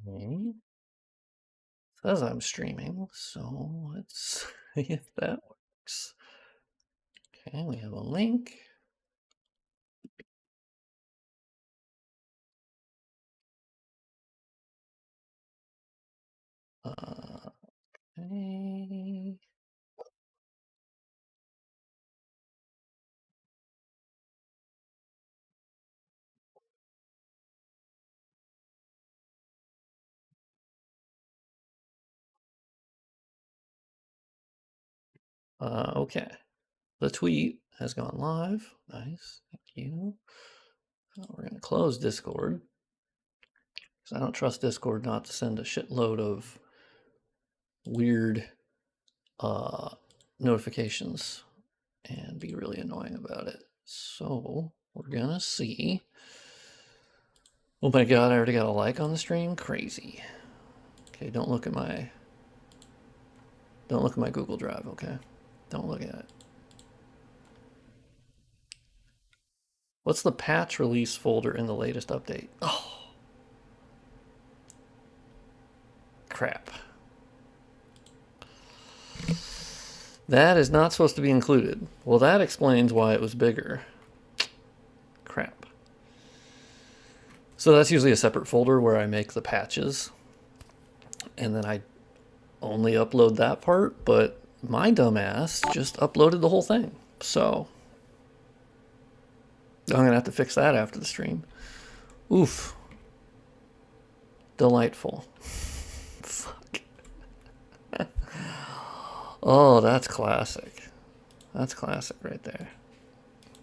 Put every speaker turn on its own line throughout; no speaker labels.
Okay. Says I'm streaming, so let's see if that works. Okay, we have a link. Okay. Okay. The tweet has gone live. Nice. Thank you. We're going to close Discord because I don't trust Discord not to send a shitload of weird notifications and be really annoying about it. So we're going to see. Oh my god, I already got a like on the stream? Crazy. Okay, don't look at my Google Drive, okay? Don't look at it. What's the patch release folder in the latest update? Oh. Crap. That is not supposed to be included. Well, that explains why it was bigger. Crap. So that's usually a separate folder where I make the patches. And then I only upload that part, but my dumbass just uploaded the whole thing. So I'm going to have to fix that after the stream. Oof. Delightful. Fuck. Oh, that's classic. That's classic right there.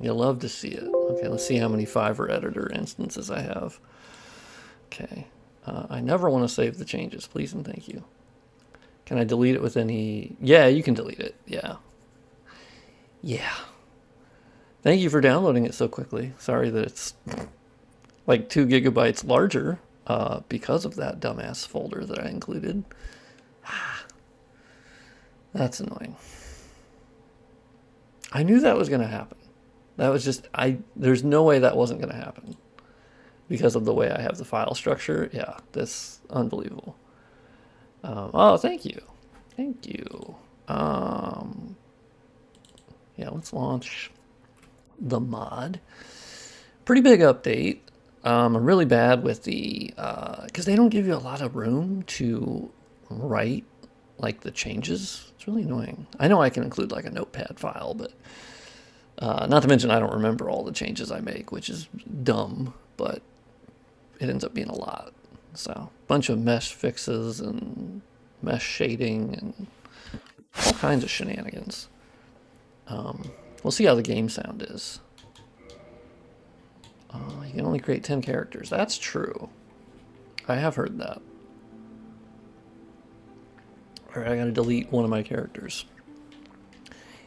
You'll love to see it. Okay, let's see how many Fiverr editor instances I have. Okay. I never want to save the changes, please and thank you. Can I delete it with any... Yeah, you can delete it. Yeah. Yeah. Thank you for downloading it so quickly. Sorry that it's like 2 gigabytes larger because of that dumbass folder that I included. That's annoying. I knew that was going to happen. That was just... There's no way that wasn't going to happen. Because of the way I have the file structure. Yeah, that's unbelievable. Oh, thank you. Thank you. Yeah, let's launch the mod. Pretty big update. I'm really bad with the... because they don't give you a lot of room to write, like, the changes. It's really annoying. I know I can include, like, a notepad file, but... not to mention I don't remember all the changes I make, which is dumb, but it ends up being a lot. So, a bunch of mesh fixes and mesh shading and all kinds of shenanigans. We'll see how the game sound is. You can only create 10 characters. That's true. I have heard that. Alright, I gotta delete one of my characters.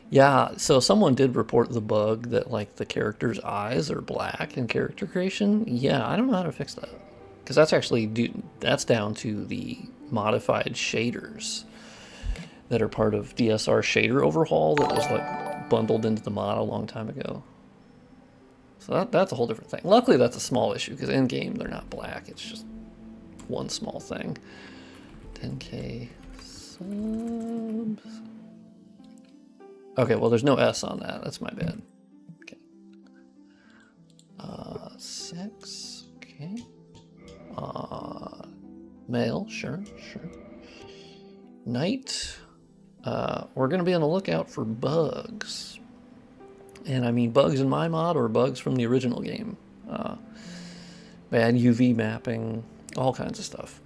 Yeah, so someone did report the bug that, like, the character's eyes are black in character creation. Yeah, I don't know how to fix that. Because that's actually, that's down to the modified shaders that are part of DSR shader overhaul that was, like, bundled into the mod a long time ago. So that's a whole different thing. Luckily, that's a small issue, because in-game they're not black. It's just one small thing. 10K subs. Okay, well, there's no S on that. That's my bad. Okay. 6. Okay. Male, sure. Night. We're going to be on the lookout for bugs. And I mean bugs in my mod or bugs from the original game. Bad UV mapping, all kinds of stuff.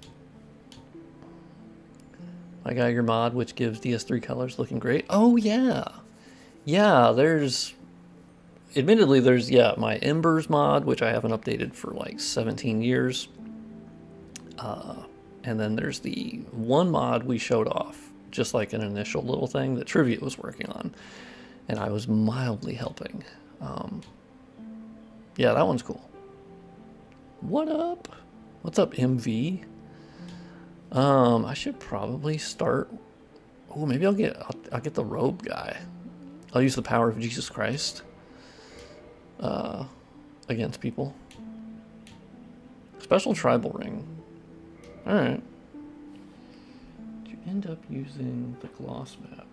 I got your mod, which gives DS3 colors looking great. Oh, yeah. Yeah, there's... Admittedly, there's, yeah, my Embers mod, which I haven't updated for like 17 years. And then there's the one mod we showed off, just like an initial little thing that Trivia was working on. And I was mildly helping. Yeah, that one's cool. What up? What's up, MV? I should probably start... Oh, maybe I'll get the robe guy. I'll use the power of Jesus Christ against people. Special tribal ring. Alright. You end up using the gloss map.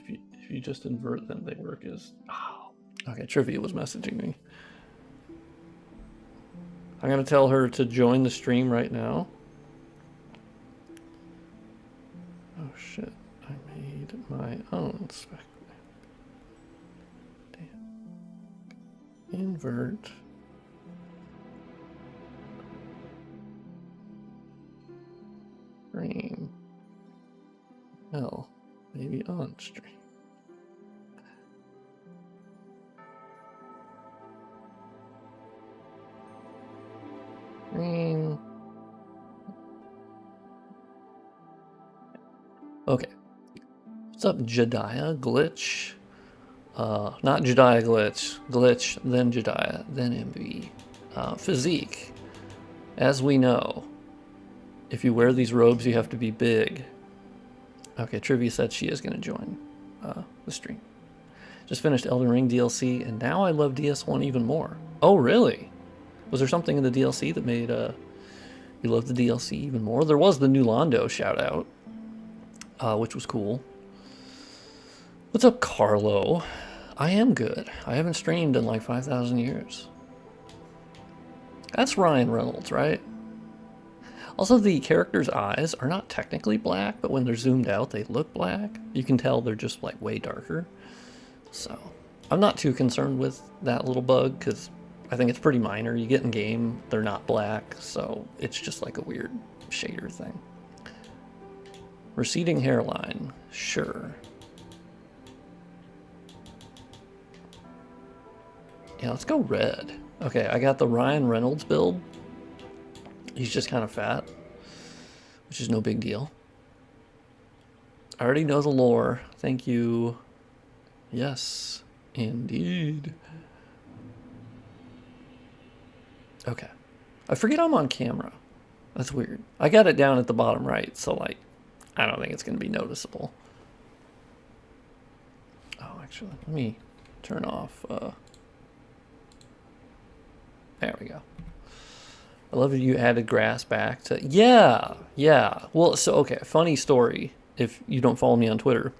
If you just invert them, they work as... Oh. Okay, Trivia was messaging me. I'm going to tell her to join the stream right now. Oh shit, I made my own spec. Damn. Invert. Stream. Hell, maybe on stream. Stream. Okay. What's up, Jediah Glitch? Not Jediah Glitch. Glitch, then Jediah, then MB. Physique. As we know, if you wear these robes, you have to be big. Okay, Trivia said she is going to join the stream. Just finished Elden Ring DLC, and now I love DS1 even more. Oh, really? Was there something in the DLC that made you love the DLC even more? There was the new Londo shout-out, which was cool. What's up, Carlo? I am good. I haven't streamed in like 5,000 years. That's Ryan Reynolds, right? Also, the characters' eyes are not technically black, but when they're zoomed out, they look black. You can tell they're just like way darker. So, I'm not too concerned with that little bug, because I think it's pretty minor. You get in game, they're not black, so it's just like a weird shader thing. Receding hairline, sure. Yeah, let's go red. Okay, I got the Ryan Reynolds build. He's just kind of fat, which is no big deal. I already know the lore. Thank you. Yes, indeed. Okay. I forget I'm on camera. That's weird. I got it down at the bottom right, so like, I don't think it's going to be noticeable. Oh, actually, let me turn off. There we go. I love that you added grass back to... Yeah, yeah. Well, so, okay, funny story. If you don't follow me on Twitter,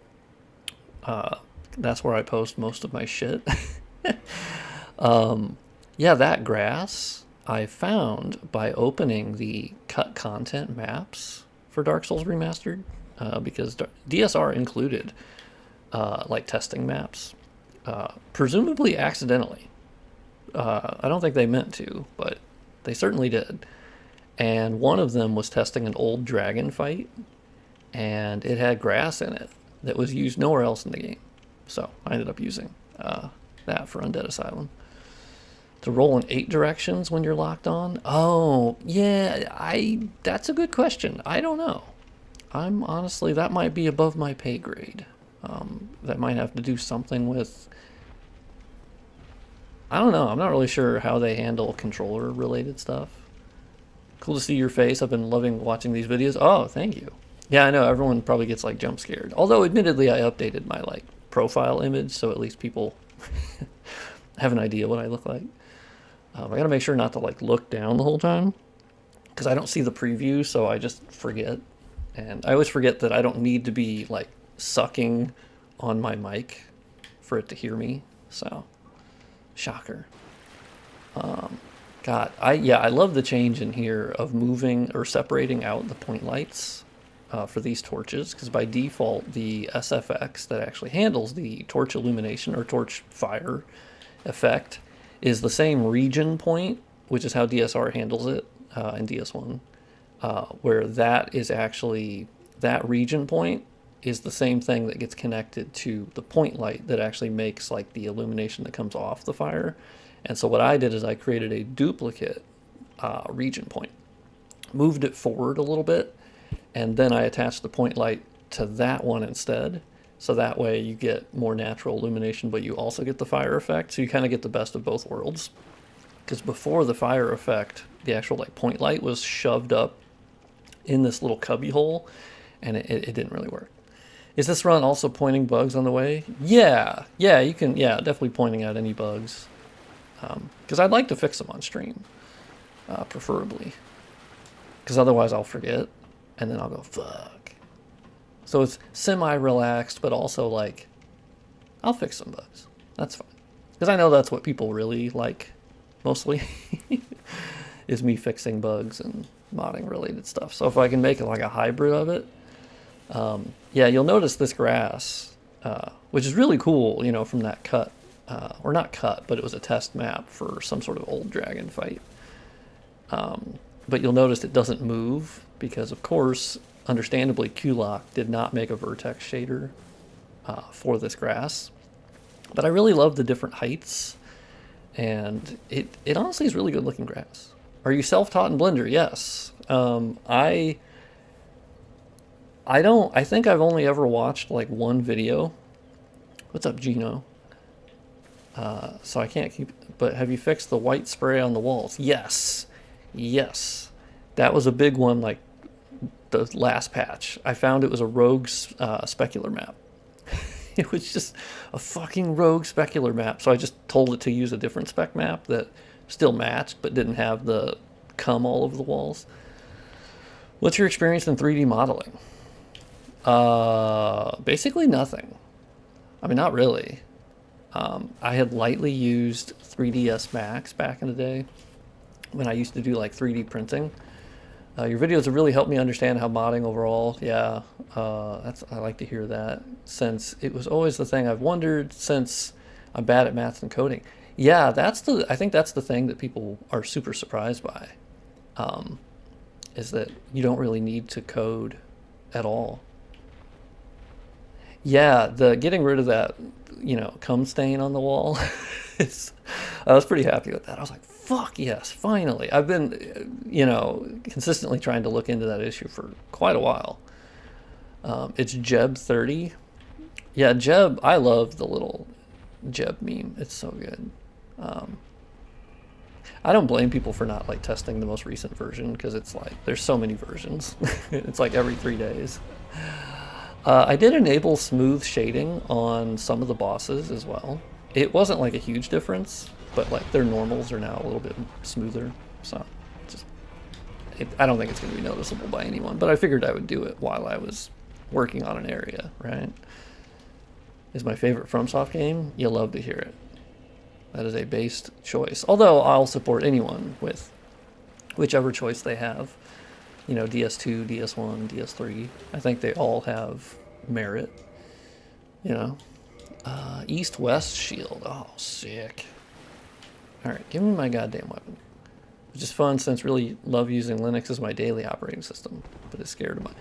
that's where I post most of my shit. Yeah, that grass I found by opening the cut content maps for Dark Souls Remastered, because DSR included, like, testing maps, presumably accidentally. I don't think they meant to, but they certainly did. And one of them was testing an old dragon fight, and it had grass in it that was used nowhere else in the game. So I ended up using that for Undead Asylum. To roll in 8 directions when you're locked on? Oh, yeah, that's a good question. I don't know. I'm honestly, that might be above my pay grade. That might have to do something with... I don't know. I'm not really sure how they handle controller-related stuff. Cool to see your face. I've been loving watching these videos. Oh, thank you. Yeah, I know. Everyone probably gets, like, jump scared. Although, admittedly, I updated my, like, profile image, so at least people have an idea what I look like. I gotta make sure not to, like, look down the whole time, because I don't see the preview, so I just forget. And I always forget that I don't need to be, like, sucking on my mic for it to hear me, so... Shocker. God, I love the change in here of moving or separating out the point lights for these torches, because by default the SFX that actually handles the torch illumination or torch fire effect is the same region point, which is how DSR handles it in DS1, where that is actually, that region point is the same thing that gets connected to the point light that actually makes like the illumination that comes off the fire. And so what I did is I created a duplicate region point, moved it forward a little bit, and then I attached the point light to that one instead. So that way you get more natural illumination, but you also get the fire effect. So you kind of get the best of both worlds. Because before the fire effect, the actual like point light was shoved up in this little cubby hole, and it didn't really work. Is this run also pointing bugs on the way? Yeah, you can, definitely pointing out any bugs. Because I'd like to fix them on stream, preferably. because otherwise I'll forget, and then I'll go, fuck. So it's semi-relaxed, but also like, I'll fix some bugs. That's fine. Because I know that's what people really like, mostly, is me fixing bugs and modding related stuff. So if I can make it like a hybrid of it, yeah, you'll notice this grass, which is really cool, you know, from that cut, or not cut, but it was a test map for some sort of old dragon fight. But you'll notice it doesn't move because, of course, understandably, QLock did not make a vertex shader for this grass. But I really love the different heights, and it honestly is really good looking grass. Are you self-taught in Blender? Yes. I think I've only ever watched like one video. What's up, Gino? So I can't keep, but have you fixed the white spray on the walls? Yes. Yes. That was a big one, like the last patch. I found it was a rogue specular map. It was just a fucking rogue specular map. So I just told it to use a different spec map that still matched, but didn't have the cum all over the walls. What's your experience in 3D modeling? Basically nothing. I mean, not really. I had lightly used 3ds Max back in the day when I used to do like 3D printing. Your videos have really helped me understand how modding overall. Yeah, I like to hear that, since it was always the thing I've wondered since I'm bad at maths and coding. Yeah, I think that's the thing that people are super surprised by, is that you don't really need to code at all. Yeah, the getting rid of that, you know, cum stain on the wall, I was pretty happy with that. I was like, fuck yes, finally. I've been, you know, consistently trying to look into that issue for quite a while. It's Jeb30. Yeah, Jeb, I love the little Jeb meme. It's so good. I don't blame people for not like testing the most recent version, because it's like, there's so many versions. It's like every 3 days. I did enable smooth shading on some of the bosses as well. It wasn't like a huge difference, but like their normals are now a little bit smoother. So just, I don't think it's going to be noticeable by anyone, but I figured I would do it while I was working on an area, right? Is my favorite FromSoft game? You'll love to hear it. That is a based choice. Although I'll support anyone with whichever choice they have. You know, DS2, DS1, DS3. I think they all have merit. You know, East-West shield. Oh, sick. All right, give me my goddamn weapon. Which is fun, since really love using Linux as my daily operating system, but it's scared of my.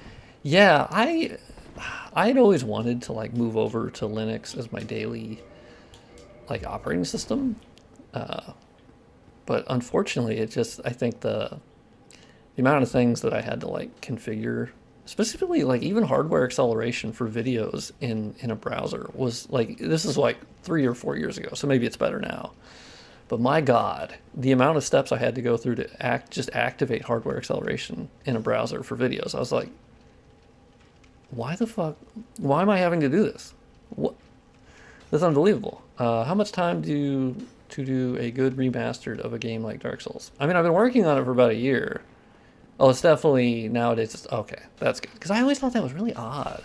Yeah, I'd always wanted to like move over to Linux as my daily like operating system, but unfortunately, it just, I think the amount of things that I had to like configure, specifically like even hardware acceleration for videos in a browser, was like, this is like 3 or 4 years ago, so maybe it's better now. But my God, the amount of steps I had to go through to just activate hardware acceleration in a browser for videos, I was like, why the fuck? Why am I having to do this? What? That's unbelievable. How much time to do a good remastered of a game like Dark Souls? I mean, I've been working on it for about a year. Oh, it's definitely nowadays. It's, okay, that's good. Because I always thought that was really odd.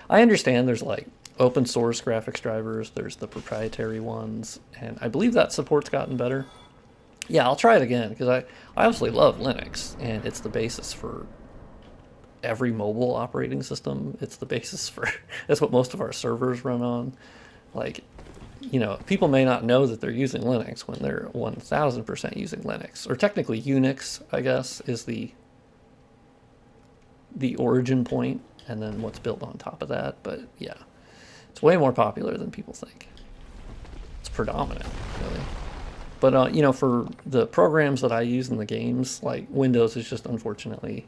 I understand there's like open source graphics drivers, there's the proprietary ones, and I believe that support's gotten better. Yeah, I'll try it again, because I obviously love Linux, and it's the basis for every mobile operating system. It's the basis for, that's what most of our servers run on. Like, you know, people may not know that they're using Linux when they're 1000% using Linux, or technically Unix, I guess, is the origin point, and then what's built on top of that. But yeah, it's way more popular than people think. It's predominant, really. But you know, for the programs that I use in the games, like Windows is just unfortunately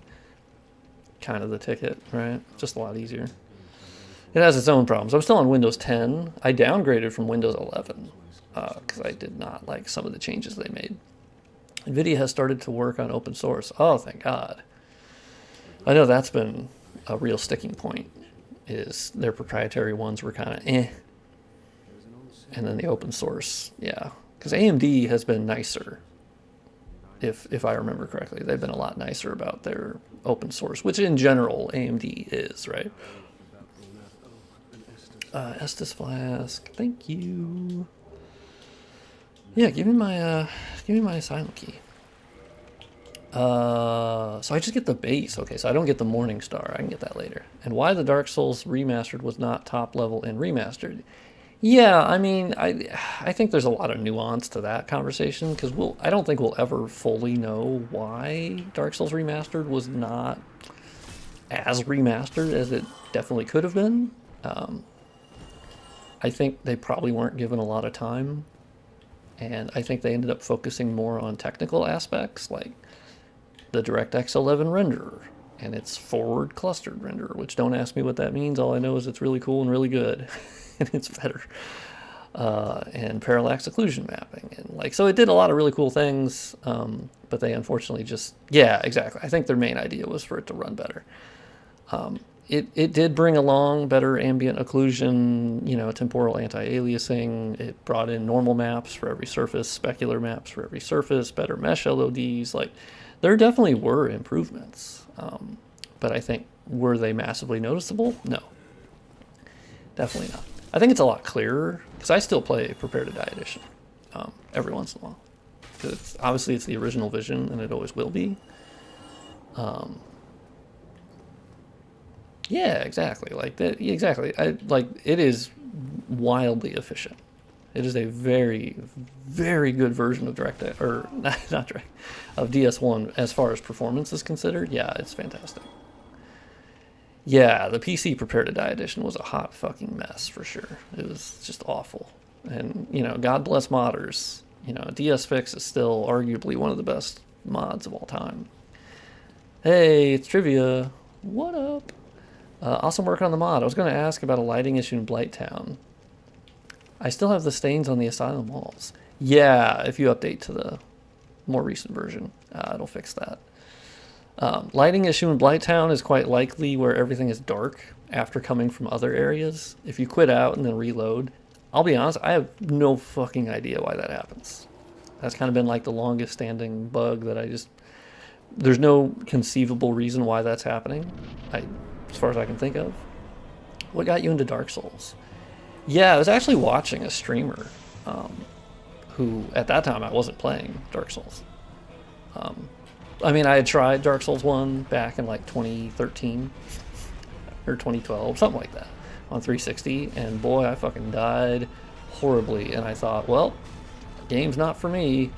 kind of the ticket, right? Just a lot easier. It has its own problems. I'm still on Windows 10. I downgraded from Windows 11 because I did not like some of the changes they made. NVIDIA has started to work on open source. Oh, thank God. I know that's been a real sticking point, is their proprietary ones were kind of eh. And then the open source, yeah. Because AMD has been nicer. if I remember correctly. They've been a lot nicer about their open source, which in general AMD is, right? Estus Flask, thank you. Yeah, give me my asylum key. So I just get the base. Okay, so I don't get the Morning Star. I can get that later. And why the Dark Souls Remastered was not top level in Remastered. Yeah, I mean, I think there's a lot of nuance to that conversation because I don't think we'll ever fully know why Dark Souls Remastered was not as remastered as it definitely could have been. I think they probably weren't given a lot of time, and I think they ended up focusing more on technical aspects like the DirectX 11 renderer and its forward clustered renderer, which don't ask me what that means. All I know is it's really cool and really good. And it's better. And parallax occlusion mapping. And like, so it did a lot of really cool things, but they unfortunately just, yeah, exactly. I think their main idea was for it to run better. It did bring along better ambient occlusion, you know, temporal anti-aliasing. It brought in normal maps for every surface, specular maps for every surface, better mesh LODs. Like, there definitely were improvements. But I think, were they massively noticeable? No. Definitely not. I think it's a lot clearer, because I still play Prepare to Die Edition every once in a while. Because obviously it's the original vision, and it always will be. Yeah, exactly. Like that. Exactly. It is wildly efficient. It is a very, very good version of DirectX, or not Direct, of DS1 as far as performance is considered. Yeah, it's fantastic. Yeah, the PC Prepare to Die edition was a hot fucking mess for sure. It was just awful. And, you know, God bless modders. You know, DS Fix is still arguably one of the best mods of all time. Hey, it's Trivia. What up? Awesome work on the mod. I was going to ask about a lighting issue in Blighttown. I still have the stains on the asylum walls. Yeah, if you update to the more recent version, it'll fix that. Lighting issue in Blighttown is quite likely where everything is dark after coming from other areas. If you quit out and then reload, I'll be honest, I have no fucking idea why that happens. That's kind of been like the longest standing bug that there's no conceivable reason why that's happening, as far as I can think of. What got you into Dark Souls? Yeah, I was actually watching a streamer who, at that time, I wasn't playing Dark Souls. I mean, I had tried Dark Souls 1 back in like 2013 or 2012, something like that, on 360, and boy, I fucking died horribly, and I thought, well, the game's not for me.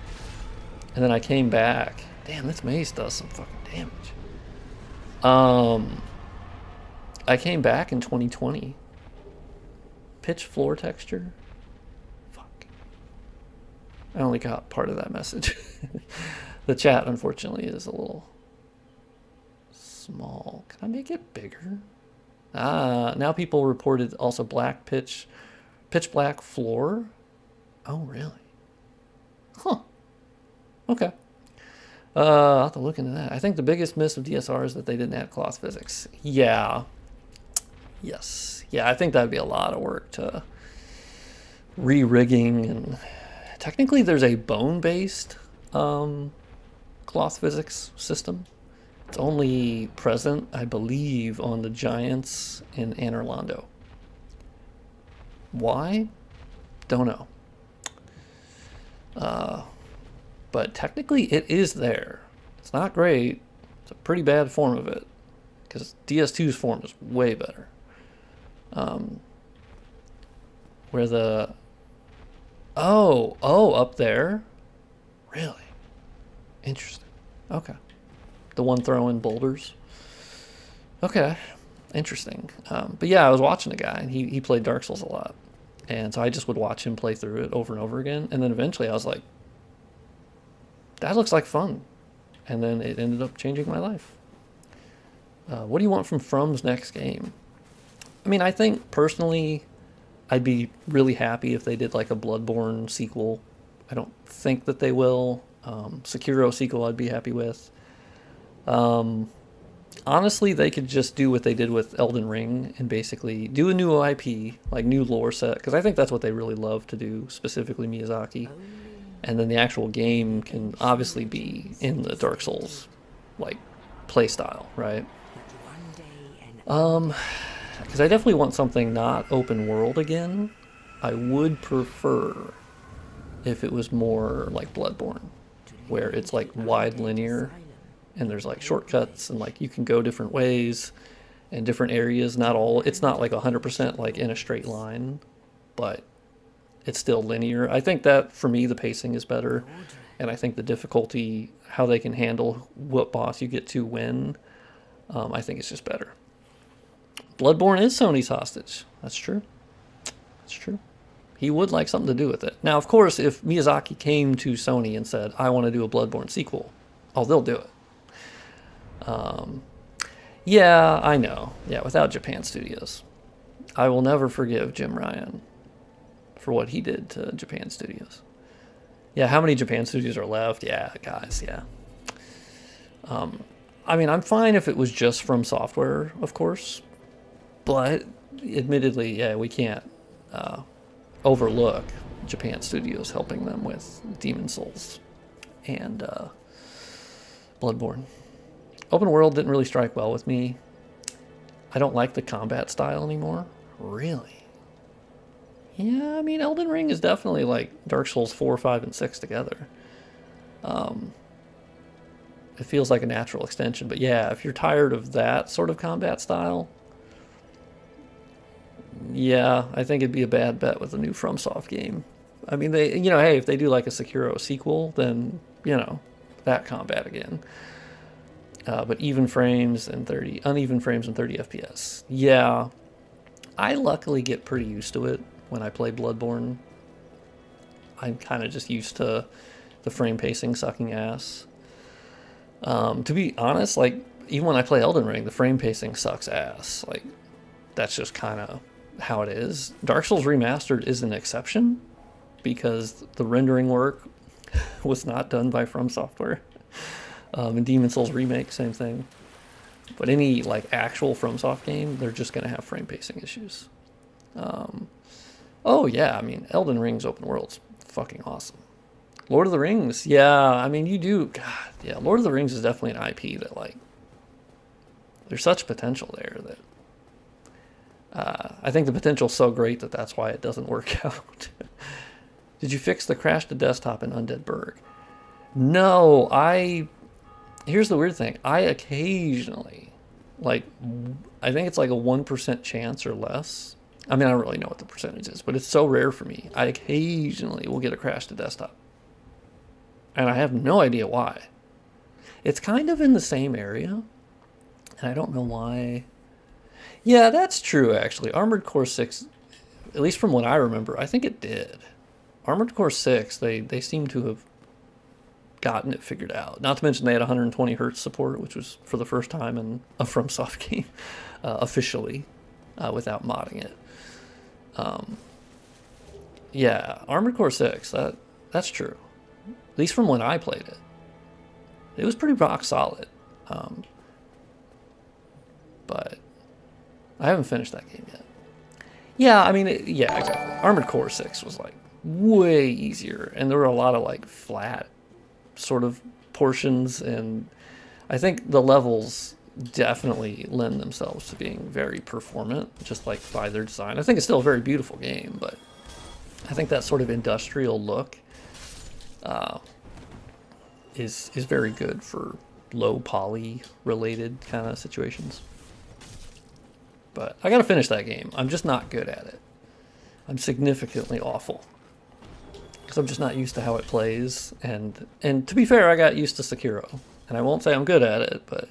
And then I came back. Damn, this mace does some fucking damage. I came back in 2020. Pitch floor texture. Fuck. I only got part of that message. The chat, unfortunately, is a little small. Can I make it bigger? Now people reported also pitch black floor. Oh, really? Huh. Okay. I'll have to look into that. I think the biggest miss of DSR is that they didn't add cloth physics. Yeah. Yes. Yeah, I think that'd be a lot of work to re-rigging, and technically there's a bone-based cloth physics system. It's only present, I believe, on the Giants in Anne Orlando. Why? Don't know. But technically it is there. It's not great. It's a pretty bad form of it, because DS2's form is way better. Where the... Oh, up there? Really? Interesting. Okay. The one throwing boulders. Okay. Interesting. But yeah, I was watching a guy, and he played Dark Souls a lot. And so I just would watch him play through it over and over again. And then eventually I was like, that looks like fun. And then it ended up changing my life. What do you want from From's next game? I mean, I think personally, I'd be really happy if they did like a Bloodborne sequel. I don't think that they will. Sekiro sequel I'd be happy with. Honestly, they could just do what they did with Elden Ring and basically do a new IP, like new lore set, because I think that's what they really love to do, specifically Miyazaki. And then the actual game can obviously be in the Dark Souls, like, play style, right? Because I definitely want something not open world again. I would prefer if it was more like Bloodborne, where it's like wide linear and there's like shortcuts and like you can go different ways and different areas. Not all, it's not like 100% like in a straight line, but it's still linear. I think that for me the pacing is better, and I think the difficulty, how they can handle what boss you get to when, I think it's just better. Bloodborne is Sony's hostage. That's true. That's true. He would like something to do with it. Now, of course, if Miyazaki came to Sony and said, I want to do a Bloodborne sequel, oh, they'll do it. Yeah, I know. Yeah, without Japan Studios. I will never forgive Jim Ryan for what he did to Japan Studios. Yeah, how many Japan Studios are left? Yeah, guys, yeah. I mean, I'm fine if it was just FromSoftware, of course. But, admittedly, yeah, we can't overlook Japan Studios helping them with Demon Souls and Bloodborne. Open world didn't really strike well with me. I don't like the combat style anymore. Really? Yeah, I mean, Elden Ring is definitely like Dark Souls 4, 5, and 6 together. It feels like a natural extension. But yeah, if you're tired of that sort of combat style, yeah, I think it'd be a bad bet with a new FromSoft game. I mean, they, you know, hey, if they do like a Sekiro sequel, then, you know, that combat again. But even frames and uneven frames and 30 FPS. Yeah, I luckily get pretty used to it when I play Bloodborne. I'm kind of just used to the frame pacing sucking ass. To be honest, like, even when I play Elden Ring, the frame pacing sucks ass. Like, that's just kind of how it is. Dark Souls Remastered is an exception because the rendering work was not done by FromSoftware. And Demon Souls Remake, same thing. But any like actual FromSoft game, they're just going to have frame pacing issues. Oh yeah, I mean, Elden Ring's open world's fucking awesome. Lord of the Rings, yeah, I mean, you do, God, yeah, Lord of the Rings is definitely an IP that, like, there's such potential there that I think the potential's so great that that's why it doesn't work out. Did you fix the crash to desktop in Undead Burg? No, here's the weird thing. I occasionally, like, I think it's like a 1% chance or less. I mean, I don't really know what the percentage is, but it's so rare for me. I occasionally will get a crash to desktop. And I have no idea why. It's kind of in the same area, and I don't know why. Yeah, that's true, actually. Armored Core 6, at least from what I remember, I think it did. Armored Core 6, they seem to have gotten it figured out. Not to mention they had 120 hertz support, which was for the first time in a FromSoft game, officially, without modding it. Yeah, Armored Core 6, that's true. At least from when I played it. It was pretty rock solid. But I haven't finished that game yet. Yeah, I mean, yeah, exactly. Armored Core 6 was like way easier, and there were a lot of like flat sort of portions, and I think the levels definitely lend themselves to being very performant, just like by their design. I think it's still a very beautiful game, but I think that sort of industrial look is very good for low poly related kind of situations. But I gotta finish that game. I'm just not good at it. I'm significantly awful because I'm just not used to how it plays. And to be fair, I got used to Sekiro, and I won't say I'm good at it, but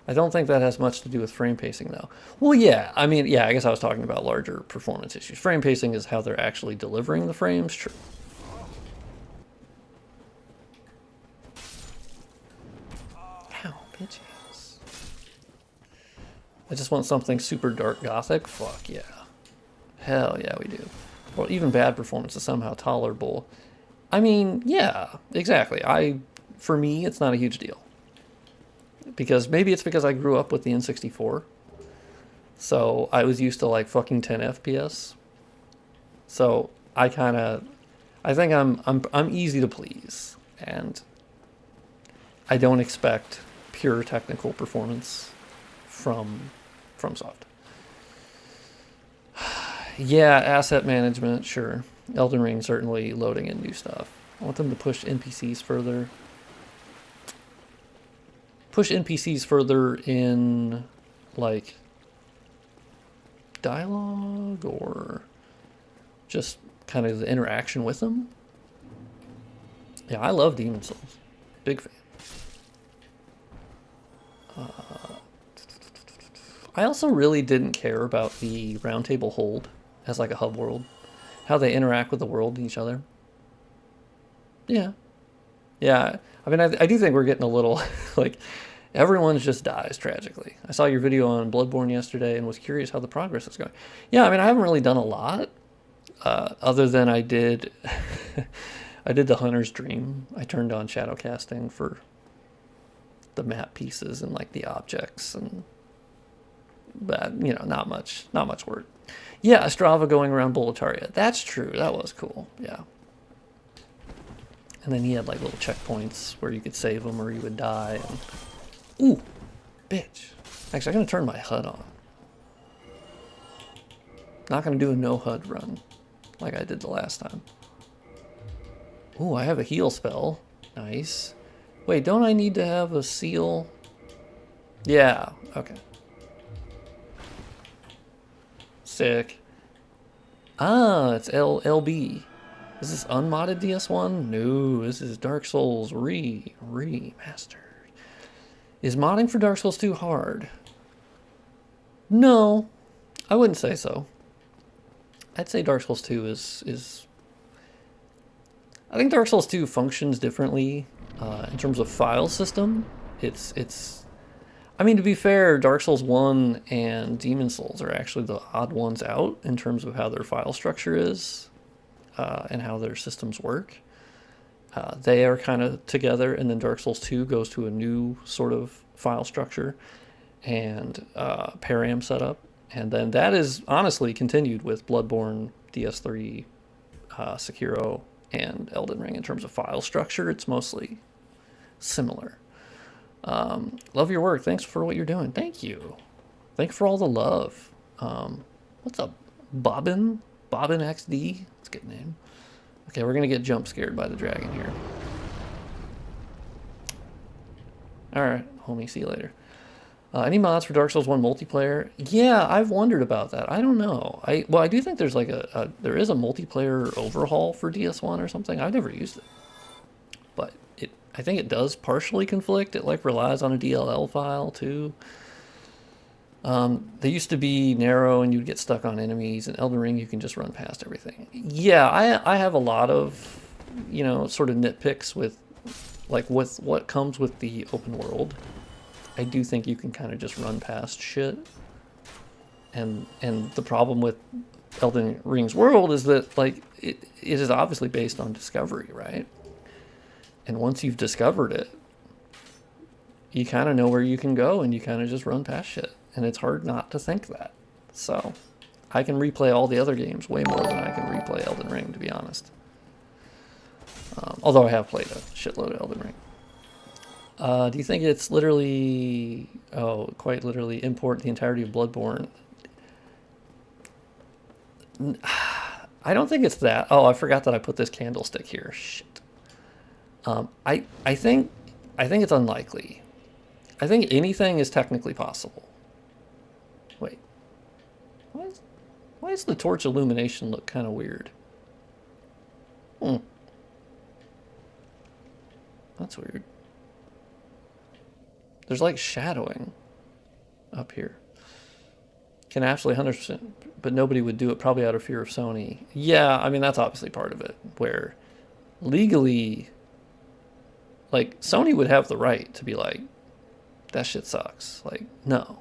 I don't think that has much to do with frame pacing, though. Well, yeah, I mean, yeah, I guess I was talking about larger performance issues. Frame pacing is how they're actually delivering the frames. True. Ow, bitches. I just want something super dark gothic? Fuck yeah. Hell yeah, we do. Well, even bad performance is somehow tolerable. I mean, yeah, exactly. For me, it's not a huge deal. Because maybe it's because I grew up with the N64. So I was used to like fucking 10 FPS. So I I think I'm easy to please, and I don't expect pure technical performance from Soft. Yeah, asset management, sure. Elden Ring certainly loading in new stuff. I want them to push NPCs further. Push NPCs further in, like, dialogue or just kind of the interaction with them. Yeah, I love Demon Souls. Big fan. I also really didn't care about the roundtable hold as like a hub world. How they interact with the world and each other. Yeah. Yeah. I mean, I do think we're getting a little, like, everyone just dies tragically. I saw your video on Bloodborne yesterday and was curious how the progress is going. Yeah, I mean, I haven't really done a lot, other than I did, I did the Hunter's Dream. I turned on shadow casting for the map pieces and like the objects, and but you know, not much work. Yeah, Strava going around Boletaria. That's true. That was cool. Yeah. And then he had like little checkpoints where you could save them or you would die. And... Ooh, bitch. Actually, I'm gonna turn my HUD on. Not gonna do a no HUD run like I did the last time. Ooh, I have a heal spell. Nice. Wait, don't I need to have a seal? Yeah, okay. Sick. Ah, it's LB. Is this unmodded DS1? No, this is Dark Souls Remastered. Is modding for Dark Souls 2 hard? No, I wouldn't say so. I'd say Dark Souls 2 is... I think Dark Souls 2 functions differently in terms of file system. It's... I mean, to be fair, Dark Souls 1 and Demon Souls are actually the odd ones out in terms of how their file structure is and how their systems work. They are kind of together, and then Dark Souls 2 goes to a new sort of file structure and param setup. And then that is honestly continued with Bloodborne, DS3, Sekiro, and Elden Ring in terms of file structure. It's mostly similar. Love your work. Thanks for what you're doing. Thank you. Thank you for all the love. What's up, Bobbin? Bobbin XD? That's a good name. Okay, we're going to get jump scared by the dragon here. Alright, homie, see you later. Any mods for Dark Souls 1 multiplayer? Yeah, I've wondered about that. I don't know. Well, I do think there's like there is a multiplayer overhaul for DS1 or something. I've never used it. But I think it does partially conflict. It like relies on a DLL file too. They used to be narrow and you'd get stuck on enemies. In Elden Ring, you can just run past everything. Yeah, I have a lot of, you know, sort of nitpicks with what comes with the open world. I do think you can kind of just run past shit. And the problem with Elden Ring's world is that like it is obviously based on discovery, right? And once you've discovered it, you kind of know where you can go and you kind of just run past shit. And it's hard not to think that. So I can replay all the other games way more than I can replay Elden Ring, to be honest. Although I have played a shitload of Elden Ring. Do you think it's literally, quite literally, import the entirety of Bloodborne? I don't think it's that. Oh, I forgot that I put this candlestick here. Shit. I think it's unlikely. I think anything is technically possible. Wait. Why does the torch illumination look kind of weird? That's weird. There's like shadowing up here. Can absolutely 100%, but nobody would do it probably out of fear of Sony. Yeah, I mean, that's obviously part of it, where legally, like, Sony would have the right to be like, that shit sucks. Like, no.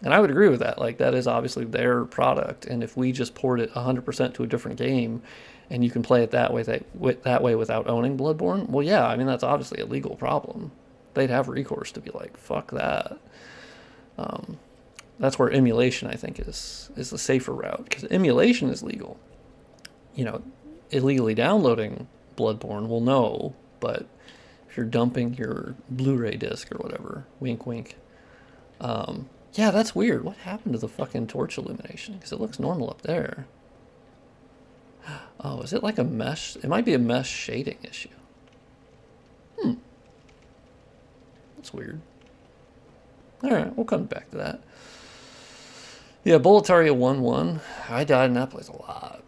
And I would agree with that. Like, that is obviously their product, and if we just port it 100% to a different game, and you can play it that way without owning Bloodborne, well, yeah, I mean, that's obviously a legal problem. They'd have recourse to be like, fuck that. That's where emulation, I think, is the safer route, because emulation is legal. You know, illegally downloading Bloodborne will know, but if you're dumping your Blu-ray disc or whatever, wink wink. Yeah, that's weird. What happened to the fucking torch illumination? Because it looks normal up there. Oh, is it like a mesh? It might be a mesh shading issue. That's weird. Alright, we'll come back to that. Yeah, Boletaria 1-1. I died in that place a lot.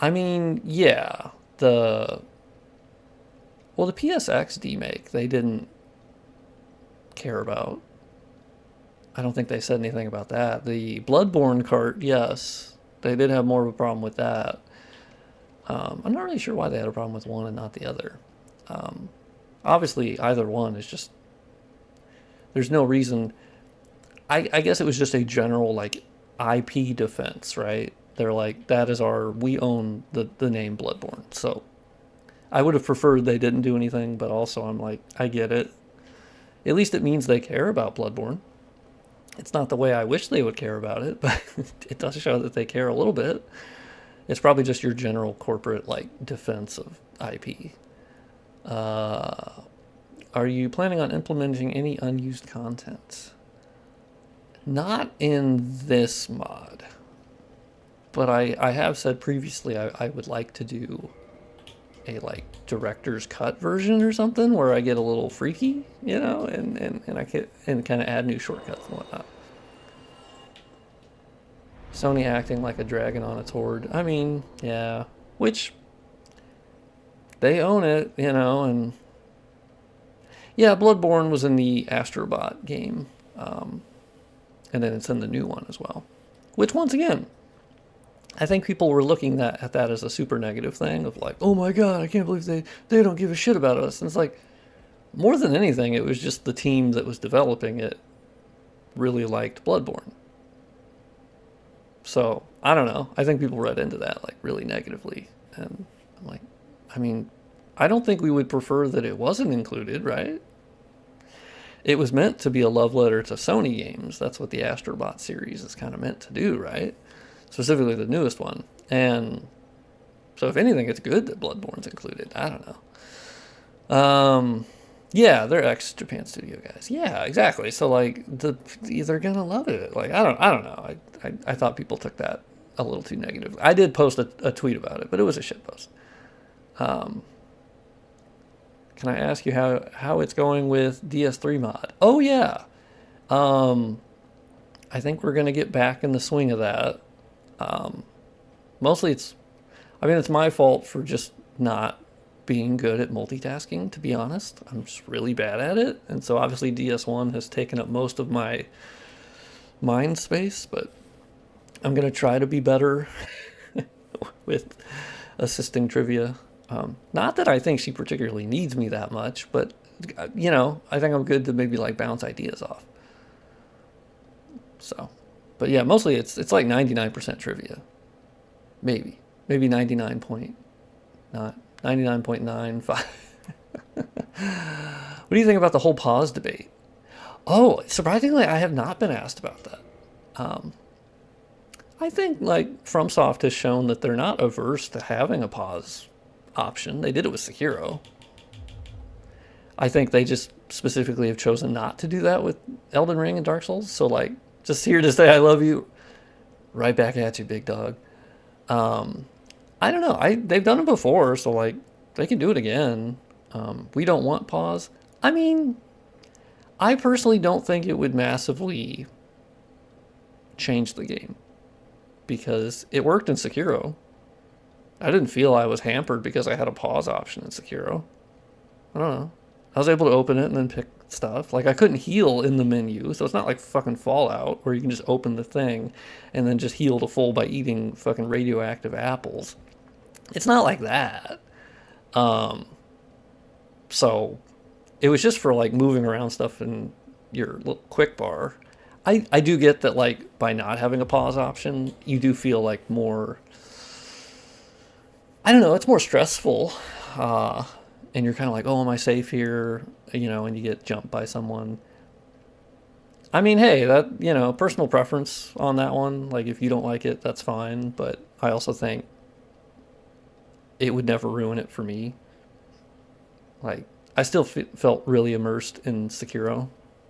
I mean, yeah. The PSX demake, they didn't care about. I don't think they said anything about that. The Bloodborne cart, yes. They did have more of a problem with that. I'm not really sure why they had a problem with one and not the other. Obviously, either one is just... There's no reason... I guess it was just a general, like, IP defense, right? They're like, that is our... We own the name Bloodborne. So, I would have preferred they didn't do anything, but also I'm like, I get it. At least it means they care about Bloodborne. It's not the way I wish they would care about it, but it does show that they care a little bit. It's probably just your general corporate, like, defense of IP. Are you planning on implementing any unused content? Not in this mod. But I have said previously I would like to do a, like, director's cut version or something where I get a little freaky, you know, and I can kind of add new shortcuts and whatnot. Sony acting like a dragon on its horde. I mean, yeah, which they own it, you know, and yeah, Bloodborne was in the Astrobot game, and then it's in the new one as well, which once again, I think people were looking at that as a super negative thing of like, oh my god, I can't believe they don't give a shit about us. And it's like, more than anything, it was just the team that was developing it really liked Bloodborne. So, I don't know. I think people read into that, like, really negatively. And I'm like, I mean, I don't think we would prefer that it wasn't included, right? It was meant to be a love letter to Sony games. That's what the Astrobot series is kind of meant to do, right? Specifically the newest one. And so if anything, it's good that Bloodborne's included. I don't know. Yeah, they're ex-Japan studio guys. Yeah, exactly. So, like, they're gonna love it. Like, I don't know. I thought people took that a little too negative. I did post a tweet about it, but it was a shit post. Can I ask you how it's going with DS3 mod? Oh, yeah. I think we're gonna get back in the swing of that. Mostly it's my fault for just not being good at multitasking, to be honest. I'm just really bad at it. And so obviously DS1 has taken up most of my mind space, but I'm going to try to be better with assisting trivia. Not that I think she particularly needs me that much, but, you know, I think I'm good to maybe, like, bounce ideas off. So, but yeah, mostly it's like 99% trivia. Maybe 99.95. What do you think about the whole pause debate? Oh, surprisingly, I have not been asked about that. I think, like, FromSoft has shown that they're not averse to having a pause option. They did it with Sekiro. I think they just specifically have chosen not to do that with Elden Ring and Dark Souls. So, like, just here to say I love you. Right back at you, big dog. I don't know. They've done it before, so, like, they can do it again. We don't want pause. I mean, I personally don't think it would massively change the game, because it worked in Sekiro. I didn't feel I was hampered because I had a pause option in Sekiro. I don't know. I was able to open it and then pick stuff. Like, I couldn't heal in the menu, so it's not like fucking Fallout where you can just open the thing and then just heal to full by eating fucking radioactive apples. It's not like that. So it was just for, like, moving around stuff in your little quick bar. I do get that, like, by not having a pause option, you do feel like more, I don't know, it's more stressful. And you're kind of like, oh, am I safe here? You know, and you get jumped by someone. I mean, hey, that, you know, personal preference on that one. Like, if you don't like it, that's fine. But I also think it would never ruin it for me. Like, I still felt really immersed in Sekiro.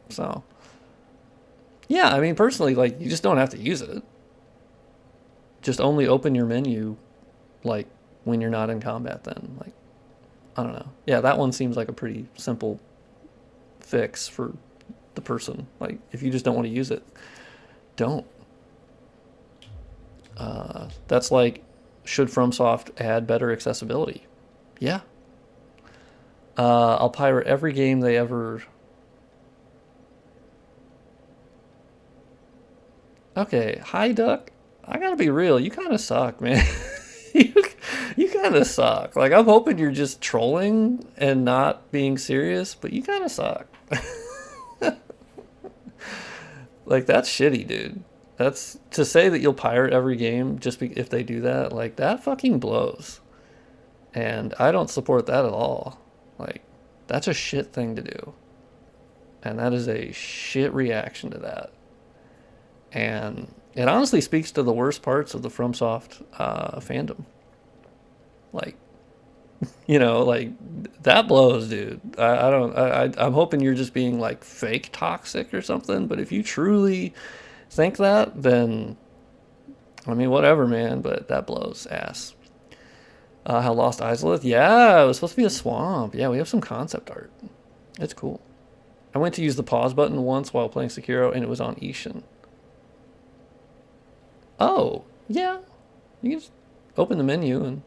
So, yeah, I mean, personally, like, you just don't have to use it. Just only open your menu, like, when you're not in combat then. Like, I don't know. Yeah, that one seems like a pretty simple fix for the person. Like, if you just don't want to use it, don't. That's like, should FromSoft add better accessibility? Yeah. I'll pirate every game they ever. Okay, hi Duck. I gotta be real. You kind of suck, man. you you kind of suck. Like, I'm hoping you're just trolling and not being serious, but you kind of suck. Like, that's shitty, dude. That's to say that you'll pirate every game just if they do that. Like, that fucking blows. And I don't support that at all. Like, that's a shit thing to do. And that is a shit reaction to that. And it honestly speaks to the worst parts of the FromSoft fandom. Like, like, that blows, dude. I don't. I'm hoping you're just being like fake toxic or something. But if you truly think that, then I mean, whatever, man. But that blows ass. How Lost Izalith? Yeah, it was supposed to be a swamp. Yeah, we have some concept art. It's cool. I went to use the pause button once while playing Sekiro, and it was on Ishin. Oh, yeah. You can just open the menu and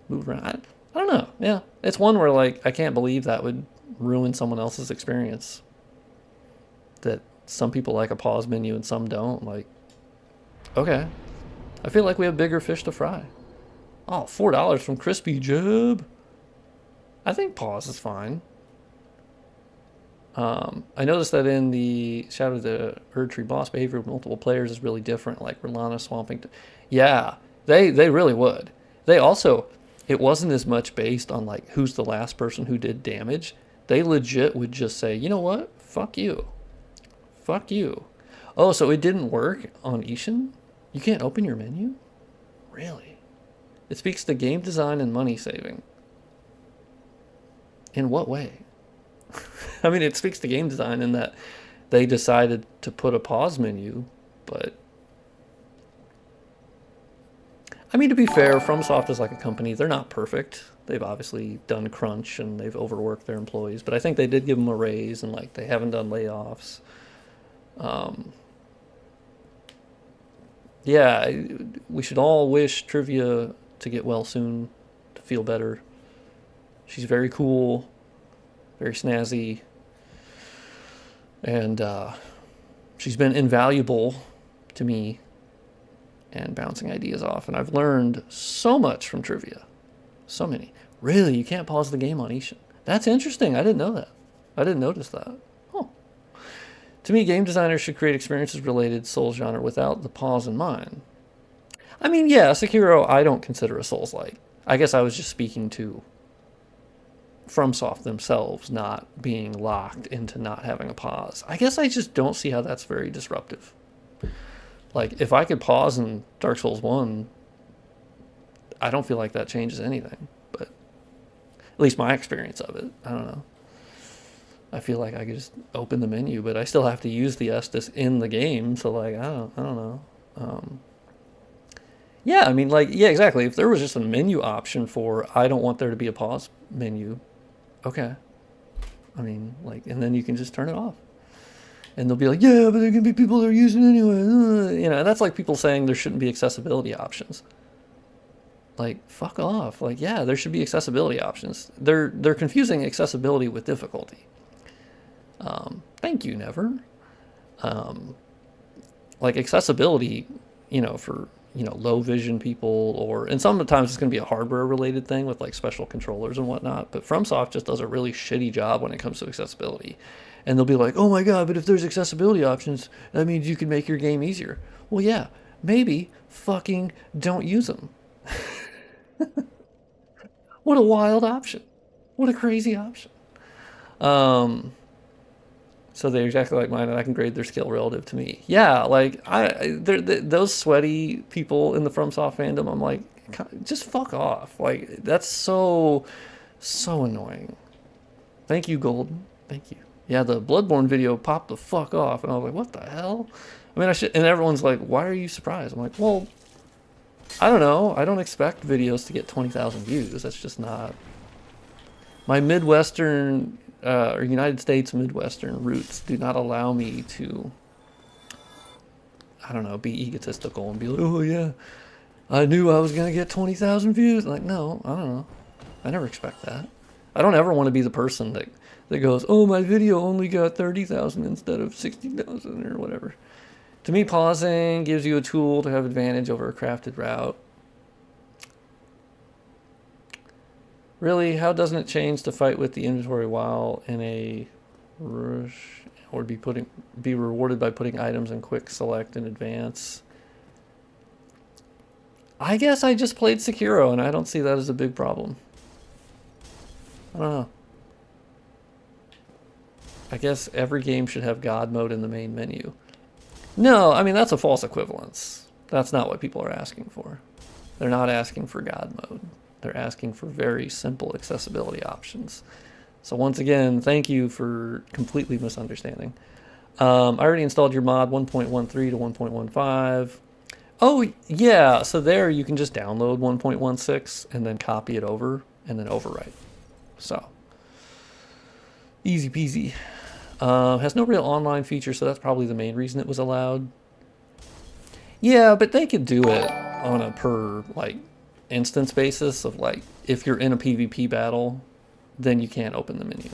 move around. I don't know. Yeah. It's one where, like, I can't believe that would ruin someone else's experience. That some people like a pause menu and some don't. Like, okay. I feel like we have bigger fish to fry. Oh, $4 from Crispy Jeb. I think pause is fine. I noticed that in the Shadow of the Erdtree boss, behavior with multiple players is really different, like Rolana swamping. Yeah, they really would. They also, it wasn't as much based on like who's the last person who did damage. They legit would just say, you know what? Fuck you. Fuck you. Oh, so it didn't work on Ishin? You can't open your menu? Really? It speaks to game design and money saving. In what way? I mean, it speaks to game design in that they decided to put a pause menu, but I mean, to be fair, FromSoft is like a company. They're not perfect. They've obviously done crunch and they've overworked their employees, but I think they did give them a raise and like they haven't done layoffs. Yeah, we should all wish Trivia to get well soon, to feel better. She's very cool, very snazzy, and she's been invaluable to me and bouncing ideas off. And I've learned so much from Trivia. So many. Really, you can't pause the game on Ishin. That's interesting. I didn't know that. I didn't notice that. Oh. To me, game designers should create experiences related to Souls genre without the pause in mind. I mean, yeah, Sekiro I don't consider a Souls-like. I guess I was just speaking to FromSoft themselves not being locked into not having a pause. I guess I just don't see how that's very disruptive. Like, if I could pause in Dark Souls 1, I don't feel like that changes anything. But at least my experience of it, I don't know. I feel like I could just open the menu, but I still have to use the Estus in the game. So, like, I don't know. Yeah, I mean, like, yeah, exactly. If there was just a menu option for, I don't want there to be a pause menu, okay. I mean, like, and then you can just turn it off. And they'll be like, yeah, but there can be people that are using it anyway. And that's like people saying there shouldn't be accessibility options. Like, fuck off. Like, yeah, there should be accessibility options. They're confusing accessibility with difficulty. Thank you, Never. Like, accessibility, for, low vision people, and sometimes it's going to be a hardware related thing with like special controllers and whatnot. But FromSoft just does a really shitty job when it comes to accessibility. And they'll be like, oh my God, but if there's accessibility options, that means you can make your game easier. Well, yeah, maybe fucking don't use them. What a wild option. What a crazy option. So they're exactly like mine, and I can grade their skill relative to me. Yeah, like those sweaty people in the FromSoft fandom, I'm like, just fuck off. Like that's so annoying. Thank you, Golden. Thank you. Yeah, the Bloodborne video popped the fuck off, and I was like, what the hell? I mean, I should. And everyone's like, why are you surprised? I'm like, well, I don't know. I don't expect videos to get 20,000 views. That's just not my Midwestern or United States Midwestern roots do not allow me to, I don't know, be egotistical and be like, oh yeah, I knew I was gonna get 20,000 views. Like, no, I don't know. I never expect that. I don't ever want to be the person that goes, oh, my video only got 30,000 instead of 60,000 or whatever. To me, pausing gives you a tool to have advantage over a crafted route. Really, how doesn't it change to fight with the inventory while in a rush, or be rewarded by putting items in quick select in advance? I guess I just played Sekiro and I don't see that as a big problem. I don't know. I guess every game should have God mode in the main menu. No, I mean, that's a false equivalence. That's not what people are asking for. They're not asking for God mode. They're asking for very simple accessibility options. So once again, thank you for completely misunderstanding. I already installed your mod 1.13 to 1.15. Oh, yeah, so there you can just download 1.16 and then copy it over and then overwrite. So, easy peasy. Has no real online feature, so that's probably the main reason it was allowed. Yeah, but they could do it on a per, like, instance basis of, like, if you're in a PvP battle, then you can't open the menu.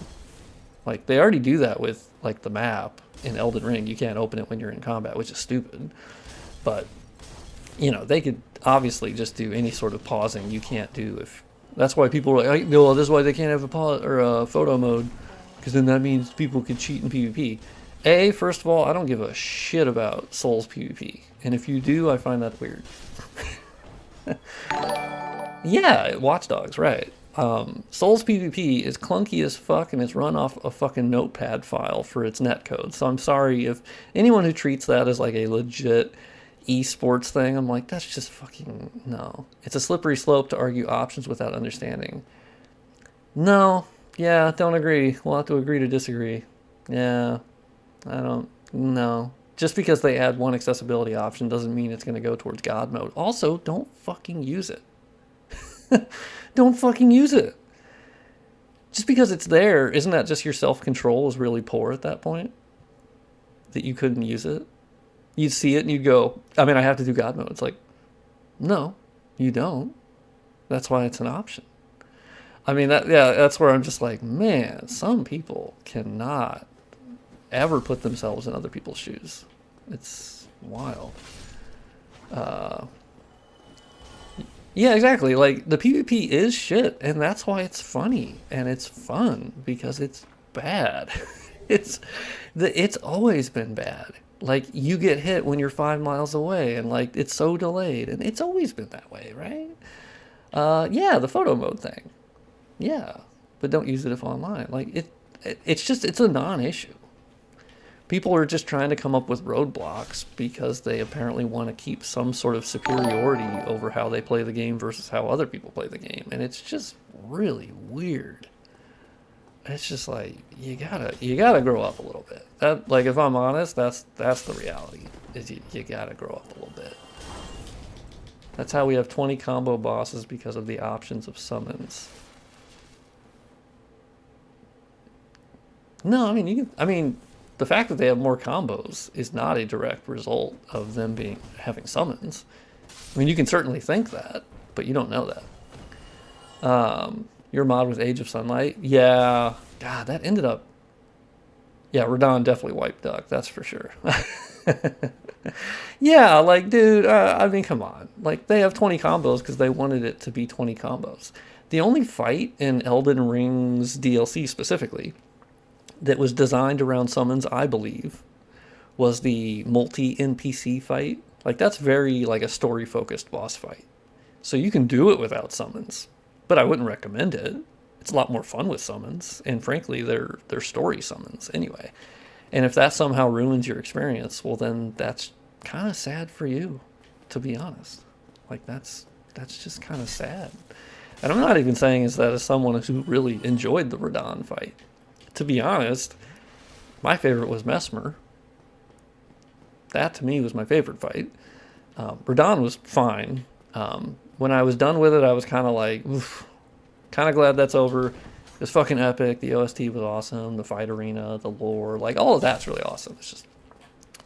Like, they already do that with, like, the map in Elden Ring. You can't open it when you're in combat, which is stupid. But, you know, they could obviously just do any sort of pausing you can't do if... That's why people are like, well, this is why they can't have a pause or a photo mode, because then that means people could cheat in PvP. First of all, I don't give a shit about Souls PvP. And if you do, I find that weird. Yeah, Watch Dogs, right. Souls PvP is clunky as fuck, and it's run off a fucking notepad file for its netcode. So I'm sorry if anyone who treats that as like a legit esports thing, I'm like, that's just fucking, no. It's a slippery slope to argue options without understanding. No, yeah, don't agree. We'll have to agree to disagree. Yeah, I don't, no. Just because they add one accessibility option doesn't mean it's going to go towards God mode. Also, don't fucking use it. Don't fucking use it. Just because it's there, isn't that just your self-control is really poor at that point? That you couldn't use it? You'd see it and you'd go, I mean, I have to do God mode. It's like, no, you don't. That's why it's an option. I mean, that's where I'm just like, man, some people cannot ever put themselves in other people's shoes. It's wild. Yeah, exactly. Like, the PvP is shit, and that's why it's funny and it's fun, because it's bad. It's always been bad. Like, you get hit when you're 5 miles away, and like it's so delayed, and it's always been that way, right? Yeah, the photo mode thing. Yeah, but don't use it if online. Like it's a non-issue. People are just trying to come up with roadblocks because they apparently want to keep some sort of superiority over how they play the game versus how other people play the game, and it's just really weird. It's just like you gotta grow up a little bit. That, like, if I'm honest, that's the reality. Is you gotta grow up a little bit. That's how we have 20 combo bosses, because of the options of summons. No, I mean, the fact that they have more combos is not a direct result of them having summons. I mean, you can certainly think that, but you don't know that. Your mod with Age of Sunlight? Yeah. God, that ended up... Yeah, Radon definitely wiped Duck, that's for sure. Yeah, like, dude, I mean, come on. Like, they have 20 combos because they wanted it to be 20 combos. The only fight in Elden Ring's DLC specifically that was designed around summons, I believe, was the multi-NPC fight. Like, that's very, like, a story-focused boss fight. So you can do it without summons, but I wouldn't recommend it. It's a lot more fun with summons, and frankly, they're story summons anyway. And if that somehow ruins your experience, well, then that's kind of sad for you, to be honest. Like that's just kind of sad. And I'm not even saying is that as someone who really enjoyed the Radon fight. To be honest, my favorite was Mesmer. That to me was my favorite fight. Radon was fine. When I was done with it, I was kind of like, oof, kind of glad that's over. It was fucking epic. The OST was awesome. The fight arena, the lore, like all of that's really awesome. It's just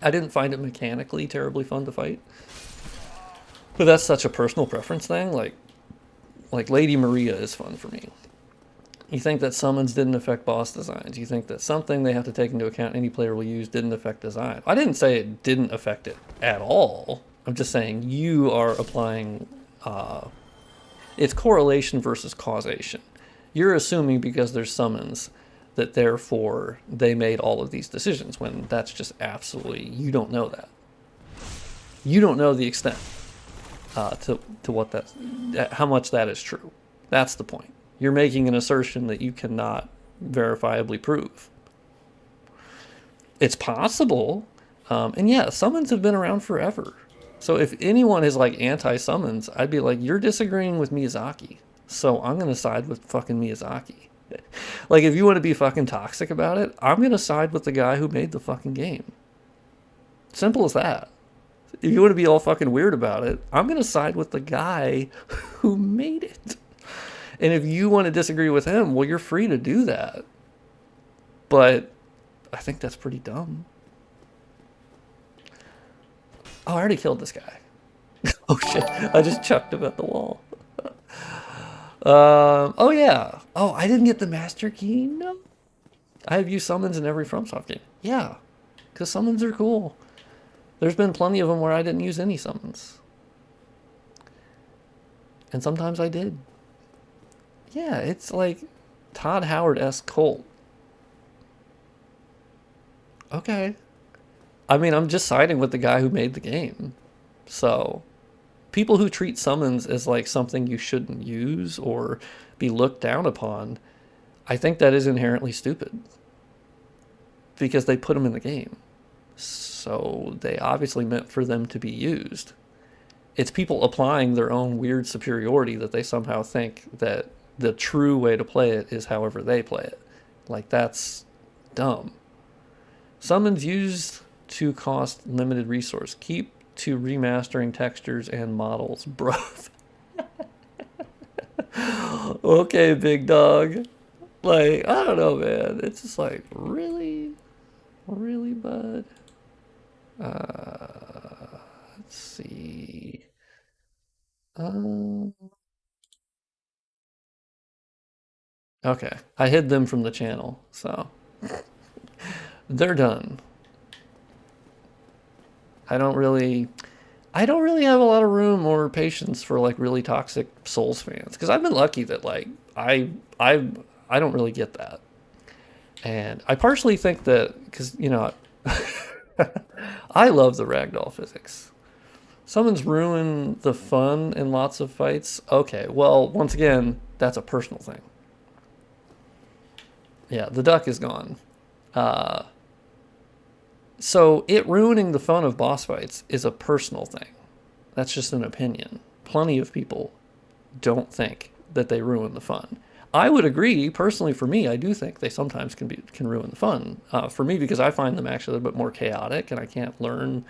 I didn't find it mechanically terribly fun to fight, but that's such a personal preference thing. Like Lady Maria is fun for me. You think that summons didn't affect boss designs. You think that something they have to take into account any player will use didn't affect design. I didn't say it didn't affect it at all. I'm just saying you are applying it's correlation versus causation. You're assuming because there's summons that therefore they made all of these decisions when that's just absolutely, you don't know that. You don't know the extent to what that's, how much that is true. That's the point. You're making an assertion that you cannot verifiably prove. It's possible, and yeah, summons have been around forever. So if anyone is like anti-summons, I'd be like, you're disagreeing with Miyazaki. So I'm going to side with fucking Miyazaki. Like, if you want to be fucking toxic about it, I'm going to side with the guy who made the fucking game. Simple as that. If you want to be all fucking weird about it, I'm going to side with the guy who made it. And if you want to disagree with him, well, you're free to do that. But I think that's pretty dumb. Oh, I already killed this guy. Oh shit, I just chucked him at the wall. Oh yeah. Oh, I didn't get the master key? No. I have used summons in every FromSoft game. Yeah, because summons are cool. There's been plenty of them where I didn't use any summons. And sometimes I did. Yeah, it's like Todd Howard-esque cult. Okay. I mean, I'm just siding with the guy who made the game. So, people who treat summons as like something you shouldn't use or be looked down upon, I think that is inherently stupid. Because they put them in the game. So, they obviously meant for them to be used. It's people applying their own weird superiority that they somehow think that the true way to play it is however they play it. Like, that's dumb. Summons used to cost limited resource. Keep to remastering textures and models, bro. Okay, big dog. Like, I don't know, man. It's just like, really? Really, bud? Let's see. Okay. I hid them from the channel, so they're done. I don't really have a lot of room or patience for like really toxic Souls fans because I've been lucky that like I don't really get that, and I partially think that because you know I love the ragdoll physics. Someone's ruined the fun in lots of fights. Okay, well once again that's a personal thing. Yeah, the duck is gone. So it ruining the fun of boss fights is a personal thing. That's just an opinion. Plenty of people don't think that they ruin the fun. I would agree, personally for me, I do think they sometimes can ruin the fun. For me, because I find them actually a little bit more chaotic and I can't learn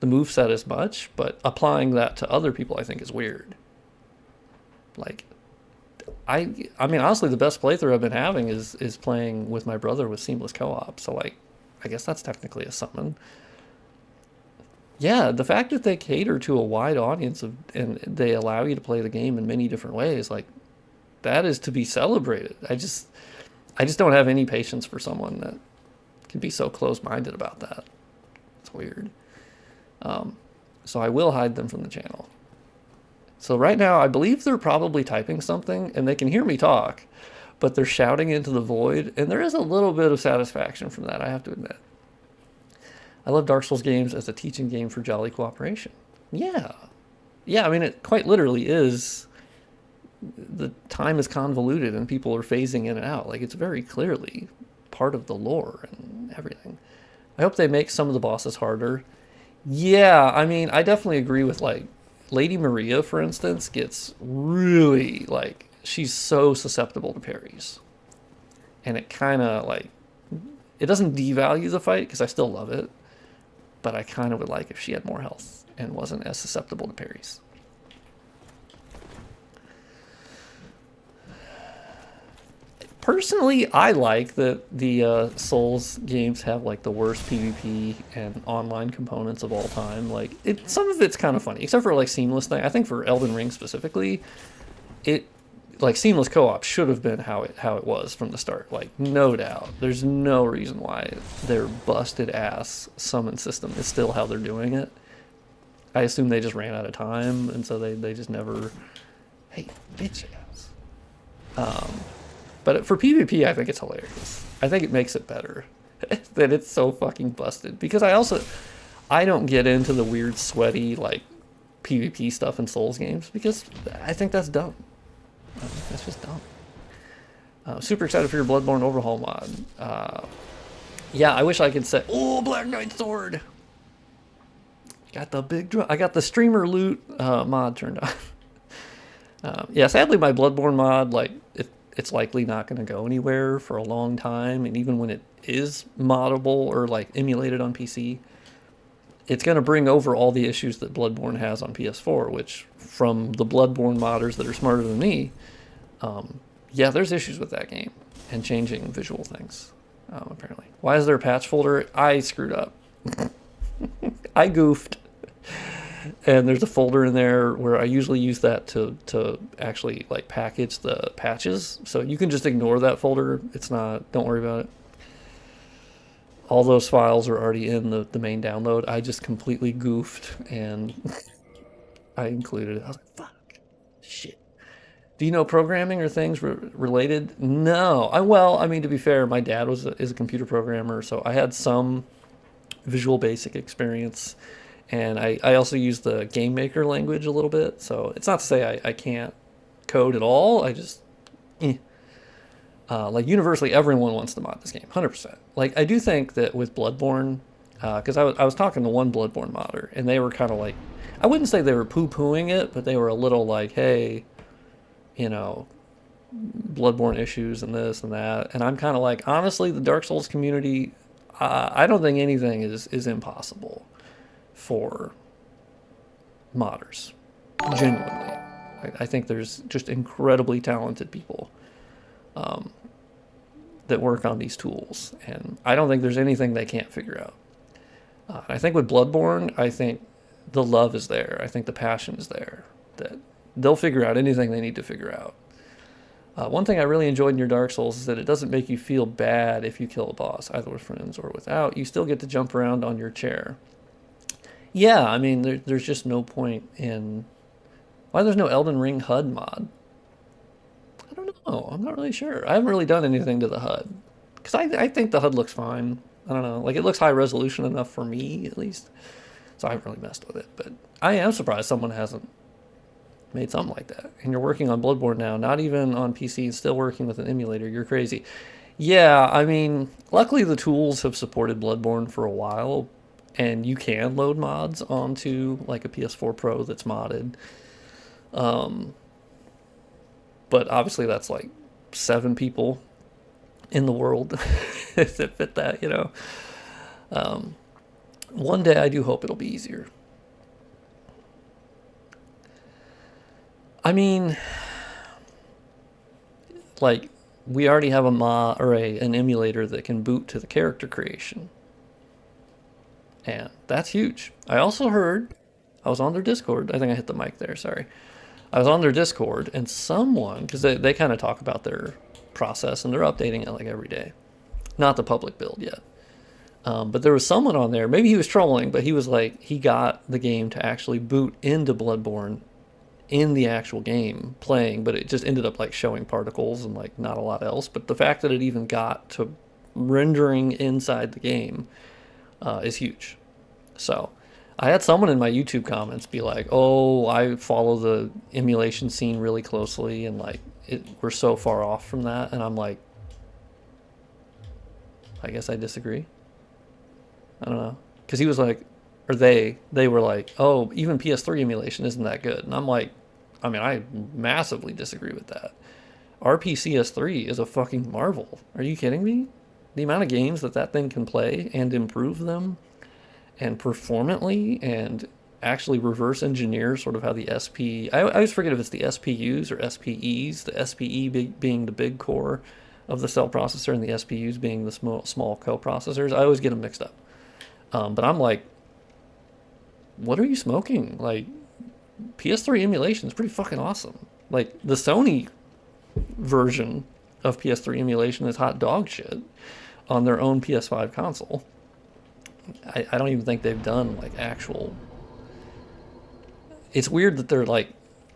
the moveset as much, but applying that to other people I think is weird. Like, I mean, honestly, the best playthrough I've been having is playing with my brother with seamless co-op. So, like, I guess that's technically a summon. Yeah, the fact that they cater to a wide audience and they allow you to play the game in many different ways, like, that is to be celebrated. I just don't have any patience for someone that can be so close-minded about that. It's weird. So I will hide them from the channel. So right now, I believe they're probably typing something, and they can hear me talk, but they're shouting into the void, and there is a little bit of satisfaction from that, I have to admit. I love Dark Souls games as a teaching game for jolly cooperation. Yeah. Yeah, I mean, it quite literally is. The time is convoluted, and people are phasing in and out. Like, it's very clearly part of the lore and everything. I hope they make some of the bosses harder. Yeah, I mean, I definitely agree with like Lady Maria, for instance, gets really like she's so susceptible to parries, and it kind of like it doesn't devalue the fight because I still love it, but I kind of would like if she had more health and wasn't as susceptible to parries. Personally, I like that the Souls games have like the worst PvP and online components of all time. Like, some of it's kind of funny, except for like seamless thing. I think for Elden Ring specifically, it like seamless co-op should have been how it was from the start. Like, no doubt. There's no reason why their busted ass summon system is still how they're doing it. I assume they just ran out of time, and so they just never. Hey, bitch ass. But for PvP, I think it's hilarious. I think it makes it better that it's so fucking busted. Because I don't get into the weird, sweaty, like, PvP stuff in Souls games because I think that's dumb. That's just dumb. Super excited for your Bloodborne Overhaul mod. Yeah, I wish I could say, oh, Black Knight Sword. Got the big drum. I got the streamer loot mod turned on. Yeah, sadly, my Bloodborne mod, like, it's likely not going to go anywhere for a long time. And even when it is moddable or like emulated on PC, it's going to bring over all the issues that Bloodborne has on PS4, which from the Bloodborne modders that are smarter than me, yeah, there's issues with that game and changing visual things, apparently. Why is there a patch folder? I screwed up. I goofed. And there's a folder in there where I usually use that to actually like package the patches. So you can just ignore that folder. It's not, don't worry about it. All those files are already in the main download. I just completely goofed and I included it. I was like, fuck, shit. Do you know programming or things related? No. I mean, to be fair, my dad is a computer programmer, so I had some Visual Basic experience. And I also use the Game Maker language a little bit, so it's not to say I can't code at all. I just, like universally, everyone wants to mod this game, 100%. Like I do think that with Bloodborne, because I was talking to one Bloodborne modder, and they were kind of like, I wouldn't say they were poo-pooing it, but they were a little like, hey, you know, Bloodborne issues and this and that, and I'm kind of like, honestly, the Dark Souls community, I don't think anything is impossible for modders, genuinely. I think there's just incredibly talented people that work on these tools, and I don't think there's anything they can't figure out. I think with Bloodborne, I think the love is there. I think the passion is there, that they'll figure out anything they need to figure out. One thing I really enjoyed in your Dark Souls is that it doesn't make you feel bad if you kill a boss, either with friends or without. You still get to jump around on your chair. Yeah, I mean, there's just no point in... Why there's no Elden Ring HUD mod? I don't know. I'm not really sure. I haven't really done anything to the HUD. Because I think the HUD looks fine. I don't know. Like, it looks high resolution enough for me, at least. So I haven't really messed with it. But I am surprised someone hasn't made something like that. And you're working on Bloodborne now, not even on PC, still working with an emulator. You're crazy. Yeah, I mean, luckily the tools have supported Bloodborne for a while, and you can load mods onto like a PS4 Pro that's modded. But obviously that's like 7 people in the world that fit that, you know. One day I do hope it'll be easier. I mean, like, we already have a mod or an emulator that can boot to the character creation. And that's huge. I also heard, I was on their Discord. I think I hit the mic there, sorry. I was on their Discord, and someone, because they kind of talk about their process, and they're updating it like every day. Not the public build yet. But there was someone on there, maybe he was trolling, but he was like, he got the game to actually boot into Bloodborne in the actual game playing, but it just ended up like showing particles and like not a lot else. But the fact that it even got to rendering inside the game is huge. So I had someone in my YouTube comments be like, oh, I follow the emulation scene really closely, and like we're so far off from that. And I'm like, I guess I disagree. I don't know. Because he was like, or they were like, oh, even PS3 emulation isn't that good. And I'm like, I mean, I massively disagree with that. RPCS3 is a fucking marvel. Are you kidding me? The amount of games that that thing can play and improve them and performantly and actually reverse engineer sort of how the I always forget if it's the SPUs or SPEs, the being the big core of the cell processor and the SPUs being the small co-processors. I always get them mixed up. But I'm like, what are you smoking? Like, PS3 emulation is pretty fucking awesome. Like, the Sony version of PS3 emulation is hot dog shit on their own PS5 console. I don't even think they've done like actual. It's weird that they're like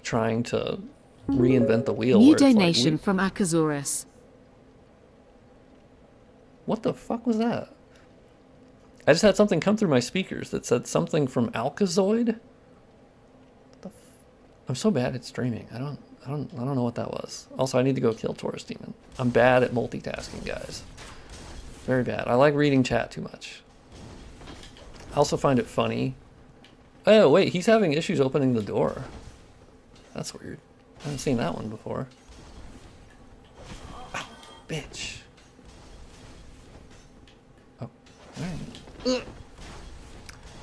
trying to reinvent the wheel.
New
Where it's like,
donation from Akasaurus.
what the fuck was that? I just had something come through my speakers that said something from Alkazoid. I'm so bad at streaming. I don't know what that was. Also, I need to go kill Taurus Demon. I'm bad at multitasking, guys. Very bad. I like reading chat too much. I also find it funny. Oh, wait, he's having issues opening the door. That's weird. I haven't seen that one before. Oh, bitch. Oh, alright.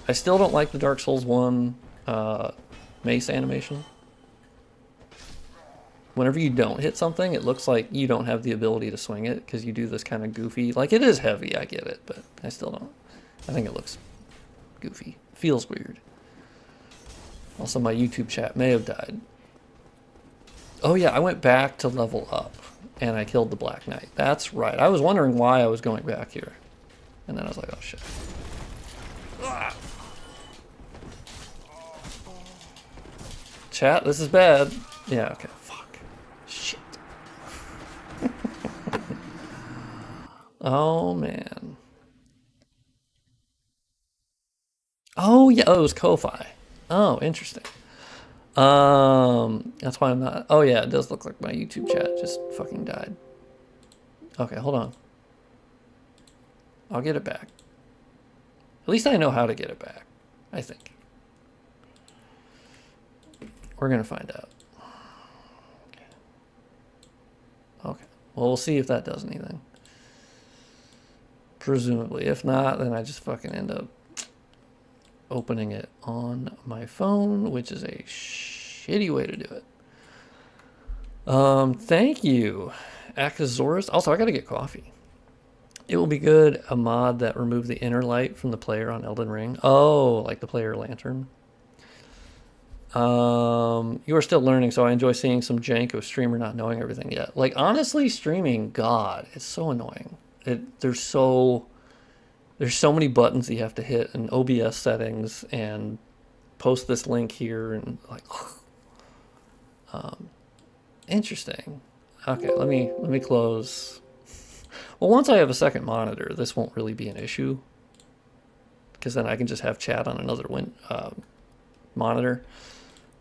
I still don't like the Dark Souls 1 mace animation. Whenever you don't hit something, it looks like you don't have the ability to swing it because you do this kind of goofy... Like, it is heavy, I get it, but I still don't. I think it looks goofy. Feels weird. Also, my YouTube chat may have died. Oh yeah, I went back to level up, and I killed the Black Knight. That's right. I was wondering why I was going back here. And then I was like, oh shit. Ah. Chat, this is bad. Yeah, okay. Fuck. Shit. Oh, man. Oh, yeah. Oh, it was Ko-Fi. Oh, interesting. That's why I'm not... Oh, yeah, it does look like my YouTube chat just fucking died. Okay, hold on. I'll get it back. At least I know how to get it back, I think. We're gonna find out. Okay. Well, we'll see if that does anything. Presumably. If not, then I just fucking end up opening it on my phone, which is a shitty way to do it. Thank you, Akasaurus. Also, I gotta get coffee. It will be good, a mod that removed the inner light from the player on Elden Ring. Oh, like the player lantern. You are still learning, so I enjoy seeing some jank of streamer not knowing everything yet. Like, honestly, streaming, God, it's so annoying. There's so many buttons that you have to hit in OBS settings and post this link here and like, interesting. Okay, let me close. Well, once I have a second monitor, this won't really be an issue because then I can just have chat on another monitor.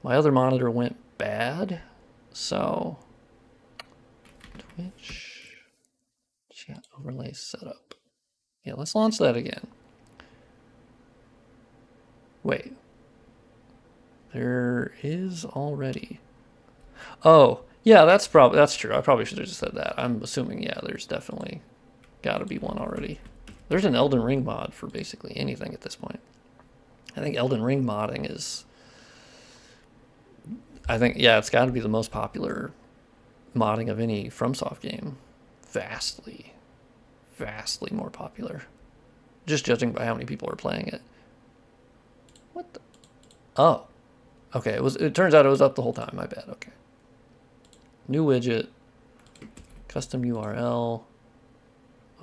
My other monitor went bad, so Twitch chat overlay setup. Yeah, let's launch that again. Wait. There is already. Oh, yeah, that's true. I probably should have just said that. I'm assuming, yeah, there's definitely got to be one already. There's an Elden Ring mod for basically anything at this point. I think Elden Ring modding is... I think, yeah, it's got to be the most popular modding of any FromSoft game. Vastly more popular. Just judging by how many people are playing it. What the? Oh. Okay, it turns out it was up the whole time. My bad. Okay. New widget. Custom URL.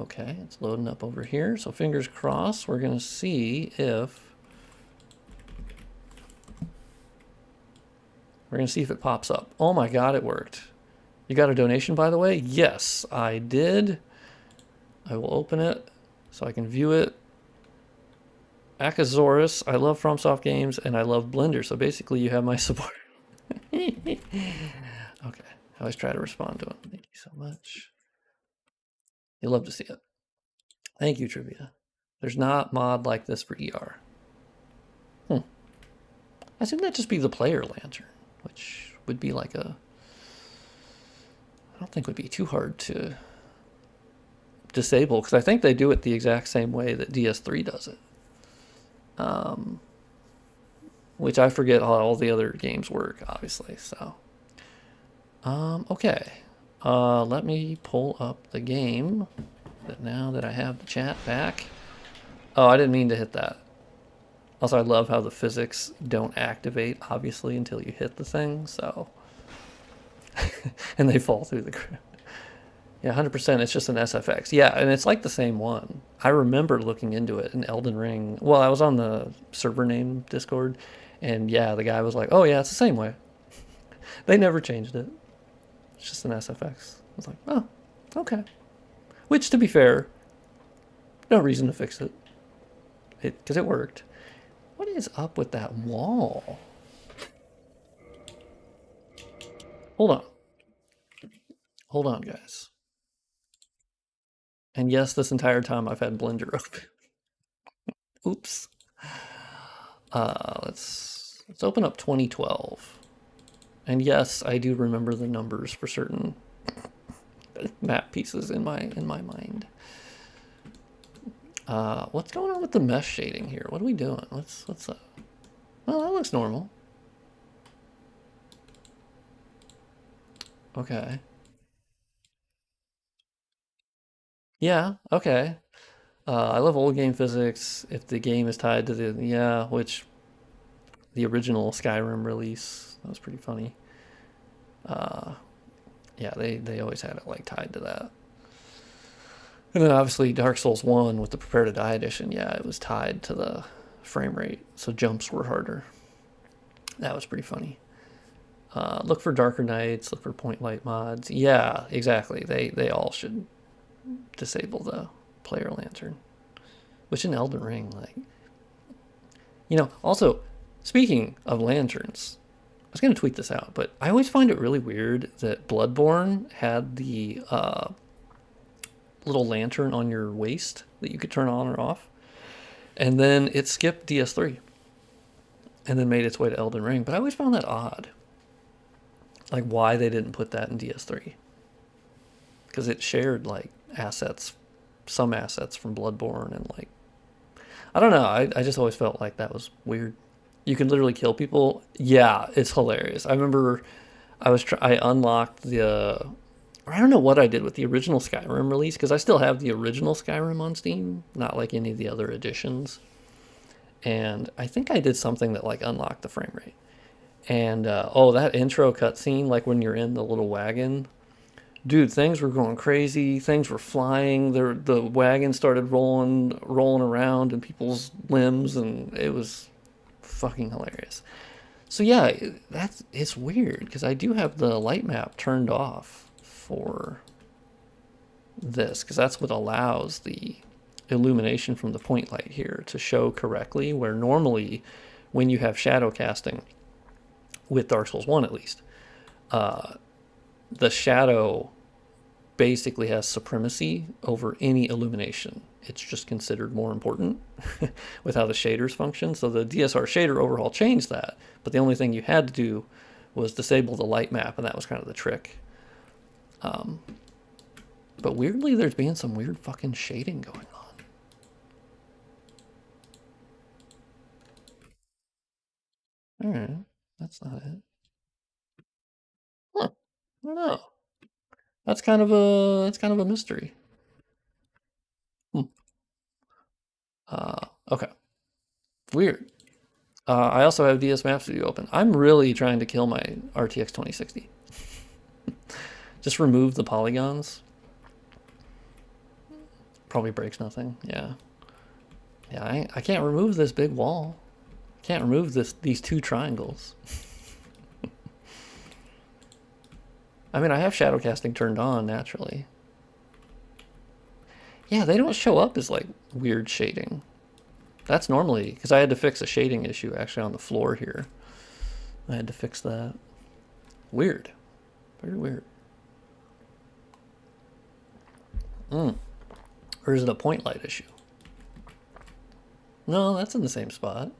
Okay, it's loading up over here. So fingers crossed. We're going to see if... We're going to see if it pops up. Oh my god, it worked. You got a donation, by the way? Yes, I did. I will open it so I can view it. Akasaurus, I love FromSoft games, and I love Blender, so basically you have my support. Okay, I always try to respond to it. Thank you so much. You'll love to see it. Thank you, Trivia. There's not mod like this for ER. I assume that'd just be the player lantern, which would be like a... I don't think would be too hard to disable, because I think they do it the exact same way that DS3 does it. Which I forget how all the other games work, obviously, so... okay. Let me pull up the game, but now that I have the chat back... Oh, I didn't mean to hit that. Also, I love how the physics don't activate, obviously, until you hit the thing, so... and they fall through the ground. Yeah, 100%, it's just an SFX. Yeah, and it's like the same one. I remember looking into it in Elden Ring. Well, I was on the server name Discord, and yeah, the guy was like, oh yeah, it's the same way. They never changed it. It's just an SFX. I was like, oh, okay. Which, to be fair, no reason to fix it. Because it worked. What is up with that wall? Hold on. Hold on, guys. And yes, this entire time I've had Blender open. Oops. Let's open up 2012. And yes, I do remember the numbers for certain map pieces in my mind. What's going on with the mesh shading here? What are we doing? What's up? Well, that looks normal. Okay. Yeah, okay. I love old game physics. If the game is tied to the, yeah, which the original Skyrim release, that was pretty funny. Yeah, they always had it like tied to that. And then obviously Dark Souls 1 with the Prepare to Die edition, yeah, it was tied to the frame rate, so jumps were harder. That was pretty funny. Look for Darker Nights, look for Point Light mods. Yeah, exactly. They all should disable the player lantern. Which in Elden Ring, like... You know, also, speaking of lanterns, I was going to tweet this out, but I always find it really weird that Bloodborne had the little lantern on your waist that you could turn on or off. And then it skipped DS3 and then made its way to Elden Ring. But I always found that odd. Like why they didn't put that in DS3. Because it shared like assets, some assets from Bloodborne and like... I don't know, I just always felt like that was weird. You can literally kill people. Yeah, it's hilarious. I remember I unlocked the... Or I don't know what I did with the original Skyrim release, because I still have the original Skyrim on Steam, not like any of the other editions. And I think I did something that like unlocked the frame rate. And oh, that intro cutscene, like when you're in the little wagon, dude, things were going crazy. Things were flying. The wagon started rolling around in people's limbs, and it was fucking hilarious. So yeah, it's weird because I do have the light map turned off for this, because that's what allows the illumination from the point light here to show correctly, where normally when you have shadow casting with Dark Souls 1 at least, the shadow basically has supremacy over any illumination. It's just considered more important with how the shaders function. So the DSR shader overhaul changed that, but the only thing you had to do was disable the light map, and that was kind of the trick. But weirdly, there's been some weird fucking shading going on. Alright, that's not it. Huh, I don't know. That's kind of a mystery. Okay. Weird. I also have DS Map Studio open. I'm really trying to kill my RTX 2060. Just remove the polygons. Probably breaks nothing. Yeah. Yeah, I can't remove this big wall. Can't remove these two triangles. I mean, I have shadow casting turned on naturally. Yeah, they don't show up as like weird shading. That's normally because I had to fix a shading issue actually on the floor here. I had to fix that. Weird. Very weird. Or is it a point light issue? No, that's in the same spot.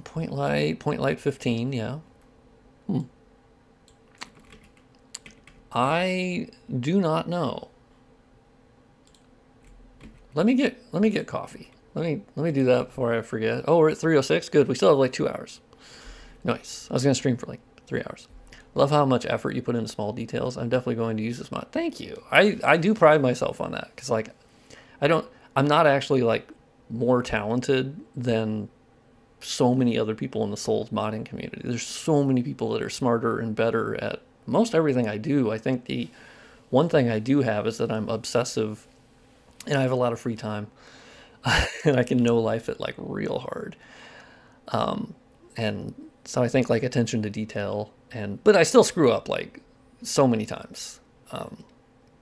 Point light 15, yeah. Hmm. I do not know. Let me get coffee. Let me do that before I forget. Oh, we're at 3:06. Good. We still have like 2 hours. Nice. I was gonna stream for like 3 hours. Love how much effort you put into small details. I'm definitely going to use this mod. Thank you. I do pride myself on that because like I don't. I'm not actually like more talented than so many other people in the Souls modding community. There's so many people that are smarter and better at most everything I do. I think the one thing I do have is that I'm obsessive and I have a lot of free time and I can know life it like real hard. And so I think like attention to detail but I still screw up like so many times.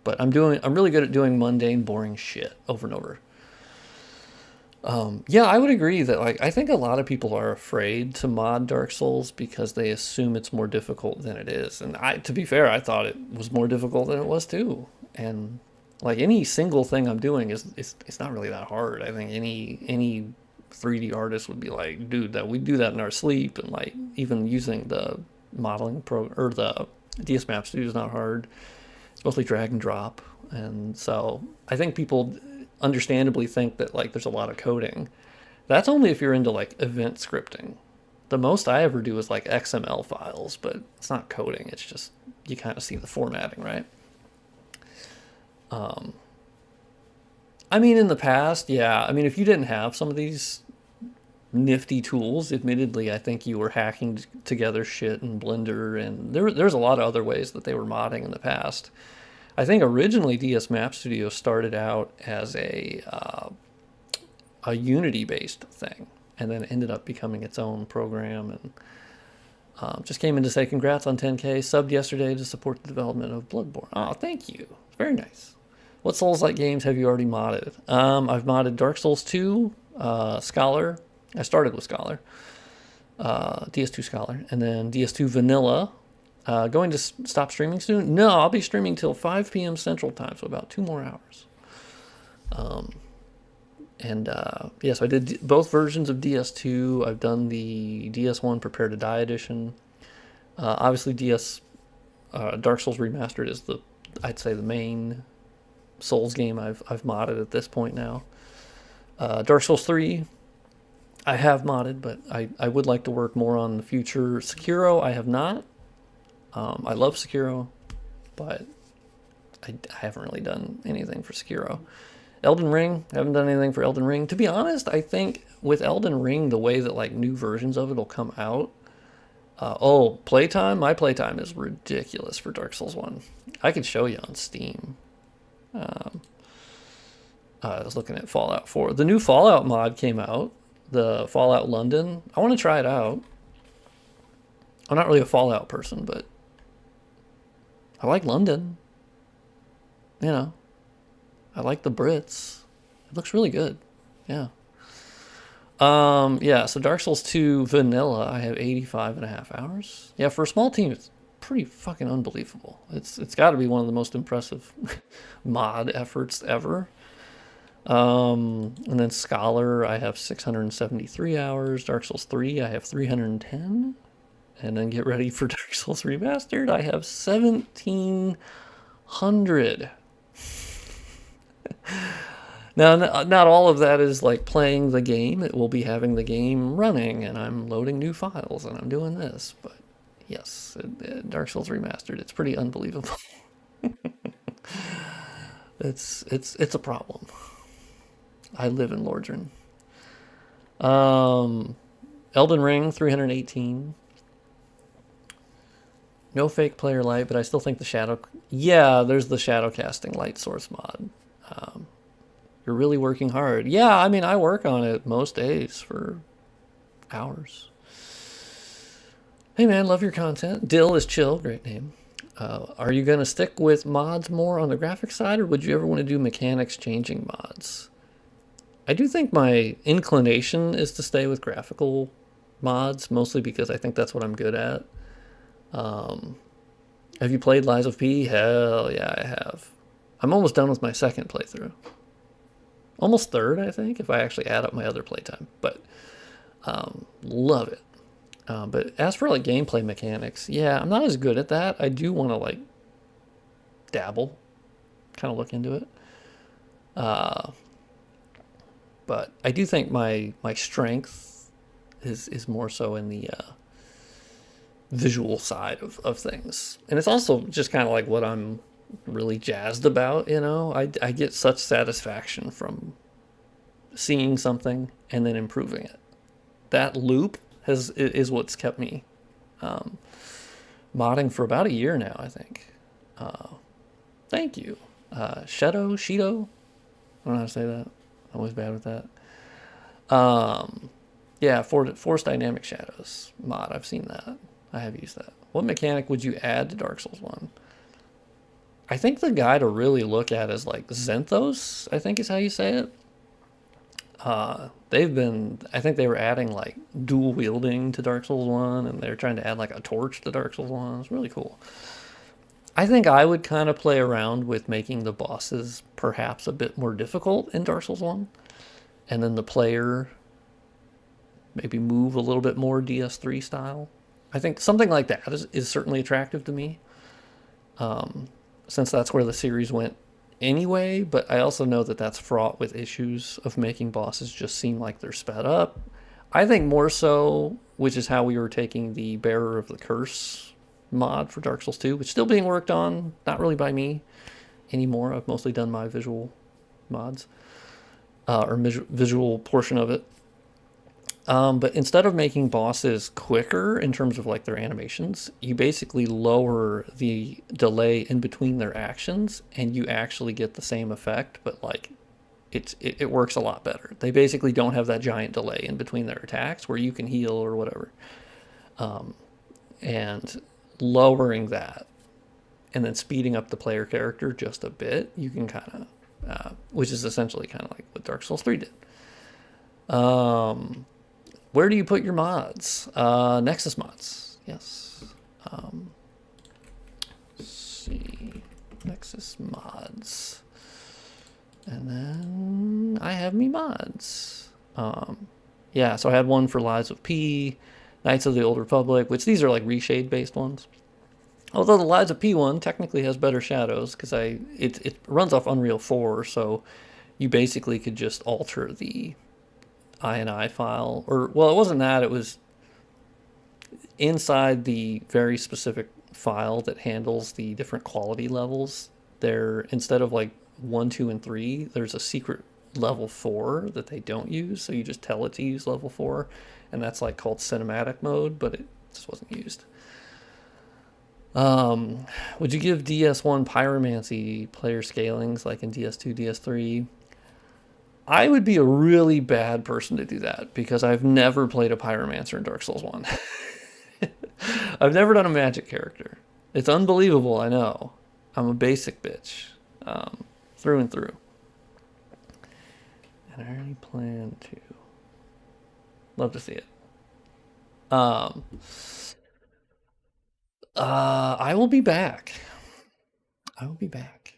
But I'm really good at doing mundane, boring shit over and over. Yeah, I would agree that like I think a lot of people are afraid to mod Dark Souls because they assume it's more difficult than it is. And to be fair, I thought it was more difficult than it was too. And like any single thing I'm doing is it's not really that hard. I think any 3D artist would be like, dude, that we do that in our sleep, and like even using the modeling pro or the DS Map Studio is not hard. It's mostly drag and drop, and so I think people understandably think that like there's a lot of coding. That's only if you're into like event scripting. The most I ever do is like XML files, but it's not coding. It's just you kind of see the formatting, right? I mean, in the past, yeah. I mean, if you didn't have some of these nifty tools, admittedly, I think you were hacking together shit in Blender, and there's a lot of other ways that they were modding in the past. I think originally DS Map Studio started out as a Unity-based thing, and then ended up becoming its own program. And just came in to say congrats on 10K. Subbed yesterday to support the development of Bloodborne. Oh, thank you. Very nice. What Souls-like games have you already modded? I've modded Dark Souls 2, Scholar. I started with Scholar, DS2 Scholar, and then DS2 Vanilla. Going to stop streaming soon? No, I'll be streaming till 5 p.m. Central Time, so about 2 more hours. Yeah, so I did both versions of DS2. I've done the DS1 Prepare to Die edition. Obviously, Dark Souls Remastered is I'd say the main Souls game I've modded at this point now. Dark Souls 3, I have modded, but I would like to work more on the future. Sekiro, I have not. I love Sekiro, but I haven't really done anything for Sekiro. Elden Ring, I haven't done anything for Elden Ring. To be honest, I think with Elden Ring, the way that like new versions of it will come out. Playtime? My playtime is ridiculous for Dark Souls 1. I could show you on Steam. I was looking at Fallout 4. The new Fallout mod came out, the Fallout London. I want to try it out. I'm not really a Fallout person, but I like London. You know, I like the Brits. It looks really good. Yeah. Yeah, so Dark Souls 2 Vanilla, I have 85.5 hours. Yeah, for a small team, it's pretty fucking unbelievable. It's got to be one of the most impressive mod efforts ever. And then Scholar, I have 673 hours. Dark Souls 3, I have 310. And then get ready for Dark Souls Remastered, I have 1,700. Now, not all of that is like playing the game. It will be having the game running, and I'm loading new files, and I'm doing this. But yes, Dark Souls Remastered, it's pretty unbelievable. It's a problem. I live in Lordran. Elden Ring, 318. No fake player light, but I still think there's the shadow casting light source mod. You're really working hard. Yeah, I mean, I work on it most days for hours. Hey man, love your content. Dill is chill, great name. Are you going to stick with mods more on the graphics side, or would you ever want to do mechanics changing mods? I do think my inclination is to stay with graphical mods, mostly because I think that's what I'm good at. Have you played Lies of P? Hell yeah, I have. I'm almost done with my second playthrough. almost third, I think, if I actually add up my other playtime. But love it. But as for like gameplay mechanics, yeah, I'm not as good at that. I do want to like dabble, kind of look into it. But I do think my strength is more so in the visual side of things, and it's also just kind of like what I'm really jazzed about. You know, I get such satisfaction from seeing something and then improving it. That loop is what's kept me modding for about a year now, I think. Thank you, Shido. I don't know how to say that. I'm always bad with that. Yeah, Force Dynamic Shadows mod. I've seen that. I have used that. What mechanic would you add to Dark Souls 1? I think the guy to really look at is like Zenthos, I think is how you say it. I think they were adding like dual wielding to Dark Souls 1, and they're trying to add like a torch to Dark Souls 1. It's really cool. I think I would kind of play around with making the bosses perhaps a bit more difficult in Dark Souls 1, and then the player maybe move a little bit more DS3 style. I think something like that is certainly attractive to me, since that's where the series went anyway, but I also know that that's fraught with issues of making bosses just seem like they're sped up. I think more so, which is how we were taking the Bearer of the Curse mod for Dark Souls 2, which is still being worked on, not really by me anymore. I've mostly done my visual mods, or visual portion of it. But instead of making bosses quicker in terms of like their animations, you basically lower the delay in between their actions, and you actually get the same effect, but like it works a lot better. They basically don't have that giant delay in between their attacks where you can heal or whatever. And lowering that and then speeding up the player character just a bit, you can kind of, which is essentially kind of like what Dark Souls 3 did. Where do you put your mods? Nexus mods, yes. Let's see, Nexus mods. And then I have me mods. Yeah, so I had one for Lives of P, Knights of the Old Republic, which these are like reshade based ones. Although the Lives of P one technically has better shadows because it runs off Unreal 4, so you basically could just alter the INI file, or well, it wasn't that, it was inside the very specific file that handles the different quality levels. There, instead of like 1, 2, and 3, there's a secret level 4 that they don't use, so you just tell it to use level 4, and that's like called cinematic mode, but it just wasn't used. Would you give DS1 pyromancy player scalings like in DS2, DS3? I would be a really bad person to do that because I've never played a pyromancer in Dark Souls 1. I've never done a magic character. It's unbelievable, I know. I'm a basic bitch, through and through. And I already plan to. Love to see it. I will be back. I will be back.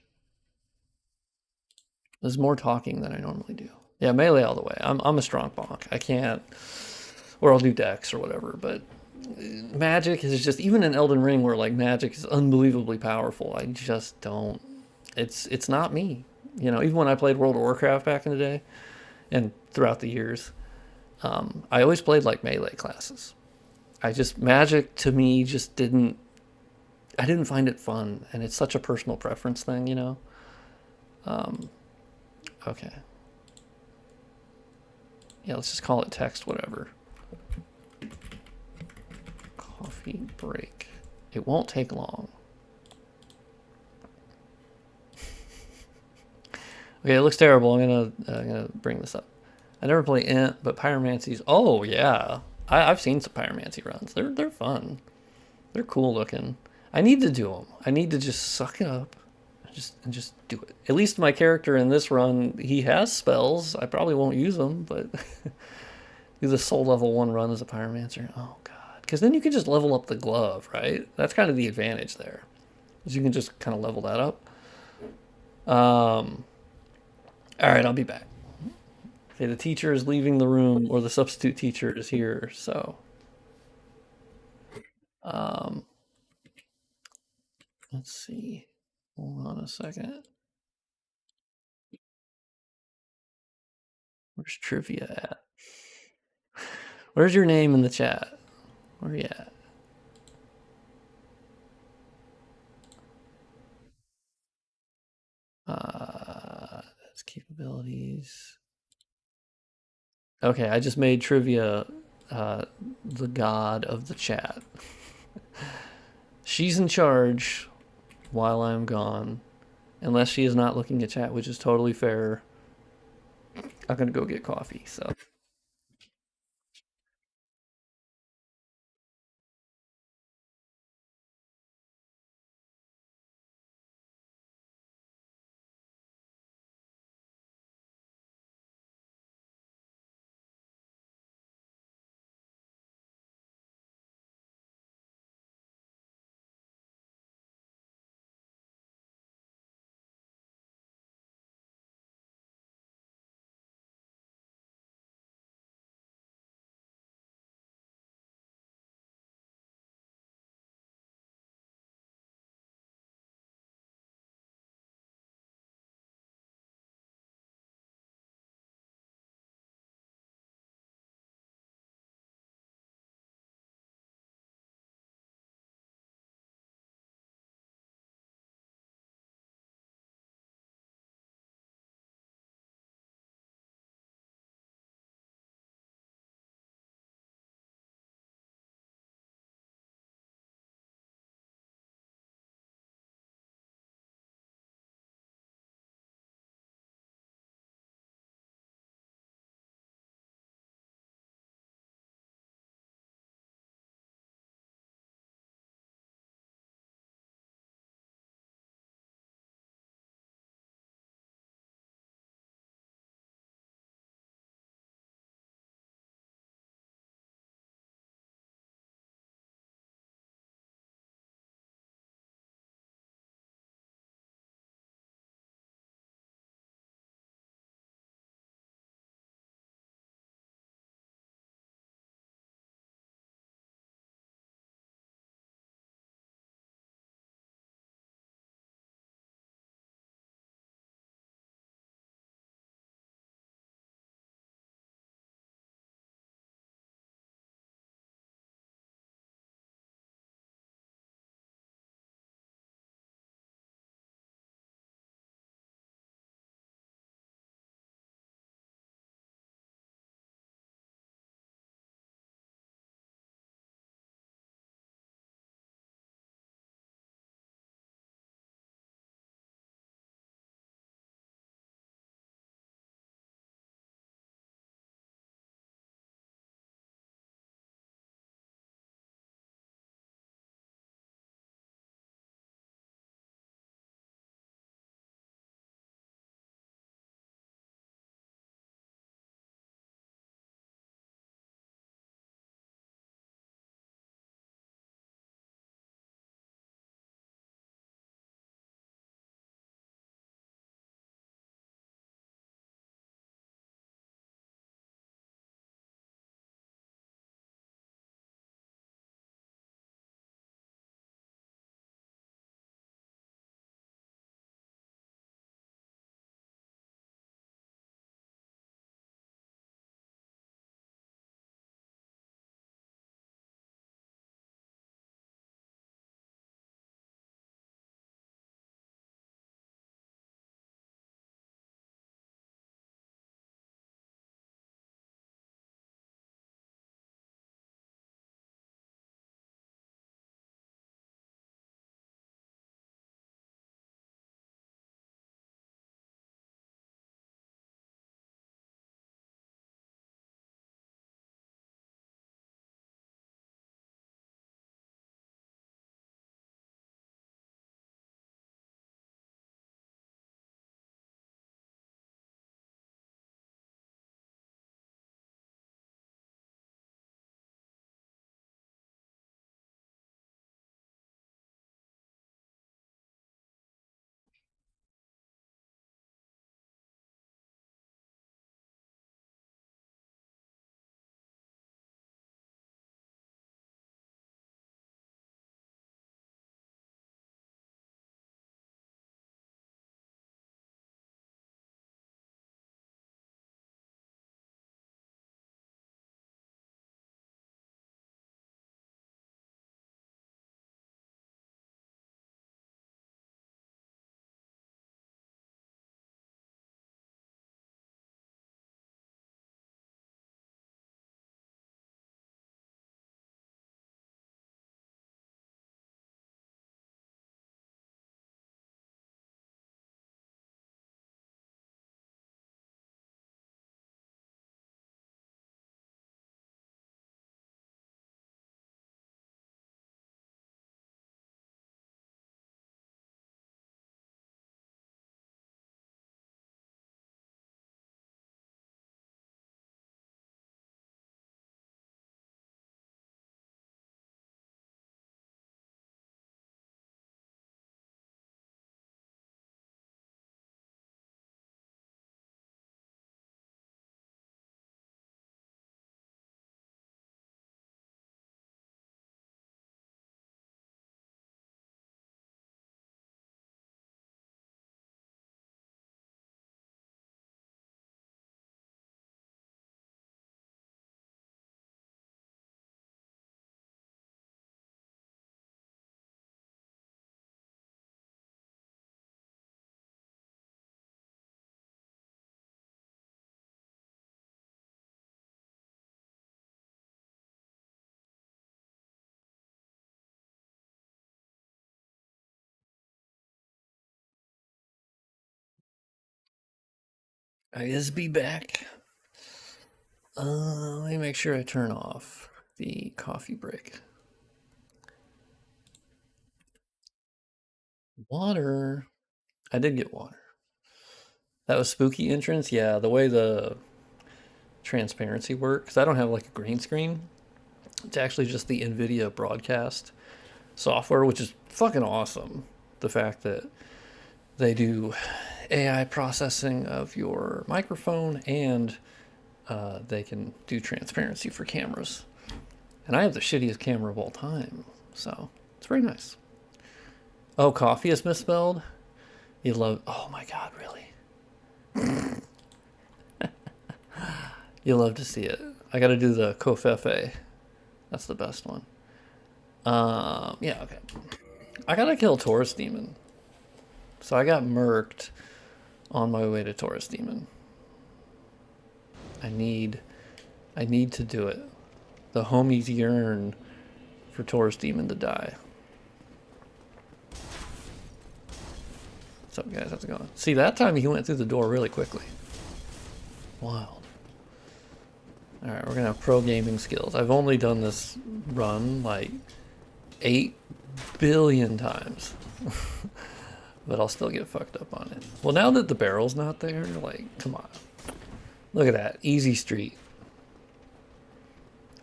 There's more talking than I normally do. Yeah, melee all the way. I'm a strong bonk. I can't, or I'll do dex or whatever. But magic is just, even in Elden Ring where like magic is unbelievably powerful, I just don't. It's not me. You know, even when I played World of Warcraft back in the day, and throughout the years, I always played like melee classes. Magic to me just didn't. I didn't find it fun, and it's such a personal preference thing, you know. Okay. Yeah, let's just call it text whatever. Coffee break. It won't take long. Okay, it looks terrible. I'm gonna bring this up. I never play Int, but pyromancies. Oh yeah, I've seen some pyromancy runs. They're fun. They're cool looking. I need to do them. I need to just suck it up. And just do it. At least my character in this run, he has spells. I probably won't use them, but do the soul level 1 run as a pyromancer. Oh god, because then you can just level up the glove, right? That's kind of the advantage there, is you can just kind of level that up. All right, I'll be back. Okay, the teacher is leaving the room, or the substitute teacher is here. So, um, let's see. Hold on a second. Where's trivia at? Where's your name in the chat? Where are you at? That's capabilities. Okay, I just made trivia the god of the chat. She's in charge while I'm gone, unless she is not looking at chat, which is totally fair. I'm gonna go get coffee. So. I is be back. Let me make sure I turn off the coffee break. Water. I did get water. That was spooky entrance. Yeah, the way the transparency works. I don't have like a green screen. It's actually just the NVIDIA broadcast software, which is fucking awesome. The fact that they do AI processing of your microphone and they can do transparency for cameras. And I have the shittiest camera of all time, so it's very nice. Oh, coffee is misspelled? You love, oh my god, really? You love to see it. I gotta do the Kofefe. That's the best one. Yeah, okay. I gotta kill Taurus Demon. So I got murked on my way to Taurus Demon. I need to do it. The homies yearn for Taurus Demon to die. What's up, guys? How's it going? See, that time he went through the door really quickly. Wild. Alright, we're gonna have pro gaming skills. I've only done this run like 8 billion times. But I'll still get fucked up on it. Well, now that the barrel's not there, like, come on. Look at that. Easy street.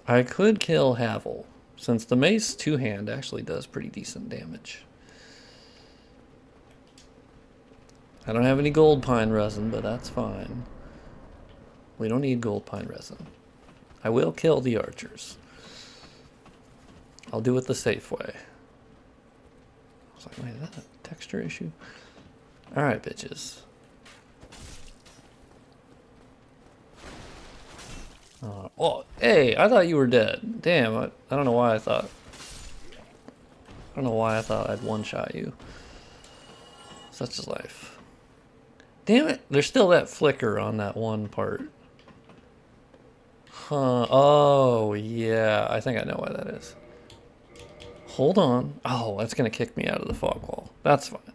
I could kill Havel, since the mace two-hand actually does pretty decent damage. I don't have any gold pine resin, but that's fine. We don't need gold pine resin. I will kill the archers. I'll do it the safe way. I was like, wait, is that a texture issue? Alright, bitches. Oh, hey, I thought you were dead. Damn, I don't know why I thought. I don't know why I thought I'd one-shot you. Such is life. Damn it, there's still that flicker on that one part. Huh, oh, yeah, I think I know why that is. Hold on. Oh, that's gonna kick me out of the fog wall. That's fine.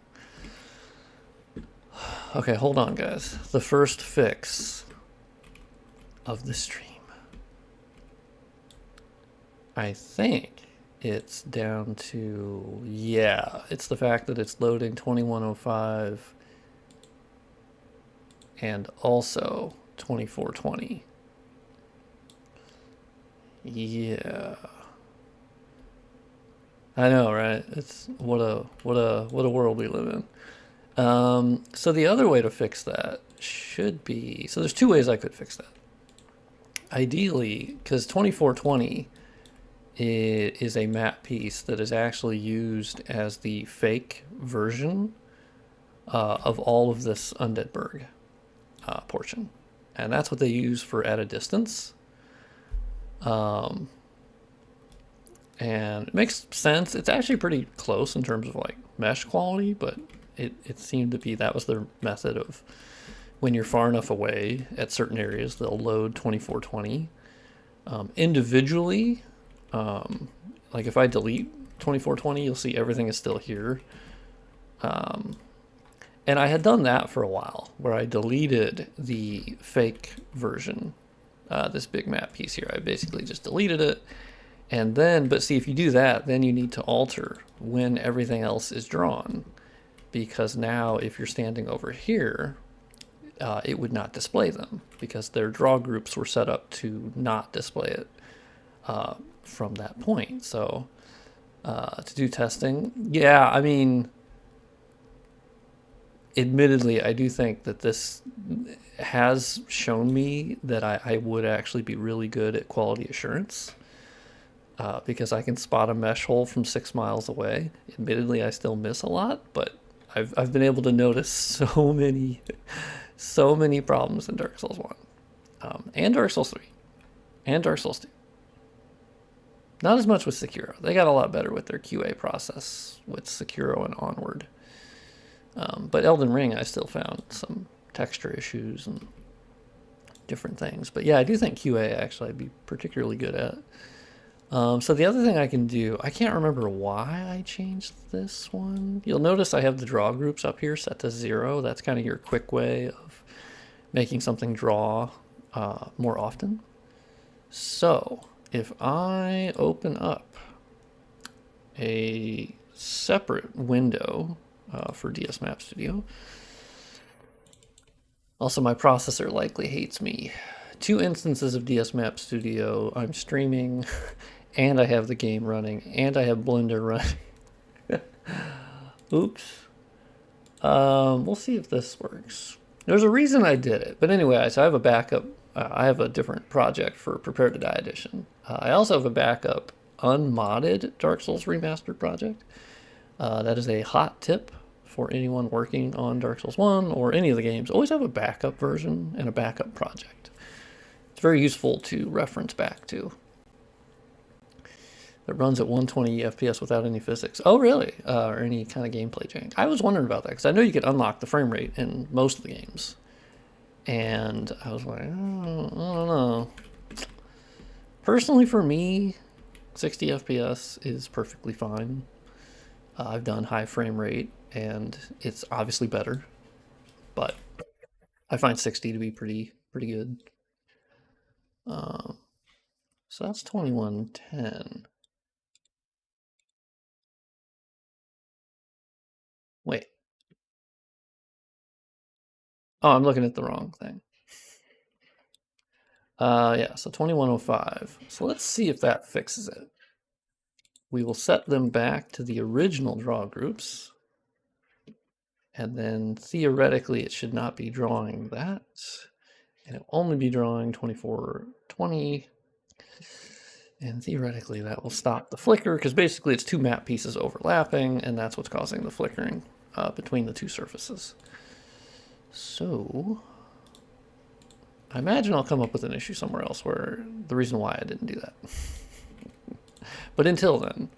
Okay, hold on, guys. The first fix of the stream. I think it's down to, yeah, it's the fact that it's loading 2105 and also 2420. Yeah. I know, right? It's what a world we live in. So the other way to fix that should be, so there's two ways I could fix that. Ideally, because 2420 is a map piece that is actually used as the fake version of all of this Undeadburg portion. And that's what they use for at a distance. And it makes sense. It's actually pretty close in terms of like mesh quality, but it seemed to be that was their method of when you're far enough away at certain areas, they'll load 2420. Individually, like if I delete 2420, you'll see everything is still here. And I had done that for a while, where I deleted the fake version, this big map piece here. I basically just deleted it. And then, but see, if you do that, then you need to alter when everything else is drawn. Because now if you're standing over here, it would not display them because their draw groups were set up to not display it from that point. So to do testing, yeah, I mean, admittedly, I do think that this has shown me that I would actually be really good at quality assurance. Because I can spot a mesh hole from 6 miles away. Admittedly, I still miss a lot, but I've been able to notice so many problems in Dark Souls 1, and Dark Souls 3, and Dark Souls 2. Not as much with Sekiro. They got a lot better with their QA process with Sekiro and onward. But Elden Ring, I still found some texture issues and different things. But yeah, I do think QA actually I'd be particularly good at. So the other thing I can do, I can't remember why I changed this one. You'll notice I have the draw groups up here set to 0. That's kind of your quick way of making something draw more often. So if I open up a separate window for DS Map Studio, also my processor likely hates me. 2 instances of DS Map Studio, I'm streaming, and I have the game running, and I have Blender running. Oops. We'll see if this works. There's a reason I did it, but anyway, so I have a backup. I have a different project for Prepare to Die Edition. I also have a backup unmodded Dark Souls Remastered project. That is a hot tip for anyone working on Dark Souls 1 or any of the games. Always have a backup version and a backup project. It's very useful to reference back to. It runs at 120 FPS without any physics. Oh, really? Or any kind of gameplay change. I was wondering about that because I know you could unlock the frame rate in most of the games. And I was like, oh, I don't know. Personally, for me, 60 FPS is perfectly fine. I've done high frame rate, and it's obviously better. But I find 60 to be pretty good. So that's 2110. Wait. Oh, I'm looking at the wrong thing. Yeah, so 2105. So let's see if that fixes it. We will set them back to the original draw groups. And then theoretically, it should not be drawing that. And it will only be drawing 2420. And theoretically, that will stop the flicker, because basically it's 2 map pieces overlapping, and that's what's causing the flickering between the 2 surfaces. So I imagine I'll come up with an issue somewhere else where the reason why I didn't do that. But until then,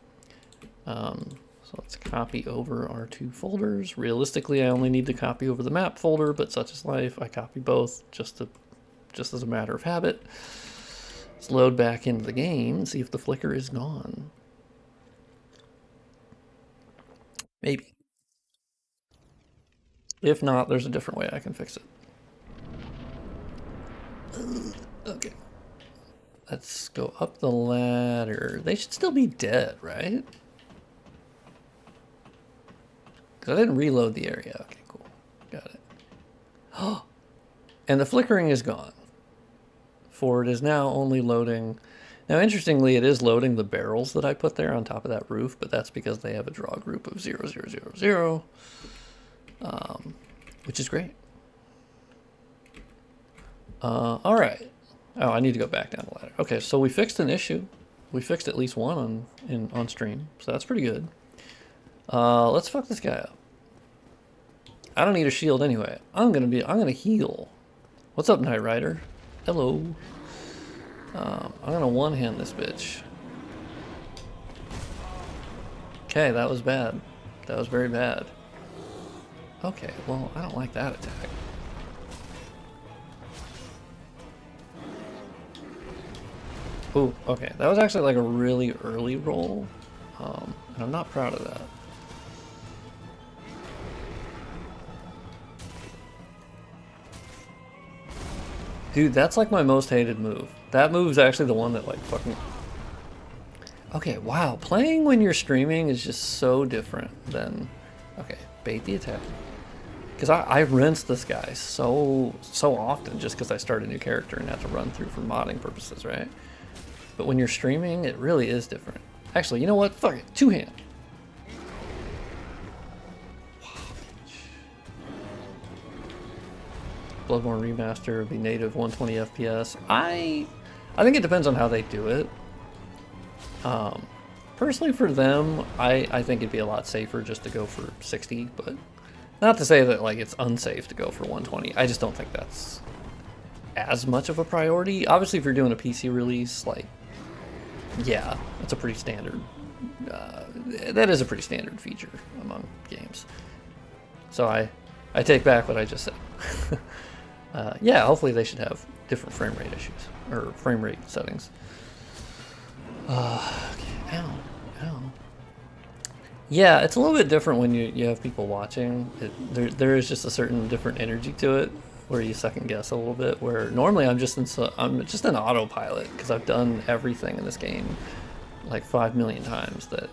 so let's copy over our 2 folders. Realistically, I only need to copy over the map folder, but such is life. I copy both just as a matter of habit. Let's load back into the game and see if the flicker is gone. Maybe. If not, there's a different way I can fix it. Okay. Let's go up the ladder. They should still be dead, right? Because I didn't reload the area. Okay, cool. Got it. Oh, and the flickering is gone. For it is now only loading. Now, interestingly, it is loading the barrels that I put there on top of that roof, but that's because they have a draw group of 0, 0, 0, 0, which is great. All right. Oh, I need to go back down the ladder. Okay, so we fixed an issue. We fixed at least one on stream, so that's pretty good. Let's fuck this guy up. I don't need a shield anyway. I'm gonna heal. What's up, Knight Rider? Hello. I'm gonna one-hand this bitch. Okay, that was bad. That was very bad. Okay, well, I don't like that attack. Ooh, okay, that was actually like a really early roll, and I'm not proud of that. Dude, that's like my most hated move. That move's actually the one that like fucking... Okay, wow, playing when you're streaming is just so different than... Okay, bait the attack. Because I rinse this guy so often just because I start a new character and have to run through for modding purposes, right? But when you're streaming, it really is different. Actually, you know what? Fuck it. 2-hand. Bloodborne Remaster, the native 120 FPS. I think it depends on how they do it. Personally, for them, I think it'd be a lot safer just to go for 60, but not to say that like it's unsafe to go for 120. I just don't think that's as much of a priority. Obviously, if you're doing a PC release, like, yeah, that's a pretty standard. That is a pretty standard feature among games. So I take back what I just said. Yeah, hopefully they should have different frame rate issues or frame rate settings. Okay. Ow, ow. Yeah, it's a little bit different when you have people watching. There is just a certain different energy to it where you second guess a little bit. Where normally I'm just in autopilot because I've done everything in this game like 5 million times. That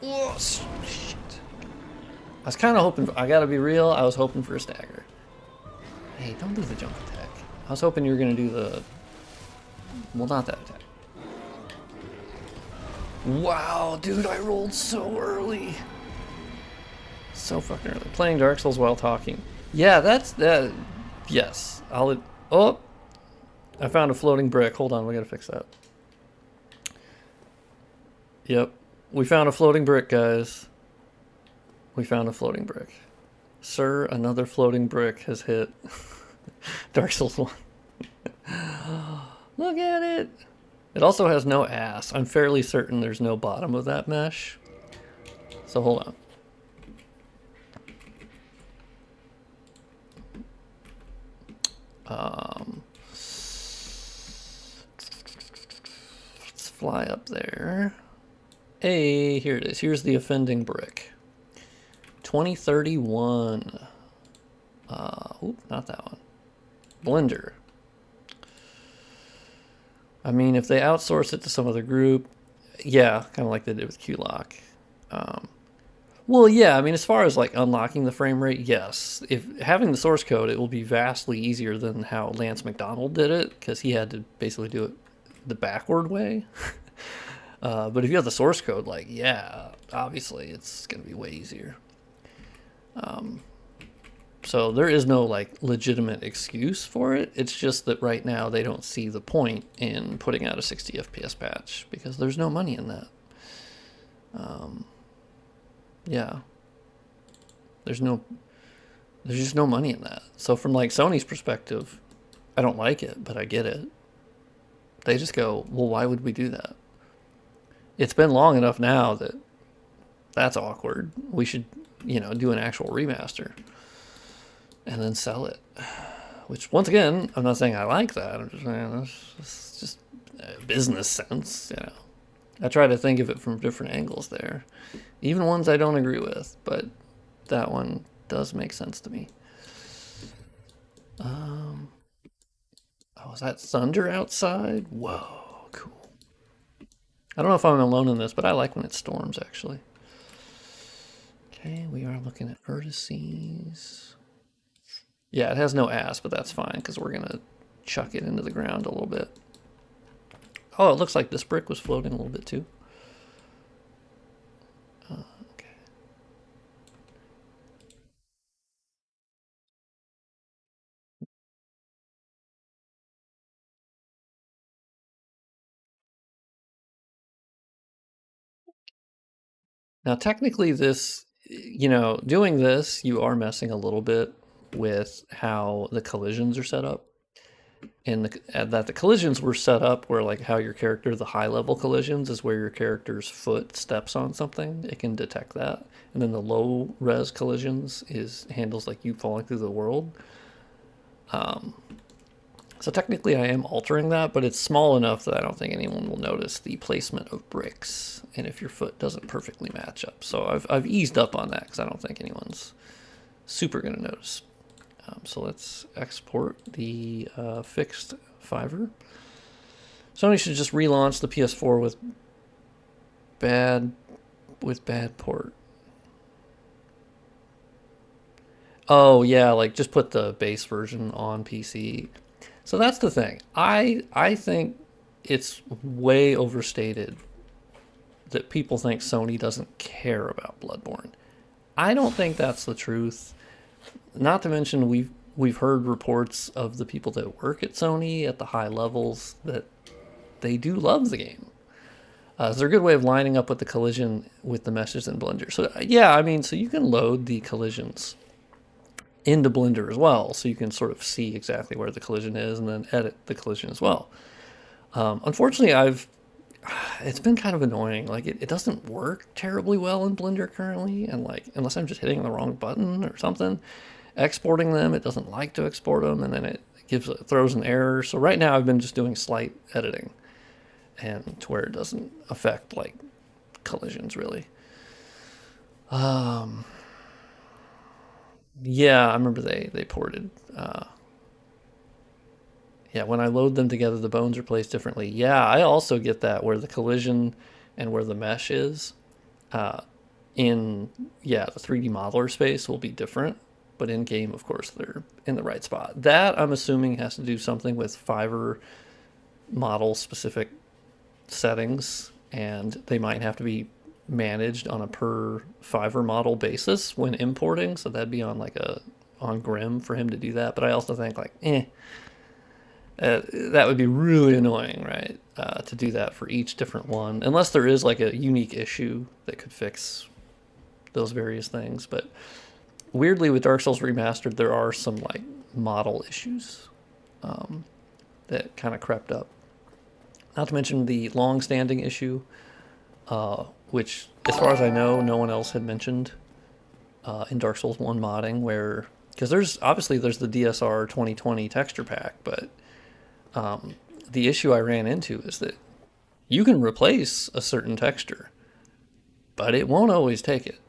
oh, shit. I was kind of hoping. I gotta be real. I was hoping for a stagger. Hey, don't do the jump attack. I was hoping you were gonna do the. Well, not that attack. Wow, dude, I rolled so early. So fucking early. Playing Dark Souls while talking. Yeah, that's that. Yes, I'll. Oh, I found a floating brick. Hold on, we gotta fix that. Yep, we found a floating brick, guys. We found a floating brick. Sir, another floating brick has hit Dark Souls 1. Look at it. It also has no ass. I'm fairly certain there's no bottom of that mesh. So hold on. Let's fly up there. Hey, here it is. Here's the offending brick. 2031. Oop, not that one. Blender. I mean, if they outsource it to some other group, yeah, kind of like they did with QLock. Well, yeah, I mean, as far as like unlocking the frame rate, yes. If having the source code, it will be vastly easier than how Lance McDonald did it, because he had to basically do it the backward way. But if you have the source code, like, yeah, obviously it's going to be way easier. So there is no like legitimate excuse for it. It's just that right now they don't see the point in putting out a 60 FPS patch because there's no money in that. Yeah, there's just no money in that. So from like Sony's perspective, I don't like it, but I get it. They just go, well, why would we do that? It's been long enough now that that's awkward. We should, do an actual remaster and then sell it. Which, once again, I'm not saying I like that. I'm just saying it's just business sense, I try to think of it from different angles there. Even ones I don't agree with, but that one does make sense to me. Oh, is that thunder outside? Whoa, cool. I don't know if I'm alone in this, but I like when it storms, actually. Okay, we are looking at vertices. Yeah, it has no ass, but that's fine, because we're going to chuck it into the ground a little bit. Oh, it looks like this brick was floating a little bit, too. Okay. Now, technically, this, doing this, you are messing a little bit with how the collisions are set up. And that the collisions were set up where, like, how your character, the high level collisions, is where your character's foot steps on something. It can detect that. And then the low res collisions handles like you falling through the world. So technically I am altering that, but it's small enough that I don't think anyone will notice the placement of bricks and if your foot doesn't perfectly match up. So I've eased up on that because I don't think anyone's super going to notice. So let's export the fixed Fiverr. Sony should just relaunch the PS4 with bad port. Oh yeah, like just put the base version on PC. So that's the thing. I think it's way overstated that people think Sony doesn't care about Bloodborne. I don't think that's the truth. Not to mention we've heard reports of the people that work at Sony at the high levels that they do love the game. It's a good way of lining up with the collision with the meshes in Blender. So yeah, I mean, so you can load the collisions into Blender as well, so you can sort of see exactly where the collision is and then edit the collision as well. Unfortunately, it's been kind of annoying. Like it doesn't work terribly well in Blender currently, and like unless I'm just hitting the wrong button or something, exporting them, it doesn't like to export them, and then it throws an error. So right now I've been just doing slight editing, and to where it doesn't affect like collisions really. Yeah, I remember they ported. Yeah, when I load them together, the bones are placed differently. Yeah, I also get that where the collision and where the mesh is uh, in the 3D modeler space will be different, but in game, of course, they're in the right spot. That I'm assuming has to do something with Fiverr model specific settings, and they might have to be managed on a per Fiverr model basis when importing. So that'd be on like a on Grim for him to do that. But I also think like, that would be really annoying, right? To do that for each different one, unless there is like a unique issue that could fix those various things. But weirdly, with Dark Souls Remastered, there are some like model issues that kind of crept up. Not to mention the long-standing issue, which, as far as I know, no one else had mentioned in Dark Souls 1 modding, where because there's the DSR 2020 texture pack, but the issue I ran into is that you can replace a certain texture, but it won't always take it.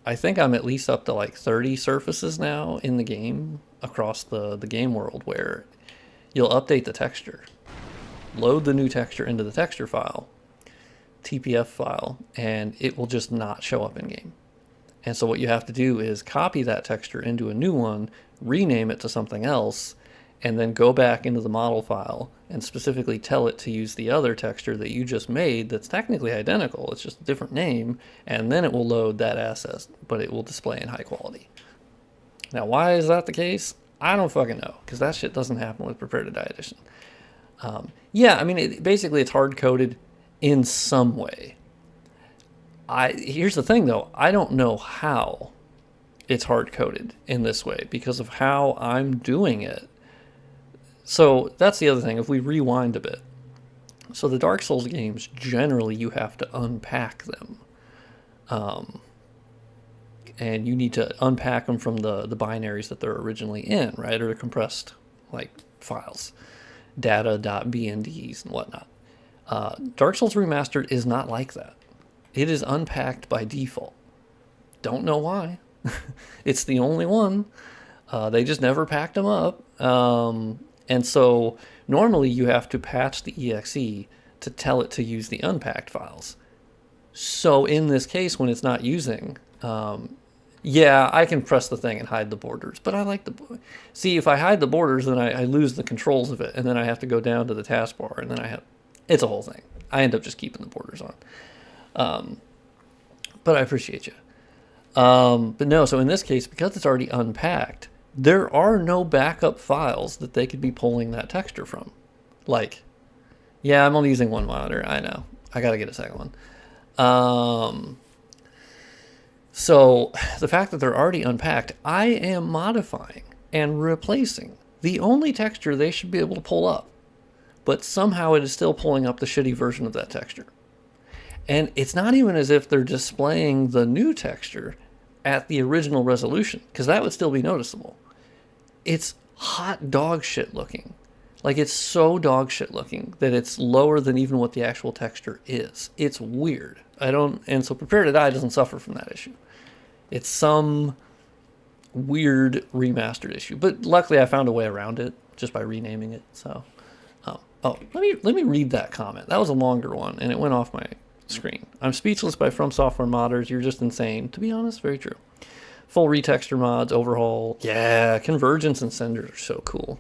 I think I'm at least up to like 30 surfaces now in the game across the game world where you'll update the texture, load the new texture into the texture file, TPF file, and it will just not show up in game. And so what you have to do is copy that texture into a new one, rename it to something else, and then go back into the model file and specifically tell it to use the other texture that you just made that's technically identical. It's just a different name, and then it will load that asset, but it will display in high quality. Now, why is that the case? I don't fucking know, because that shit doesn't happen with Prepare to Die Edition. Yeah, I mean, basically it's hard-coded in some way. Here's the thing, though. I don't know how it's hard-coded in this way because of how I'm doing it. So that's the other thing, if we rewind a bit. So the Dark Souls games, generally you have to unpack them. And you need to unpack them from the binaries that they're originally in, right? Or the compressed like files, data.bnds and whatnot. Dark Souls Remastered is not like that. It is unpacked by default. Don't know why. It's the only one. They just never packed them up. And so normally you have to patch the exe to tell it to use the unpacked files. So in this case, when it's not using, yeah, I can press the thing and hide the borders, but I like the... See, if I hide the borders, then I lose the controls of it, and then I have to go down to the taskbar, and then it's a whole thing. I end up just keeping the borders on. But I appreciate you. But no, so in this case, because it's already unpacked, there are no backup files that they could be pulling that texture from. Like, yeah, I'm only using one monitor. I know. I got to get a second one. So the fact that they're already unpacked, I am modifying and replacing the only texture they should be able to pull up. But somehow it is still pulling up the shitty version of that texture. And it's not even as if they're displaying the new texture at the original resolution, because that would still be noticeable. It's hot dog shit looking. Like, it's so dog shit looking that it's lower than even what the actual texture is. It's weird. And so Prepare to Die doesn't suffer from that issue. It's some weird remastered issue. But luckily I found a way around it just by renaming it. So, let me read that comment. That was a longer one, and it went off my screen. I'm speechless by FromSoftware modders. You're just insane. To be honest, very true. Full retexture mods, overhaul. Yeah, convergence and senders are so cool.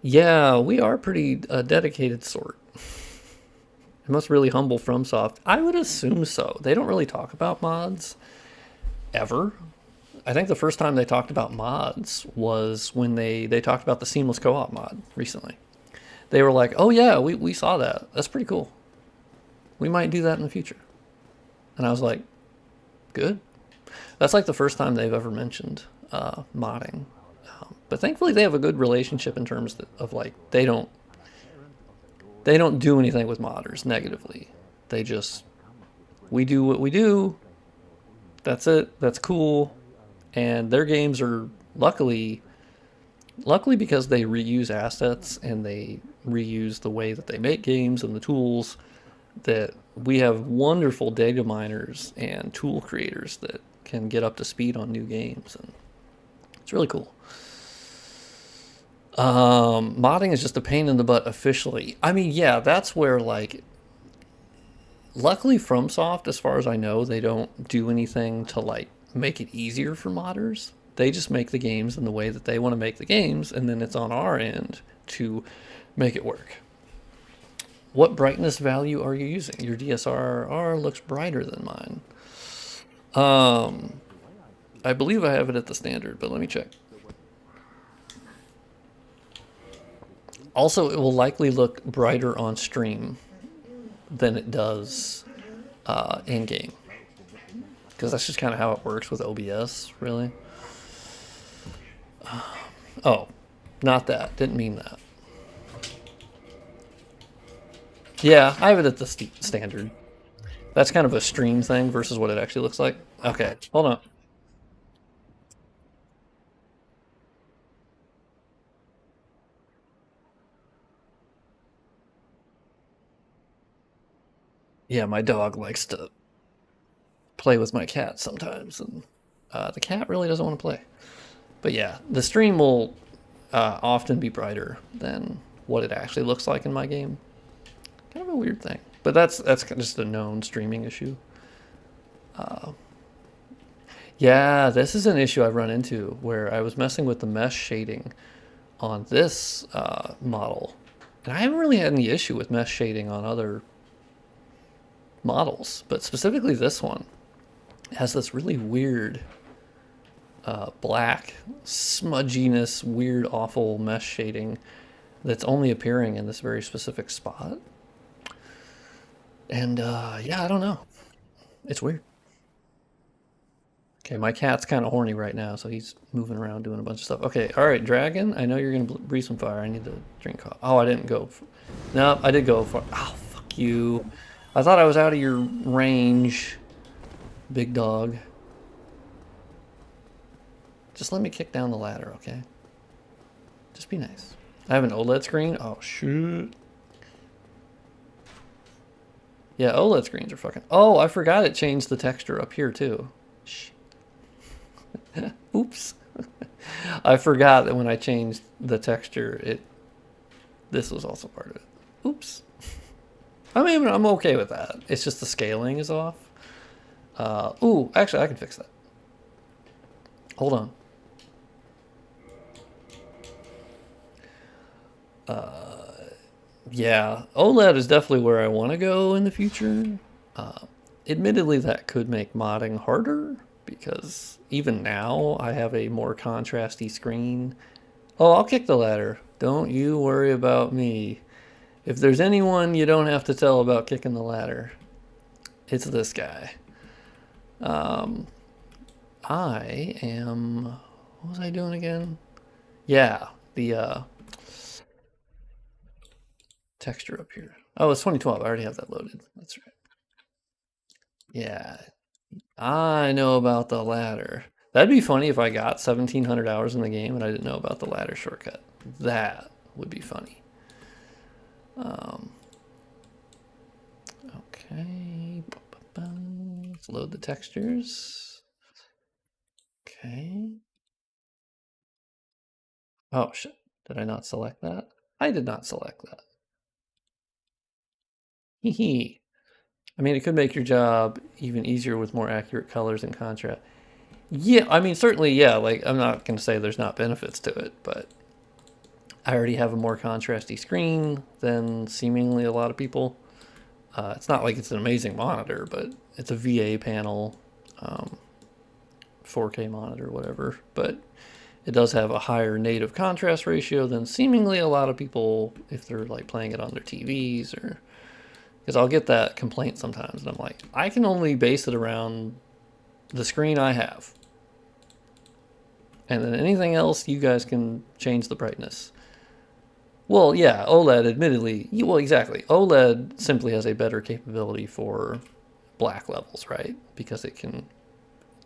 Yeah, we are pretty dedicated sort. It must really humble FromSoft. I would assume so. They don't really talk about mods ever. I think the first time they talked about mods was when they talked about the seamless co-op mod recently. They were like, oh yeah, we saw that. That's pretty cool. We might do that in the future. And I was like, good. That's like the first time they've ever mentioned modding. But thankfully they have a good relationship in terms of like, they don't do anything with modders negatively. They just, we do what we do. That's it. That's cool. And their games are luckily because they reuse assets and they reuse the way that they make games and the tools, that we have wonderful data miners and tool creators that can get up to speed on new games, and it's really cool. Modding is just a pain in the butt officially. I mean, yeah, that's where like, luckily FromSoft, as far as I know, they don't do anything to like make it easier for modders. They just make the games in the way that they want to make the games, and then it's on our end to make it work. What brightness value are you using? Your DSLR looks brighter than mine. I believe I have it at the standard, but let me check. Also, it will likely look brighter on stream than it does in game, because that's just kind of how it works with OBS, really. Oh, not that. Didn't mean that. Yeah, I have it at the standard. That's kind of a stream thing versus what it actually looks like. Okay, hold on. Yeah, my dog likes to play with my cat sometimes, and the cat really doesn't want to play. But yeah, the stream will often be brighter than what it actually looks like in my game. Kind of a weird thing, but that's just a known streaming issue. Yeah, this is an issue I've run into where I was messing with the mesh shading on this model, and I haven't really had any issue with mesh shading on other models, but specifically this one has this really weird black smudginess, weird, awful mesh shading that's only appearing in this very specific spot. And yeah, I don't know. It's weird. Okay, my cat's kind of horny right now, so he's moving around doing a bunch of stuff. Okay, all right, Dragon, I know you're going to breathe some fire. I need to drink coffee. Oh, I didn't go. No, I did go for. Oh, fuck you. I thought I was out of your range, big dog. Just let me kick down the ladder, okay? Just be nice. I have an OLED screen? Oh, shoot. Yeah, OLED screens are fucking... Oh, I forgot it changed the texture up here, too. Shit. Oops. I forgot that when I changed the texture, this was also part of it. Oops. I mean, I'm okay with that. It's just the scaling is off. Ooh, actually, I can fix that. Hold on. Yeah, OLED is definitely where I want to go in the future. Admittedly, that could make modding harder, because even now I have a more contrasty screen. Oh, I'll kick the ladder. Don't you worry about me. If there's anyone you don't have to tell about kicking the ladder, it's this guy. I am... What was I doing again? Yeah, the texture up here. Oh, it's 2012. I already have that loaded. That's right. Yeah, I know about the ladder. That'd be funny if I got 1,700 hours in the game and I didn't know about the ladder shortcut. That would be funny. Okay. Let's load the textures. Okay. Oh, shit. Did I not select that? I did not select that. Hee. I mean, it could make your job even easier with more accurate colors and contrast. Yeah, I mean, certainly, yeah. Like, I'm not going to say there's not benefits to it, but I already have a more contrasty screen than seemingly a lot of people. It's not like it's an amazing monitor, but it's a VA panel, 4K monitor, whatever. But it does have a higher native contrast ratio than seemingly a lot of people if they're like playing it on their TVs, or because I'll get that complaint sometimes, and I'm like, I can only base it around the screen I have, and then anything else you guys can change the brightness. Well, yeah, OLED, admittedly, well, exactly. OLED simply has a better capability for black levels, right? Because it can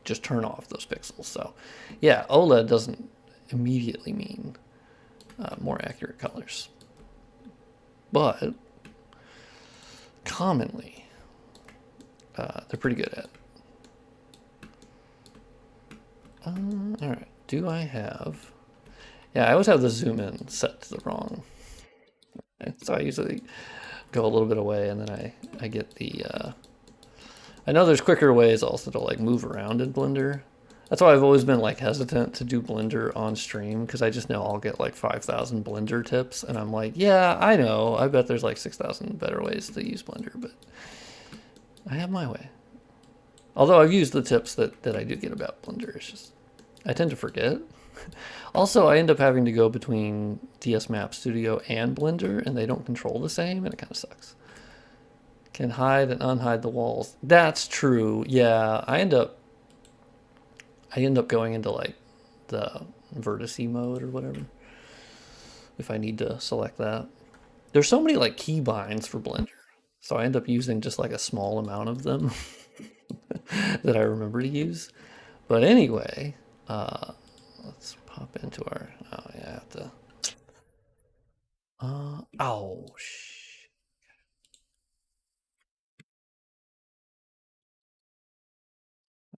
just turn off those pixels. So, yeah, OLED doesn't immediately mean more accurate colors. But commonly, they're pretty good at. All right, do I have? Yeah, I always have the zoom in set to the wrong. So I usually go a little bit away and then I get the, I know there's quicker ways also to like move around in Blender. That's why I've always been like hesitant to do Blender on stream, because I just know I'll get like 5,000 Blender tips and I'm like, yeah, I know. I bet there's like 6,000 better ways to use Blender, but I have my way. Although I've used the tips that I do get about Blender, it's just, I tend to forget. Also, I end up having to go between DS Map Studio and Blender, and they don't control the same, and it kind of sucks. Can hide and unhide the walls. That's true. Yeah, I end up going into like the vertice mode or whatever if I need to select that. There's so many like keybinds for Blender, so I end up using just like a small amount of them that I remember to use. But anyway, let's pop into our, oh yeah, I have to, oh,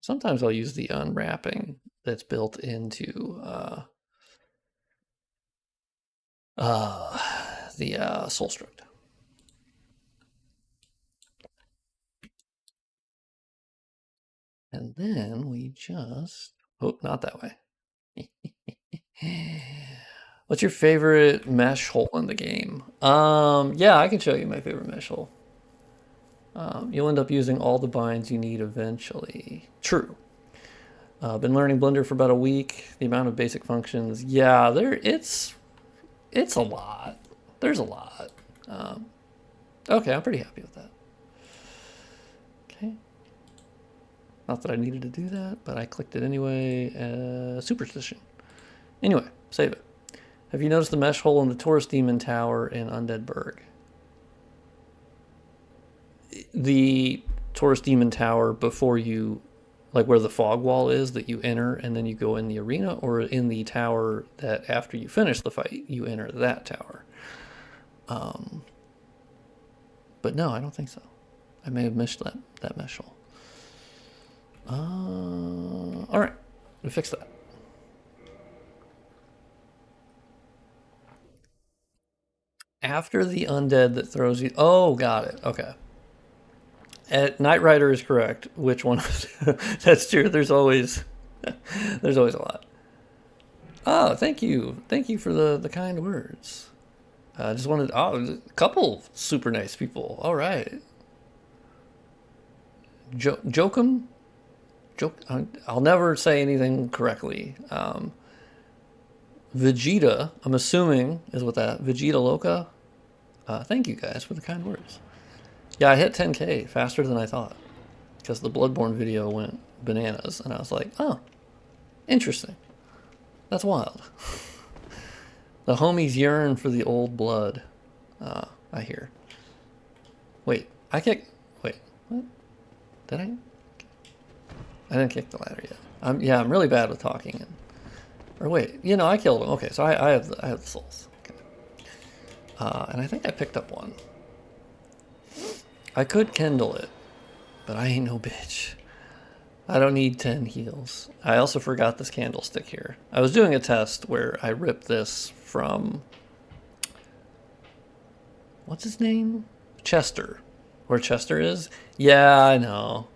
sometimes I'll use the unwrapping that's built into the Soulstruct. And then we just, oh, not that way. What's your favorite mesh hole in the game? Yeah, I can show you my favorite mesh hole. You'll end up using all the binds you need eventually. True. Been learning Blender for about a week. The amount of basic functions, yeah, it's a lot. There's a lot. Okay, I'm pretty happy with that. Okay. Not that I needed to do that, but I clicked it anyway. Superstition. Anyway, save it. Have you noticed the mesh hole in the Taurus Demon Tower in Undead Burg? The Taurus Demon Tower before you, like where the fog wall is that you enter and then you go in the arena, or in the tower that after you finish the fight, you enter that tower? But no, I don't think so. I may have missed that mesh hole. All right, we fixed that. After the undead that throws you, oh, got it, okay. Knight Rider is correct. Which one? That's true. There's always a lot. Oh, thank you for the kind words. I just wanted, a couple super nice people. All right. Jokum? I'll never say anything correctly. Vegeta, I'm assuming, is what that, Vegeta Loca. Thank you guys for the kind words. Yeah, I hit 10K faster than I thought, because the Bloodborne video went bananas, and I was like, oh, interesting. That's wild. The homies yearn for the old blood. I hear. Wait, wait, what? Did I? I didn't kick the ladder yet. I'm really bad with talking. Or wait, I killed him. Okay, so I have the souls. Okay. And I think I picked up one. I could kindle it, but I ain't no bitch. I don't need 10 heals. I also forgot this candlestick here. I was doing a test where I ripped this from, what's his name? Chester. Where Chester is? Yeah, I know.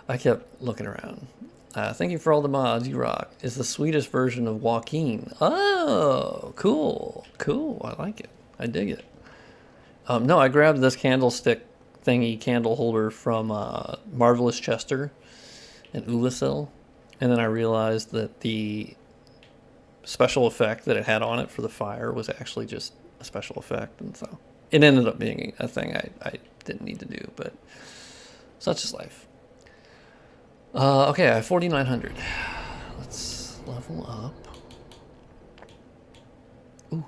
I kept looking around. Thank you for all the mods. You rock. Is the Swedish version of Joaquin. Oh, cool. Cool. I like it. I dig it. No, I grabbed this candlestick thingy candle holder from Marvelous Chester and Ulasil, and then I realized that the special effect that it had on it for the fire was actually just a special effect, and so it ended up being a thing I didn't need to do, but such is life. Okay, I have 4,900. Let's level up. Ooh.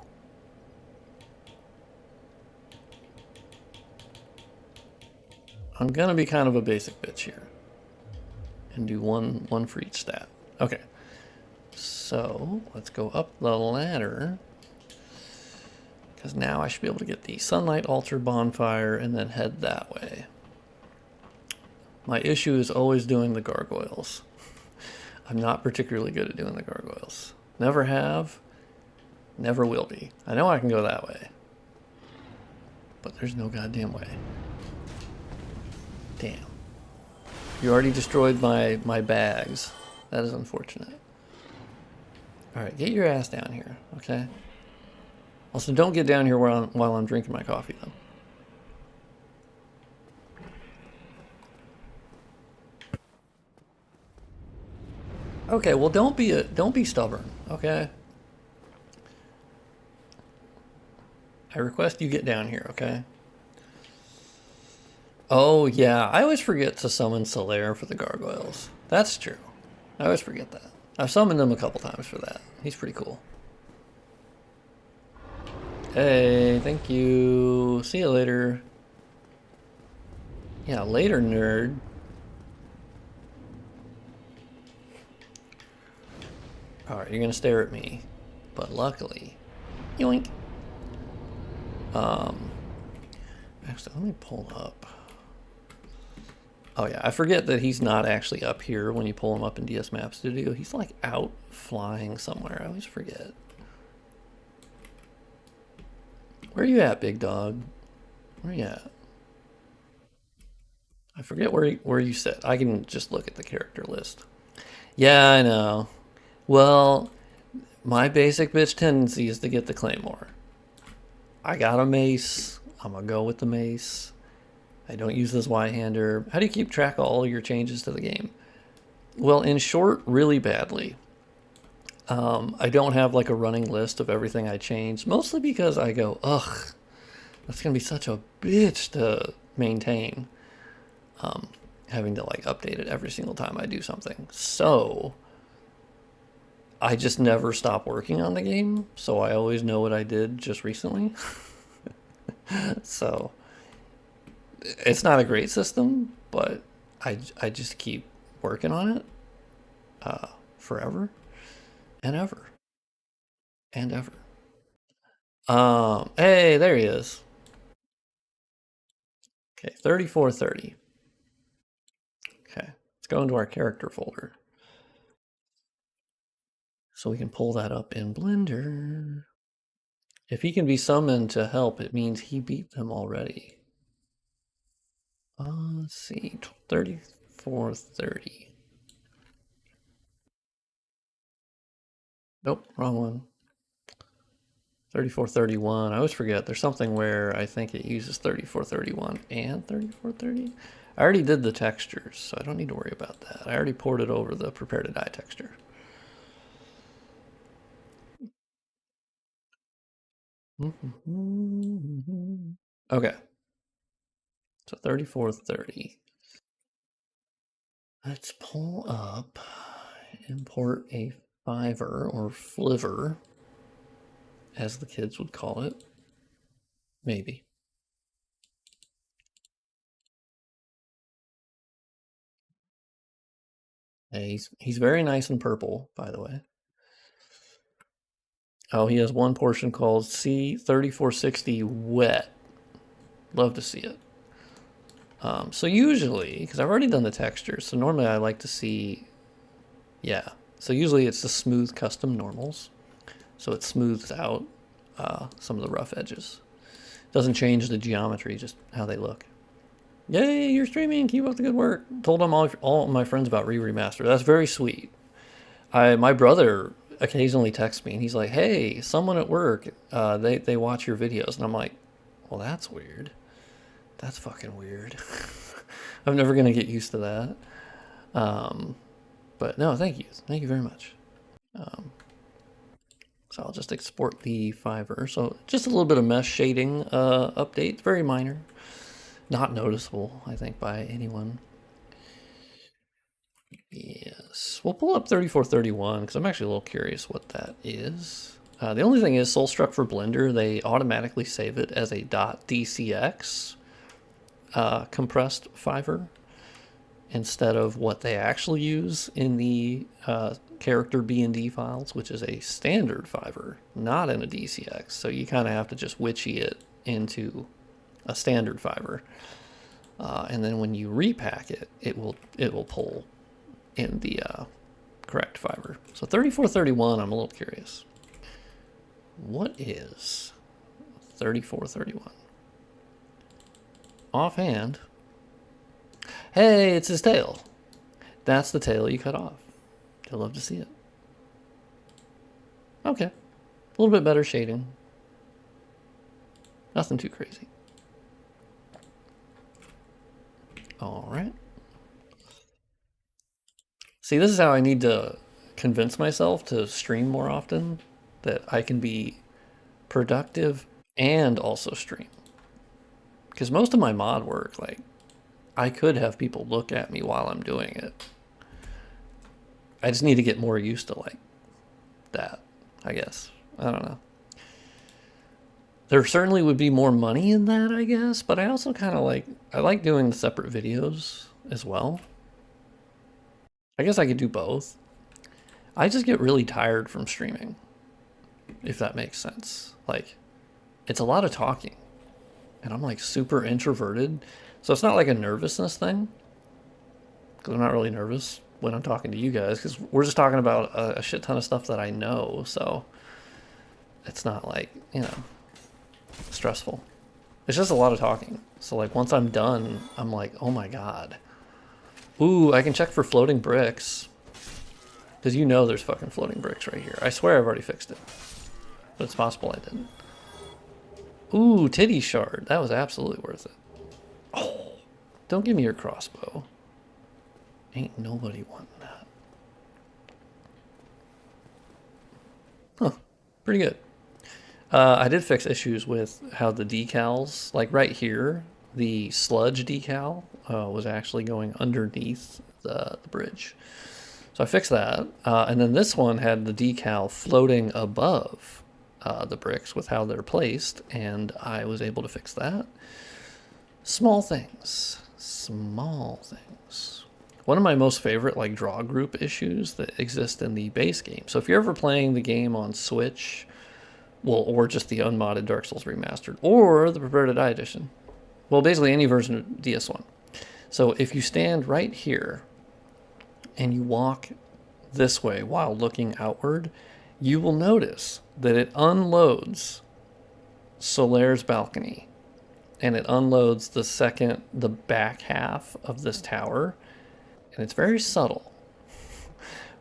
I'm gonna be kind of a basic bitch here and do one for each stat. Okay, so let's go up the ladder, because now I should be able to get the Sunlight Altar Bonfire and then head that way. My issue is always doing the gargoyles. I'm not particularly good at doing the gargoyles. Never have, never will be. I know I can go that way, but there's no goddamn way. Damn. You already destroyed my bags. That is unfortunate. Alright, get your ass down here, okay? Also, don't get down here while I'm drinking my coffee, though. Okay, well, don't be stubborn, okay? I request you get down here, okay? Oh, yeah, I always forget to summon Solaire for the gargoyles. That's true. I always forget that. I've summoned him a couple times for that. He's pretty cool. Hey, thank you. See you later. Yeah, later, nerd. Alright, you're gonna stare at me. But luckily... Yoink! Actually, let me pull up. Oh yeah, I forget that he's not actually up here when you pull him up in DS Map Studio. He's like out flying somewhere. I always forget. Where are you at, big dog? Where are you at? I forget where you sit. I can just look at the character list. Yeah, I know. Well, my basic bitch tendency is to get the Claymore. I got a mace. I'm gonna go with the mace. I don't use this Y-hander. How do you keep track of all your changes to the game? Well, in short, really badly. I don't have like a running list of everything I changed, mostly because I go, ugh, that's gonna be such a bitch to maintain. Having to like update it every single time I do something. So I just never stop working on the game, so I always know what I did just recently. So it's not a great system, but I just keep working on it forever and ever and ever. Hey, there he is. Okay, 3430. Okay, let's go into our character folder. So we can pull that up in Blender. If he can be summoned to help, it means he beat them already. Let's see, 3430. Nope, wrong one. 3431. I always forget. There's something where I think it uses 3431 and 3430. I already did the textures, so I don't need to worry about that. I already ported over the prepare to die texture. Okay. So 3430. Let's pull up, import a fiver or fliver, as the kids would call it. Maybe. Hey, he's very nice and purple, by the way. Oh, he has one portion called C3460 wet. Love to see it. So usually, because I've already done the textures, so normally I like to see, yeah. So usually it's the smooth custom normals. So it smooths out some of the rough edges. Doesn't change the geometry, just how they look. Yay, you're streaming, keep up the good work. Told them all my friends about Remastered. That's very sweet. My brother occasionally texts me and he's like, hey, someone at work, they watch your videos. And I'm like, well, that's weird. That's fucking weird. I'm never going to get used to that. But no, thank you. Thank you very much. So I'll just export the fiver. So just a little bit of mesh shading update. Very minor. Not noticeable, I think, by anyone. Yes. We'll pull up 3431 because I'm actually a little curious what that is. The only thing is SoulStruck for Blender, they automatically save it as a .dcx compressed fiver instead of what they actually use in the character B&D files, which is a standard fiver, not in a DCX. So you kind of have to just witchy it into a standard fiver. And then when you repack it, it will pull in the correct fiber. So 3431, I'm a little curious. What is 3431? Offhand. Hey, it's his tail. That's the tail you cut off. You'll love to see it. Okay. A little bit better shading. Nothing too crazy. All right. See, this is how I need to convince myself to stream more often, that I can be productive and also stream. Because most of my mod work, like, I could have people look at me while I'm doing it. I just need to get more used to, like, that, I guess. I don't know. There certainly would be more money in that, I guess, but I also kind of I like doing the separate videos as well. I guess I could do both. I just get really tired from streaming, if that makes sense. Like, it's a lot of talking, and I'm like super introverted, so it's not like a nervousness thing, because I'm not really nervous when I'm talking to you guys, because we're just talking about a shit ton of stuff that I know, so it's not like, you know, stressful. It's just a lot of talking. So like once I'm done, I'm like, oh my god. Ooh, I can check for floating bricks. Because you know there's fucking floating bricks right here. I swear I've already fixed it. But it's possible I didn't. Ooh, titty shard. That was absolutely worth it. Oh, don't give me your crossbow. Ain't nobody wanting that. Huh, pretty good. I did fix issues with how the decals, like right here, the sludge decal was actually going underneath the bridge. So I fixed that. And then this one had the decal floating above the bricks with how they're placed, and I was able to fix that. Small things. Small things. One of my most favorite like draw group issues that exist in the base game. So if you're ever playing the game on Switch, well, or just the unmodded Dark Souls Remastered, or the Prepare to Die edition. Well, basically any version of DS1. So if you stand right here and you walk this way while looking outward, you will notice that it unloads Solaire's balcony. And it unloads the back half of this tower. And it's very subtle.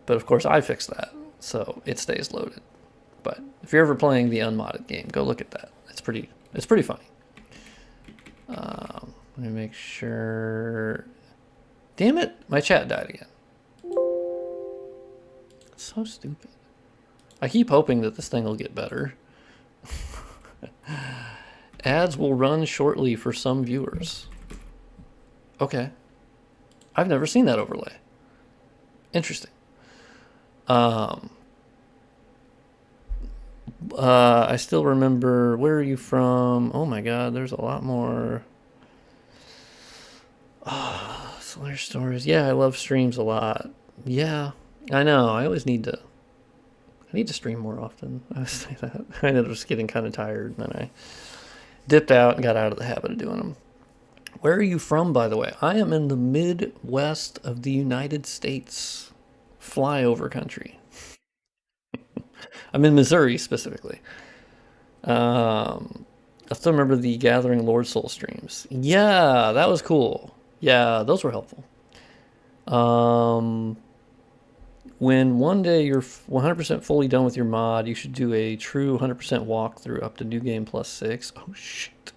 But of course I fixed that, so it stays loaded. But if you're ever playing the unmodded game, go look at that. It's pretty funny. Let me make sure. Damn it, my chat died again. It's so stupid. I keep hoping that this thing will get better. Ads will run shortly for some viewers. Okay. I've never seen that overlay. Interesting. I still remember, where are you from? Oh my god, there's a lot more. Oh, Slayer stories. Yeah, I love streams a lot. Yeah, I know. I need to stream more often. I say that. I ended up just getting kind of tired, and then I dipped out and got out of the habit of doing them. Where are you from, by the way? I am in the Midwest of the United States. Flyover country. I'm in Missouri, specifically. I still remember the Gathering Lord Soul streams. Yeah, that was cool. Yeah, those were helpful. When one day you're 100% fully done with your mod, you should do a true 100% walkthrough up to New Game Plus 6. Oh, shit.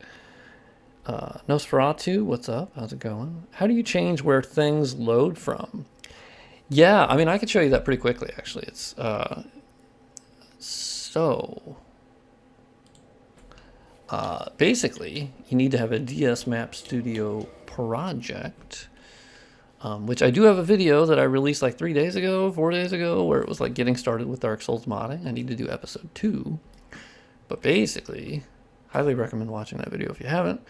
Nosferatu, what's up? How's it going? How do you change where things load from? Yeah, I mean, I could show you that pretty quickly, actually. It's, basically, you need to have a DS Map Studio project, which I do have a video that I released like 4 days ago, where it was like getting started with Dark Souls modding. I need to do episode 2, but basically, highly recommend watching that video if you haven't,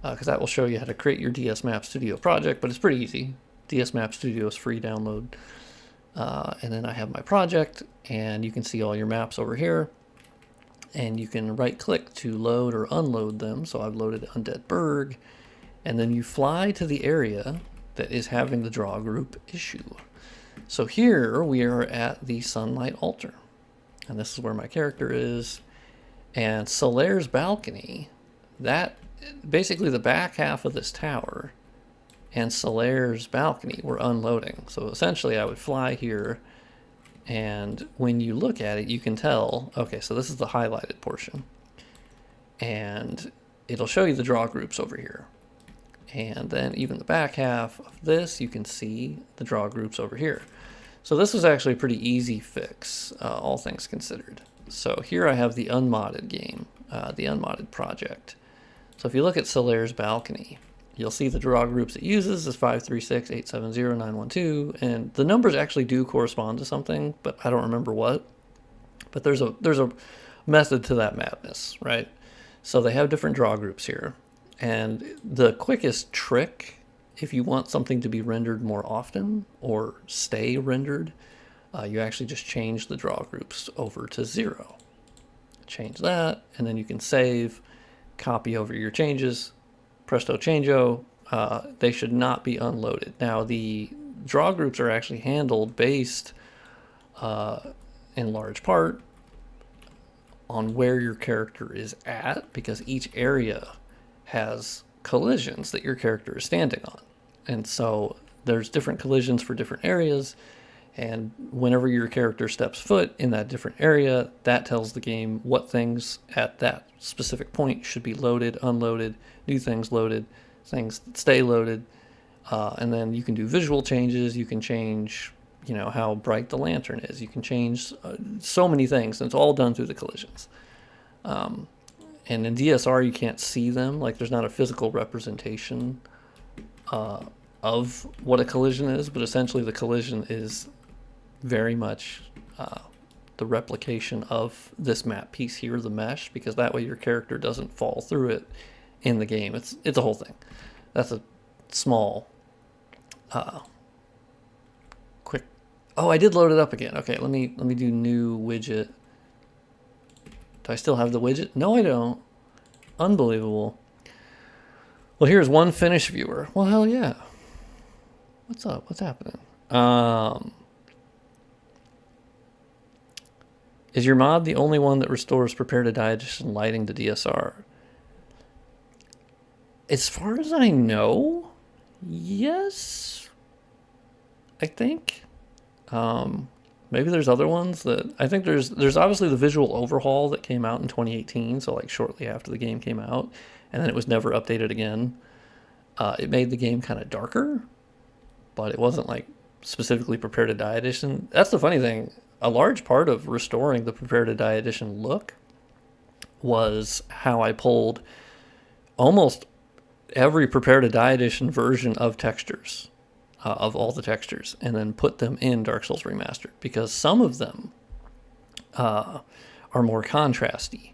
because that will show you how to create your DS Map Studio project, but it's pretty easy. DS Map Studio is free download. And then I have my project, and you can see all your maps over here, and you can right click to load or unload them. So I've loaded Undead Burg, and then you fly to the area that is having the draw group issue. So here we are at the Sunlight Altar, and this is where my character is. And Solaire's balcony, that basically the back half of this tower and Solaire's balcony were unloading. So essentially I would fly here, and when you look at it, you can tell, okay, so this is the highlighted portion, and it'll show you the draw groups over here. And then even the back half of this, you can see the draw groups over here. So this was actually a pretty easy fix, all things considered. So here I have the unmodded game, the unmodded project. So if you look at Solaire's balcony, you'll see the draw groups it uses is 536, 870, 912, and the numbers actually do correspond to something, but I don't remember what. But there's a method to that madness, right? So they have different draw groups here. And the quickest trick, if you want something to be rendered more often or stay rendered, you actually just change the draw groups over to 0. Change that, and then you can save, copy over your changes, presto changeo. They should not be unloaded. Now the draw groups are actually handled based in large part on where your character is at, because each area has collisions that your character is standing on. And so there's different collisions for different areas, and whenever your character steps foot in that different area, that tells the game what things at that specific point should be loaded, unloaded, new things loaded, things that stay loaded, and then you can do visual changes. You can change, you know, how bright the lantern is. You can change so many things, and it's all done through the collisions. And in DSR, you can't see them. Like, there's not a physical representation of what a collision is, but essentially the collision is very much the replication of this map piece here, the mesh, because that way your character doesn't fall through it in the game. It's a whole thing. That's a small, quick. Oh, I did load it up again. Okay, let me do new widget. Do I still have the widget? No, I don't. Unbelievable. Well, here's one Finnish viewer. Well, hell yeah. What's up? What's happening? Is your mod the only one that restores prepare to die edition lighting to DSR? As far as I know, yes. I think. Maybe there's other ones that I think there's obviously the visual overhaul that came out in 2018, so like shortly after the game came out, and then it was never updated again. It made the game kind of darker, but it wasn't like specifically Prepare to Die edition. That's the funny thing. A large part of restoring the Prepare to Die edition look was how I pulled almost every Prepare to Die edition version of textures. Of all the textures, and then put them in Dark Souls Remastered, because some of them are more contrasty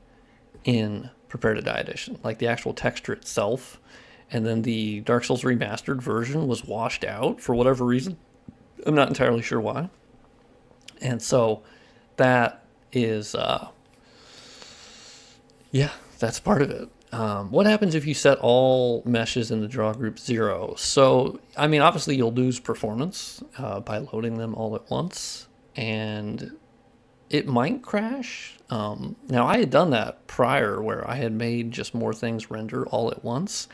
in Prepare to Die edition, like the actual texture itself, and then the Dark Souls Remastered version was washed out for whatever reason. I'm not entirely sure why. And so that is, yeah, that's part of it. What happens if you set all meshes in the draw group 0? So, I mean, obviously you'll lose performance by loading them all at once, and it might crash. Now, I had done that prior, where I had made just more things render all at once,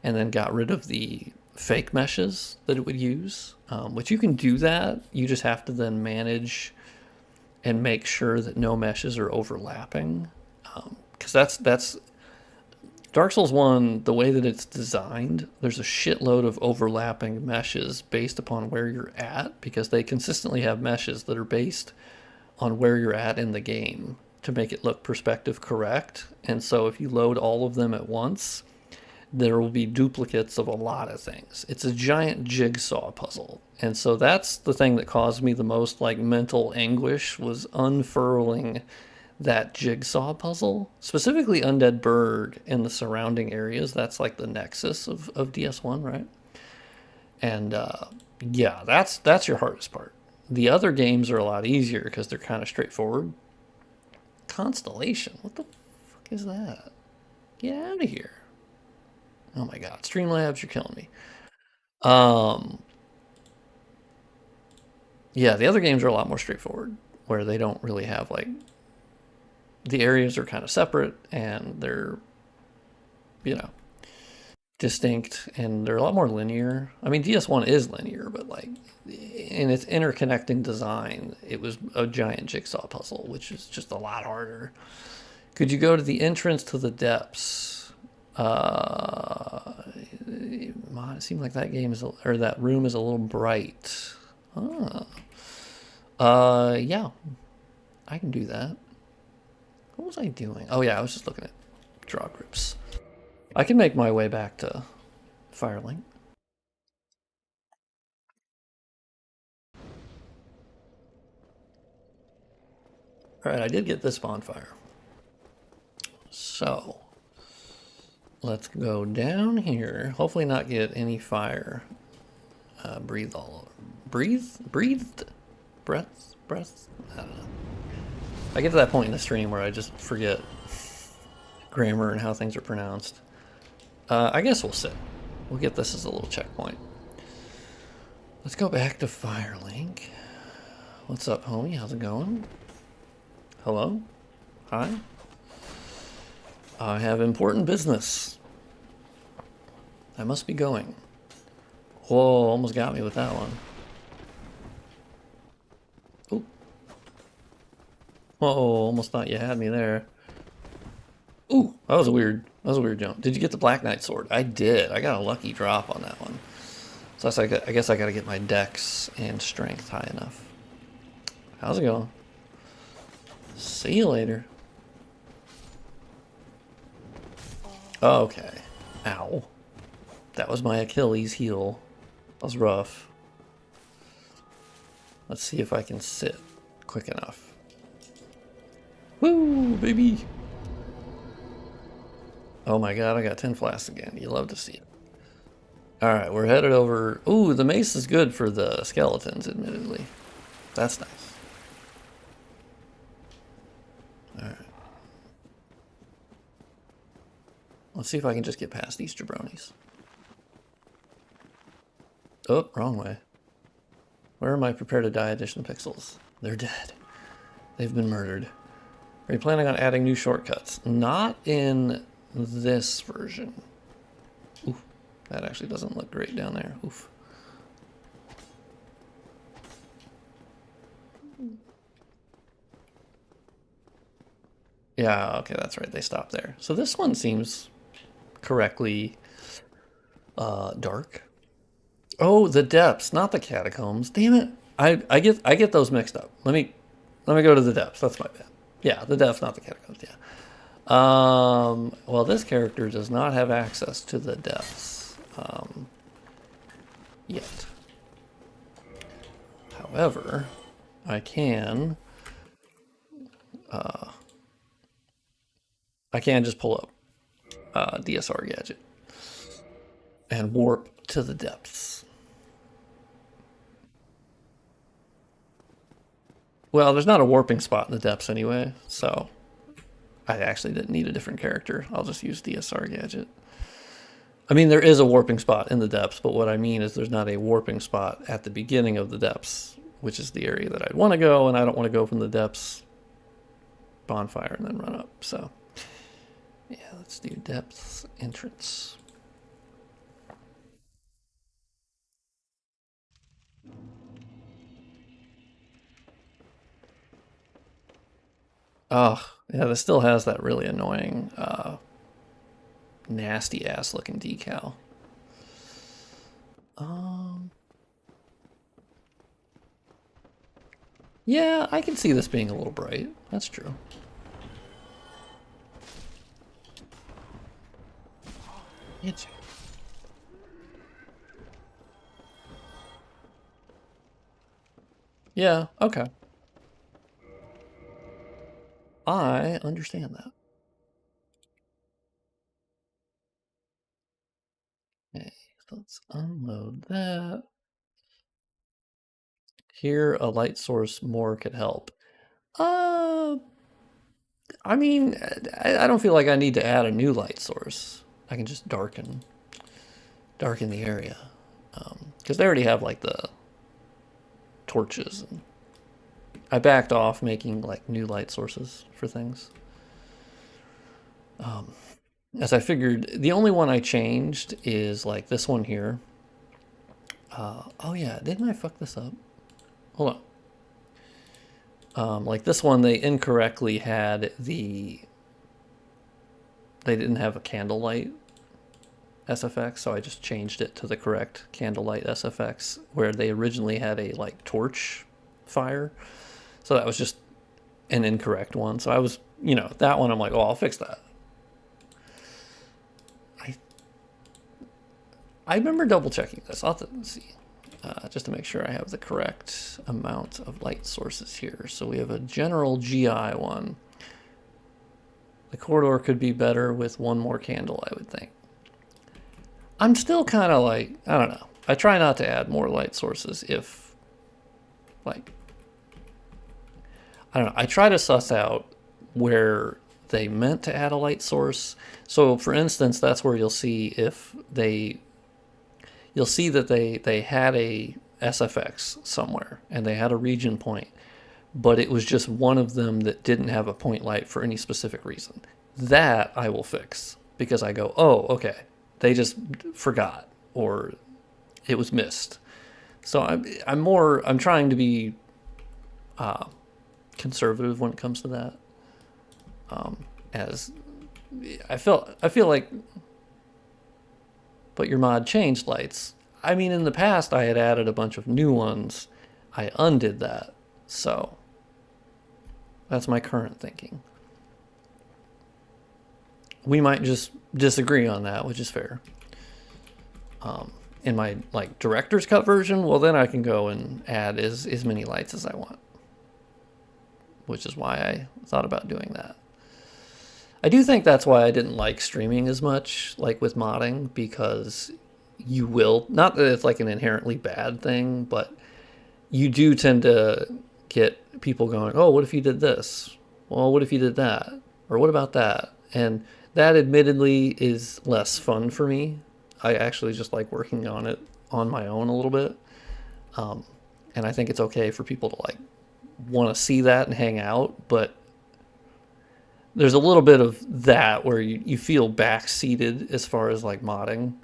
and then got rid of the fake meshes that it would use, which you can do that. You just have to then manage and make sure that no meshes are overlapping, because that's Dark Souls 1, the way that it's designed, there's a shitload of overlapping meshes based upon where you're at, because they consistently have meshes that are based on where you're at in the game to make it look perspective correct. And so if you load all of them at once, there will be duplicates of a lot of things. It's a giant jigsaw puzzle. And so that's the thing that caused me the most like mental anguish, was unfurling that jigsaw puzzle, specifically Undead Burg and the surrounding areas. That's like the nexus of DS1, right? And yeah, that's your hardest part. The other games are a lot easier because they're kind of straightforward. Constellation, what the fuck is that? Get out of here. Oh my god, Streamlabs, you're killing me. Um, yeah, the other games are a lot more straightforward, where they don't really have like the areas are kind of separate and they're you know distinct and they're a lot more linear. I mean, DS1 is linear, but like in its interconnecting design, it was a giant jigsaw puzzle, which is just a lot harder. Could you go to the entrance to the depths? It seemed like that game is, or that room is a little bright. Ah. Yeah, I can do that. What was I doing? Oh yeah, I was just looking at draw groups. I can make my way back to Firelink. All right, I did get this bonfire. So let's go down here. Hopefully not get any fire. Breathe all over. Breathed? Breath? I don't know. I get to that point in the stream where I just forget grammar and how things are pronounced. I guess we'll sit. We'll get this as a little checkpoint. Let's go back to Firelink. What's up, homie? How's it going? Hello? Hi? I have important business. I must be going. Whoa, almost got me with that one. Ooh. Whoa, almost thought you had me there. Ooh, that was a weird jump. Did you get the Black Knight sword? I did. I got a lucky drop on that one. So that's I guess I gotta get my dex and strength high enough. How's it going? See you later. Okay. Ow. That was my Achilles heel. That was rough. Let's see if I can sit quick enough. Woo, baby! Oh my god, I got 10 flasks again. You love to see it. Alright, we're headed over. Ooh, the mace is good for the skeletons, admittedly. That's nice. Alright. Let's see if I can just get past these jabronis. Oh, wrong way. Where am I prepared to die edition pixels? They're dead. They've been murdered. Are you planning on adding new shortcuts? Not in this version. Oof, that actually doesn't look great down there. Oof. Yeah, okay, that's right. They stopped there. So this one seems correctly dark. Oh, the depths, not the catacombs. Damn it. I get those mixed up. Let me go to the depths. That's my bad. Yeah, the depths, not the catacombs. Yeah. Well, this character does not have access to the depths yet. However, I can just pull up DSR gadget and warp to the depths. Well, there's not a warping spot in the depths anyway, so I actually didn't need a different character. I'll just use DSR gadget. I mean, there is a warping spot in the depths, but what I mean is there's not a warping spot at the beginning of the depths, which is the area that I'd want to go, and I don't want to go from the depths bonfire and then run up. So, yeah, let's do depths entrance. Oh, yeah, this still has that really annoying, nasty ass looking decal. Yeah, I can see this being a little bright. That's true. It's... Yeah, okay. I understand that. Okay, so let's unload that. Here, a light source more could help. I mean, I don't feel like I need to add a new light source. I can just darken darken the area. Because they already have like the torches. And I backed off making like new light sources for things. As I figured, the only one I changed is like this one here. Oh yeah, didn't I fuck this up? Hold on. Like this one, they incorrectly had they didn't have a candlelight SFX, so I just changed it to the correct candlelight SFX, where they originally had a like torch fire. So that was just an incorrect one. So I was, that one I'm like, oh, I'll fix that. I I remember double checking this. I'll have to see. Just to make sure I have the correct amount of light sources here. So we have a general GI one. The corridor could be better with one more candle, I would think. I'm still kind of like, I don't know. I try not to add more light sources if, like, I don't know. I try to suss out where they meant to add a light source. So for instance, that's where you'll see if you'll see that they had a SFX somewhere and they had a region point, but it was just one of them that didn't have a point light for any specific reason. That I will fix because I go, oh, okay, they just forgot or it was missed. So I'm trying to be conservative when it comes to that. As I feel like, but your mod changed lights. I mean, in the past I had added a bunch of new ones. I undid that, so that's my current thinking. We might just disagree on that, which is fair. In my like director's cut version, well then I can go and add as many lights as I want, which is why I thought about doing that. I do think that's why I didn't like streaming as much, like with modding, because you will, not that it's like an inherently bad thing, but you do tend to get people going, oh, what if you did this? Well, what if you did that? Or what about that? And that admittedly is less fun for me. I actually just like working on it on my own a little bit. And I think it's okay for people to like want to see that and hang out, but there's a little bit of that where you feel backseated as far as like modding.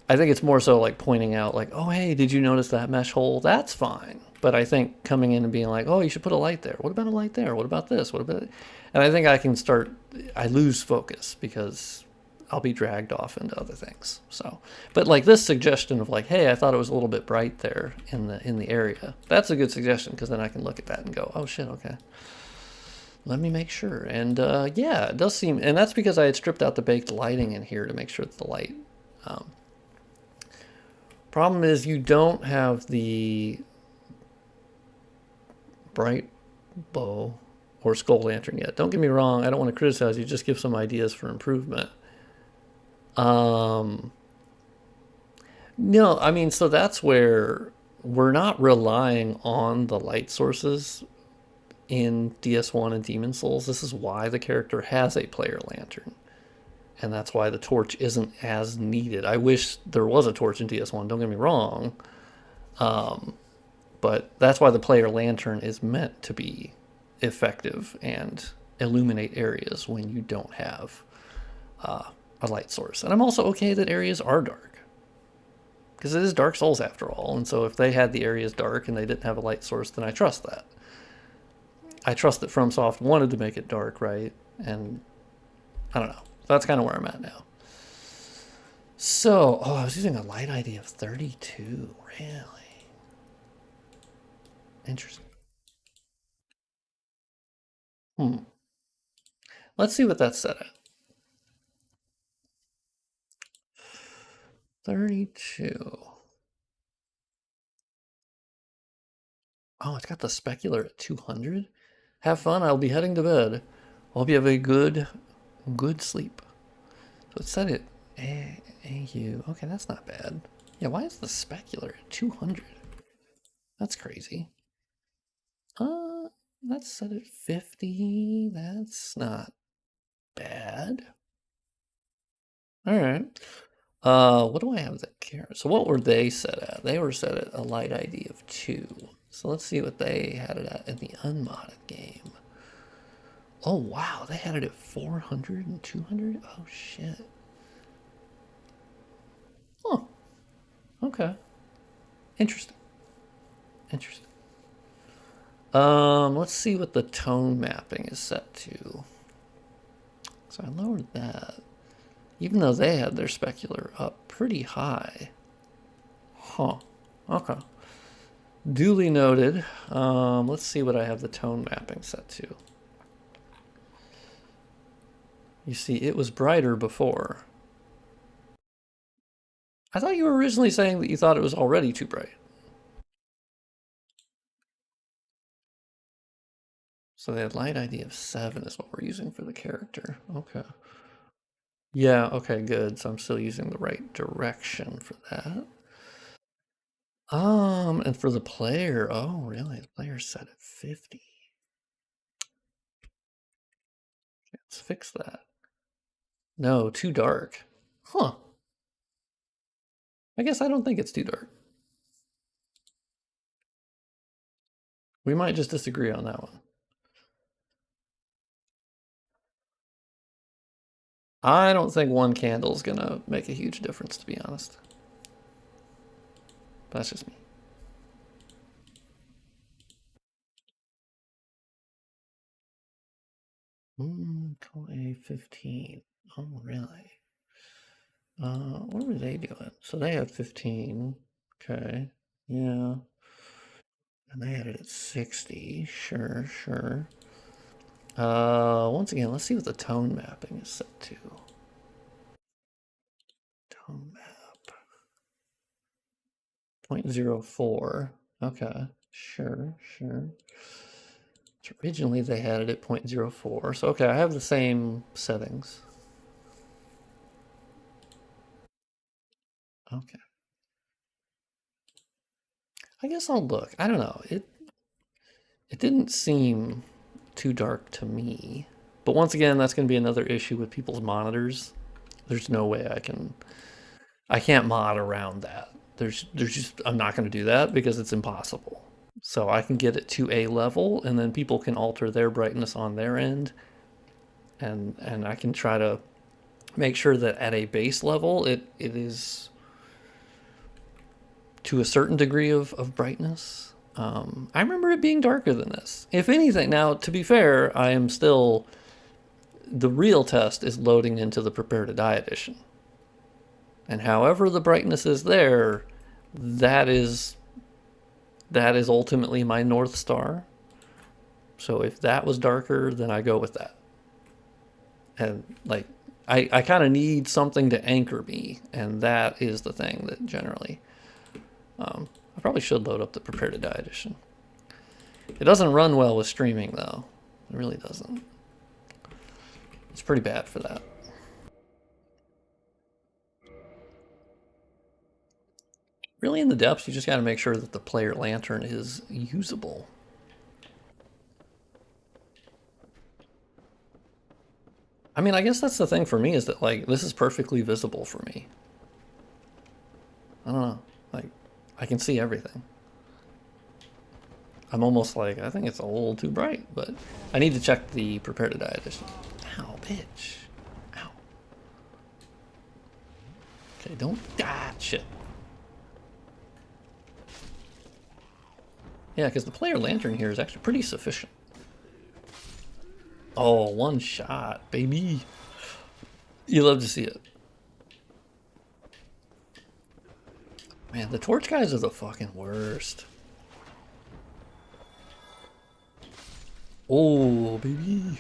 I think it's more so like pointing out like, oh, hey, did you notice that mesh hole? That's fine. But I think coming in and being like, oh, you should put a light there. What about a light there? What about this? What about it? And I think I lose focus because I'll be dragged off into other things. So, but like this suggestion of like, hey, I thought it was a little bit bright there in the area. That's a good suggestion because then I can look at that and go, oh shit, okay. Let me make sure. And yeah, it does seem, and that's because I had stripped out the baked lighting in here to make sure that the light. Problem is you don't have the bright bow or skull lantern yet. Don't get me wrong. I don't want to criticize you. Just give some ideas for improvement. No, I mean, so that's where we're not relying on the light sources in DS1 and Demon Souls. This is why the character has a player lantern. And that's why the torch isn't as needed. I wish there was a torch in DS1, don't get me wrong. But that's why the player lantern is meant to be effective and illuminate areas when you don't have a light source. And I'm also okay that areas are dark. Because it is Dark Souls after all. And so if they had the areas dark and they didn't have a light source, then I trust that. I trust that FromSoft wanted to make it dark, right? And I don't know. That's kind of where I'm at now. So, oh, I was using a light ID of 32. Really? Interesting. Let's see what that's set at. 32. Oh, it's got the specular at 200. Have fun. I'll be heading to bed. Hope you have a good sleep. So it's set at AU. Okay, that's not bad. Yeah, why is the specular at 200? That's crazy. That's set at 50. That's not bad. All right. What do I have that care? So what were they set at? They were set at a light ID of 2. So let's see what they had it at in the unmodded game. Oh wow, they had it at 400 and 200? Oh shit. Huh. Okay. Interesting. Interesting. Let's see what the tone mapping is set to. So I lowered that. Even though they had their specular up pretty high. Huh. Okay. Duly noted. Let's see what I have the tone mapping set to. You see, it was brighter before. I thought you were originally saying that you thought it was already too bright. So they had light ID of 7 is what we're using for the character. Okay. Yeah, okay, good. So I'm still using the right direction for that. And for the player, oh really? The player's set at 50. Let's fix that. No, too dark. Huh. I guess I don't think it's too dark. We might just disagree on that one. I don't think one candle is gonna make a huge difference, to be honest. That's just me. Call A15. Oh, really? What were they doing? So they had 15. Okay. Yeah. And they had it at 60. Sure, sure. Once again, let's see what the tone mapping is set to. Tone map. 0.04. Okay. Sure, sure. So originally they had it at 0.04. So okay, I have the same settings. Okay. I guess I'll look. I don't know. It didn't seem too dark to me. But once again, that's going to be another issue with people's monitors. There's no way I can't mod around that. There's just, I'm not going to do that because it's impossible. So I can get it to a level and then people can alter their brightness on their end. And I can try to make sure that at a base level, it is to a certain degree of brightness. I remember it being darker than this. If anything, now to be fair, I am still, the real test is loading into the Prepare to Die edition. And however the brightness is there, that is ultimately my North Star. So if that was darker, then I go with that. And like, I kind of need something to anchor me, and that is the thing that generally, I probably should load up the Prepare to Die edition. It doesn't run well with streaming though. It really doesn't. It's pretty bad for that. Really in the depths, you just got to make sure that the player lantern is usable. I mean, I guess that's the thing for me is that like, this is perfectly visible for me. I don't know, like, I can see everything. I'm almost like, I think it's a little too bright, but I need to check the Prepare to Die edition. Ow, bitch. Ow. Okay, don't, shit. Yeah, because the player lantern here is actually pretty sufficient. Oh, one shot, baby. You love to see it. Man, the torch guys are the fucking worst. Oh, baby.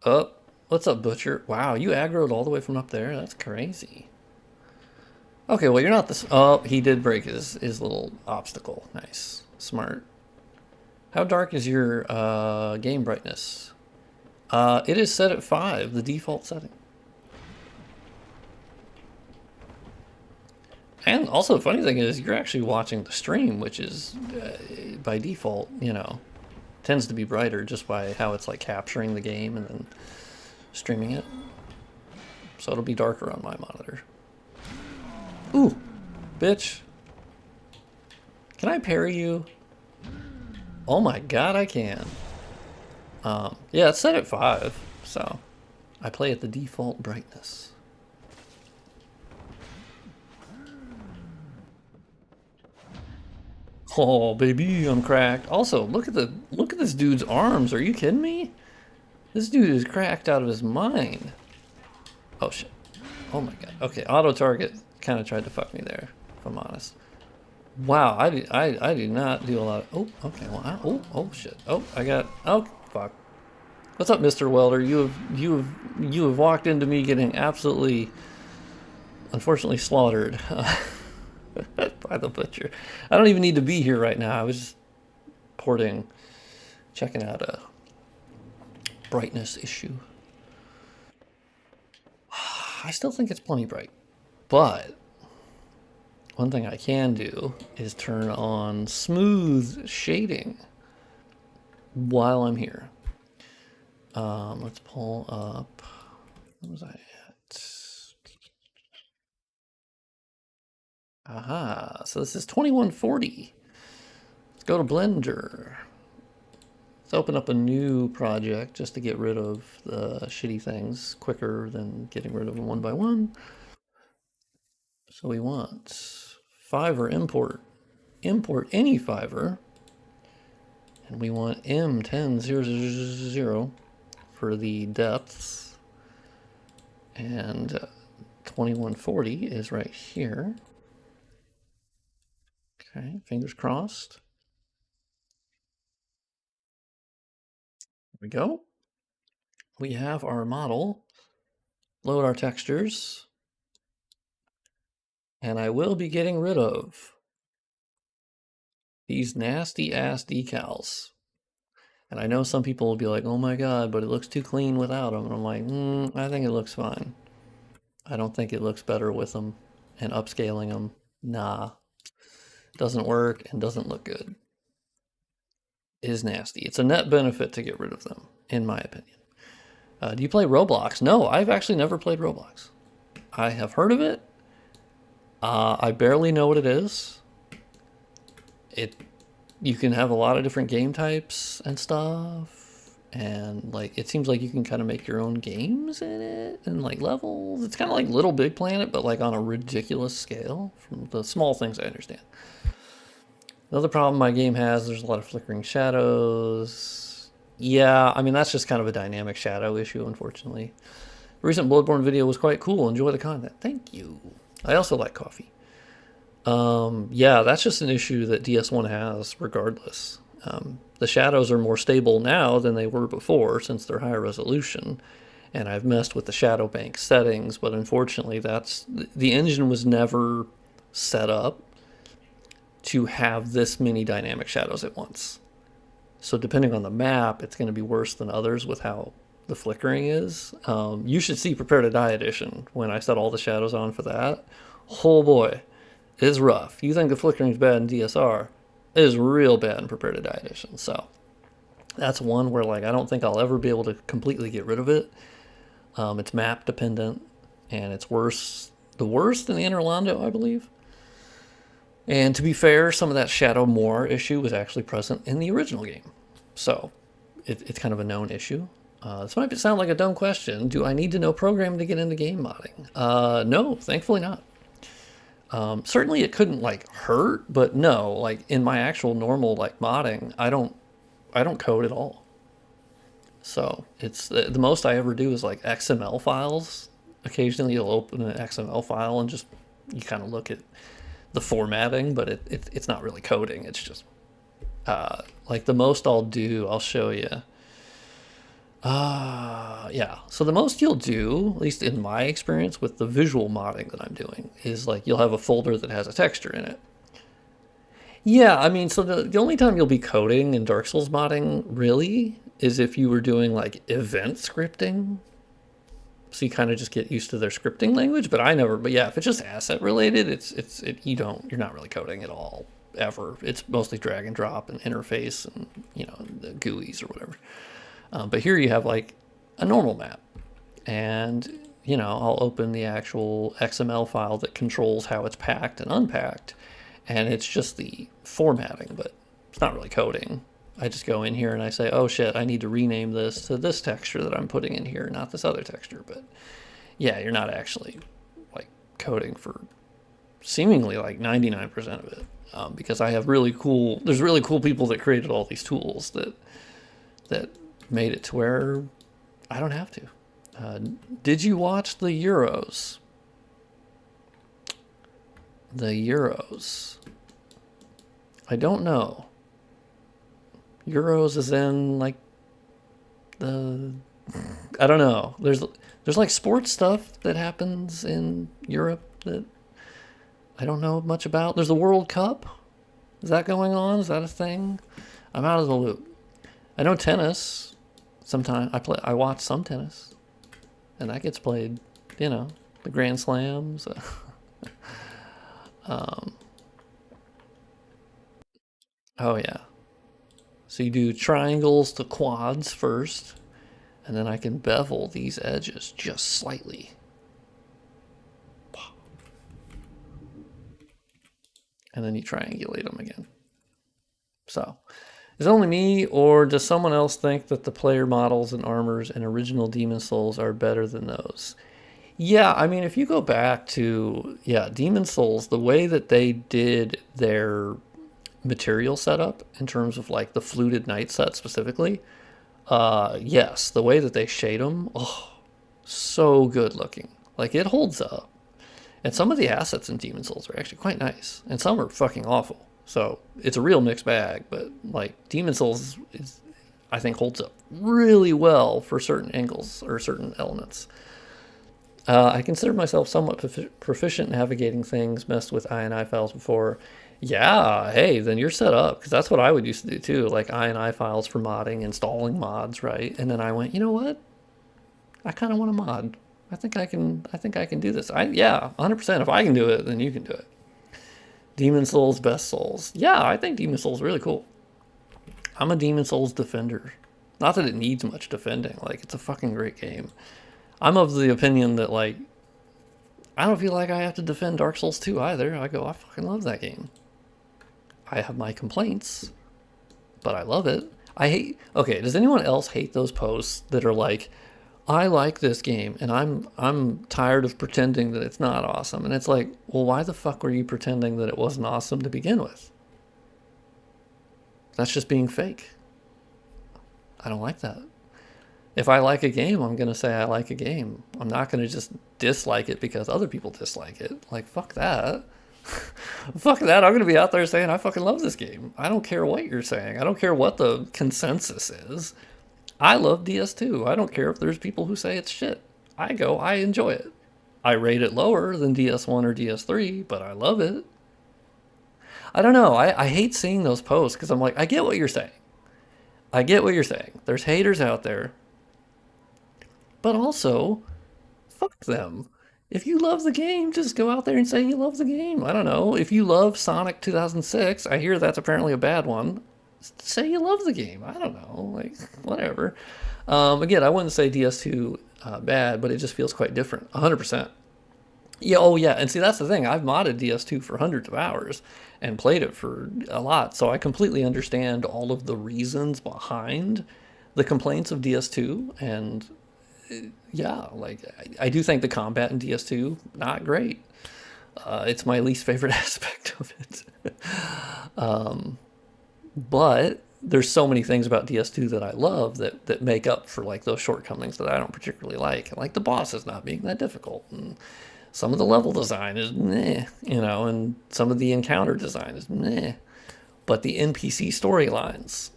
Oh, what's up, Butcher? Wow, you aggroed all the way from up there? That's crazy. Okay, well, you're not this. Oh, he did break his little obstacle. Nice. Smart. How dark is your game brightness? It is set at 5, the default setting. And also, the funny thing is, you're actually watching the stream, which is, by default, you know, tends to be brighter just by how it's like capturing the game and then streaming it. So it'll be darker on my monitor. Ooh, bitch. Can I parry you? Oh my god, I can. Yeah, it's set at 5, so I play at the default brightness. Oh baby, I'm cracked. Also, look at this dude's arms. Are you kidding me? This dude is cracked out of his mind. Oh shit. Oh my god. Okay, auto target kind of tried to fuck me there, if I'm honest. Wow, I do not do a lot of, oh, okay, well, oh shit. Oh, I got, oh fuck. What's up, Mr. Welder? You have walked into me getting absolutely, unfortunately, slaughtered by the butcher. I don't even need to be here right now. I was just checking out a brightness issue. I still think it's plenty bright, but one thing I can do is turn on smooth shading while I'm here. Let's pull up, what was I at? Aha, so this is 2140. Let's go to Blender. Let's open up a new project just to get rid of the shitty things quicker than getting rid of them one by one. So we want Fiverr import. Import any Fiverr. And we want M10000 for the depths. And 2140 is right here. Okay, fingers crossed. There we go. We have our model. Load our textures. And I will be getting rid of these nasty ass decals. And I know some people will be like, oh my god, but it looks too clean without them. And I'm like, I think it looks fine. I don't think it looks better with them and upscaling them. Nah. Doesn't work and doesn't look good. It is nasty. It's a net benefit to get rid of them, in my opinion. Do you play Roblox? No, I've actually never played Roblox. I have heard of it. I barely know what it is. You can have a lot of different game types and stuff, and like it seems like you can kind of make your own games in it and like levels. It's kind of like Little Big Planet, but like on a ridiculous scale. From the small things I understand. Another problem my game has, there's a lot of flickering shadows. Yeah, I mean that's just kind of a dynamic shadow issue, unfortunately. The recent Bloodborne video was quite cool. Enjoy the content. Thank you. I also like coffee. Yeah, that's just an issue that DS1 has regardless. The shadows are more stable now than they were before since they're higher resolution. And I've messed with the shadow bank settings, but unfortunately the engine was never set up to have this many dynamic shadows at once. So depending on the map, it's going to be worse than others with how the flickering is. You should see Prepare to Die edition when I set all the shadows on for that. Oh boy, it is rough. You think the flickering is bad in DSR, it is real bad in Prepare to Die edition. So that's one where like I don't think I'll ever be able to completely get rid of it. It's map dependent, and it's the worst in the Inner Londo, I believe. And to be fair, some of that Shadow Moor issue was actually present in the original game. So it's kind of a known issue. This might sound like a dumb question. Do I need to know programming to get into game modding? No, thankfully not. Certainly it couldn't like hurt, but no, like in my actual normal like modding, I don't code at all. So it's the most I ever do is like XML files. Occasionally you'll open an XML file and just you kind of look at the formatting, but it's not really coding. It's just like the most I'll show you. Yeah, so the most you'll do, at least in my experience with the visual modding that I'm doing, is like you'll have a folder that has a texture in it. Yeah, I mean, so the only time you'll be coding in Dark Souls modding really is if you were doing like event scripting. So you kind of just get used to their scripting language, but yeah, if it's just asset related, you're not really coding at all ever. It's mostly drag and drop and interface and the GUIs or whatever. But here you have like a normal map, and I'll open the actual XML file that controls how it's packed and unpacked, and it's just the formatting, but it's not really coding. I just go in here and I say, oh shit, I need to rename this to this texture that I'm putting in here, not this other texture. But yeah, you're not actually like coding for seemingly like 99% of it, because I have there's really cool people that created all these tools that made it to where I don't have to. Did you watch the Euros? The Euros. I don't know. Euros is in like the I don't know. There's like sports stuff that happens in Europe that I don't know much about. There's the World Cup. Is that going on? Is that a thing? I'm out of the loop. I know tennis. Sometimes I watch some tennis, and that gets played. The Grand Slams. um, oh yeah. So you do triangles to quads first, and then I can bevel these edges just slightly. And then you triangulate them again. So, is it only me, or does someone else think that the player models and armors in original Demon Souls are better than those? Yeah, I mean, if you go back to, Demon Souls, the way that they did their material setup in terms of like the fluted night set specifically, yes, the way that they shade them, oh, so good looking. Like it holds up. And some of the assets in Demon Souls are actually quite nice, and some are fucking awful. So it's a real mixed bag, but like Demon Souls I think holds up really well for certain angles or certain elements. I consider myself somewhat proficient navigating things, messed with INI files before. Yeah, hey, then you're set up, because that's what I would used to do too, like INI files for modding, installing mods, right? And then I went, you know what? I kind of want to mod. I think I can do this. Yeah, 100%. If I can do it, then you can do it. Demon Souls, best Souls. Yeah, I think Demon Souls is really cool. I'm a Demon Souls defender. Not that it needs much defending. Like, it's a fucking great game. I'm of the opinion that, like, I don't feel like I have to defend Dark Souls 2 either. I fucking love that game. I have my complaints, but I love it. Okay, does anyone else hate those posts that are like, I like this game, and I'm tired of pretending that it's not awesome. And it's like, well, why the fuck were you pretending that it wasn't awesome to begin with? That's just being fake. I don't like that. If I like a game, I'm going to say I like a game. I'm not going to just dislike it because other people dislike it. Like, fuck that. Fuck that. I'm going to be out there saying I fucking love this game. I don't care what you're saying. I don't care what the consensus is. I love DS2. I don't care if there's people who say it's shit. I enjoy it. I rate it lower than DS1 or DS3, but I love it. I don't know. I hate seeing those posts because I'm like, I get what you're saying. I get what you're saying. There's haters out there. But also, fuck them. If you love the game, just go out there and say you love the game. I don't know. If you love Sonic 2006, I hear that's apparently a bad one. Say you love the game. I don't know. Like, whatever. Again, I wouldn't say DS2 bad, but it just feels quite different. 100%. Yeah, oh yeah. And see, that's the thing. I've modded DS2 for hundreds of hours and played it for a lot. So I completely understand all of the reasons behind the complaints of DS2. And yeah, like, I do think the combat in DS2, not great. It's my least favorite aspect of it. But there's so many things about DS2 that I love that make up for like those shortcomings that I don't particularly like. Like the bosses not being that difficult, and some of the level design is meh, and some of the encounter design is meh. But the NPC storylines,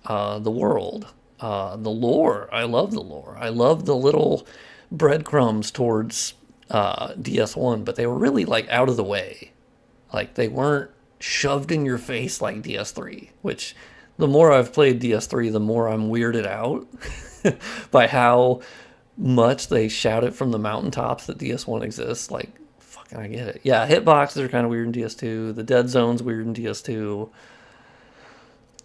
the world, the lore, I love the lore. I love the little breadcrumbs towards DS1, but they were really like out of the way. Like they weren't shoved in your face like DS3, which the more I've played DS3, the more I'm weirded out by how much they shout it from the mountaintops that DS1 exists. Like, fucking, I get it. Yeah, hitboxes are kind of weird in DS2. The dead zone's weird in DS2.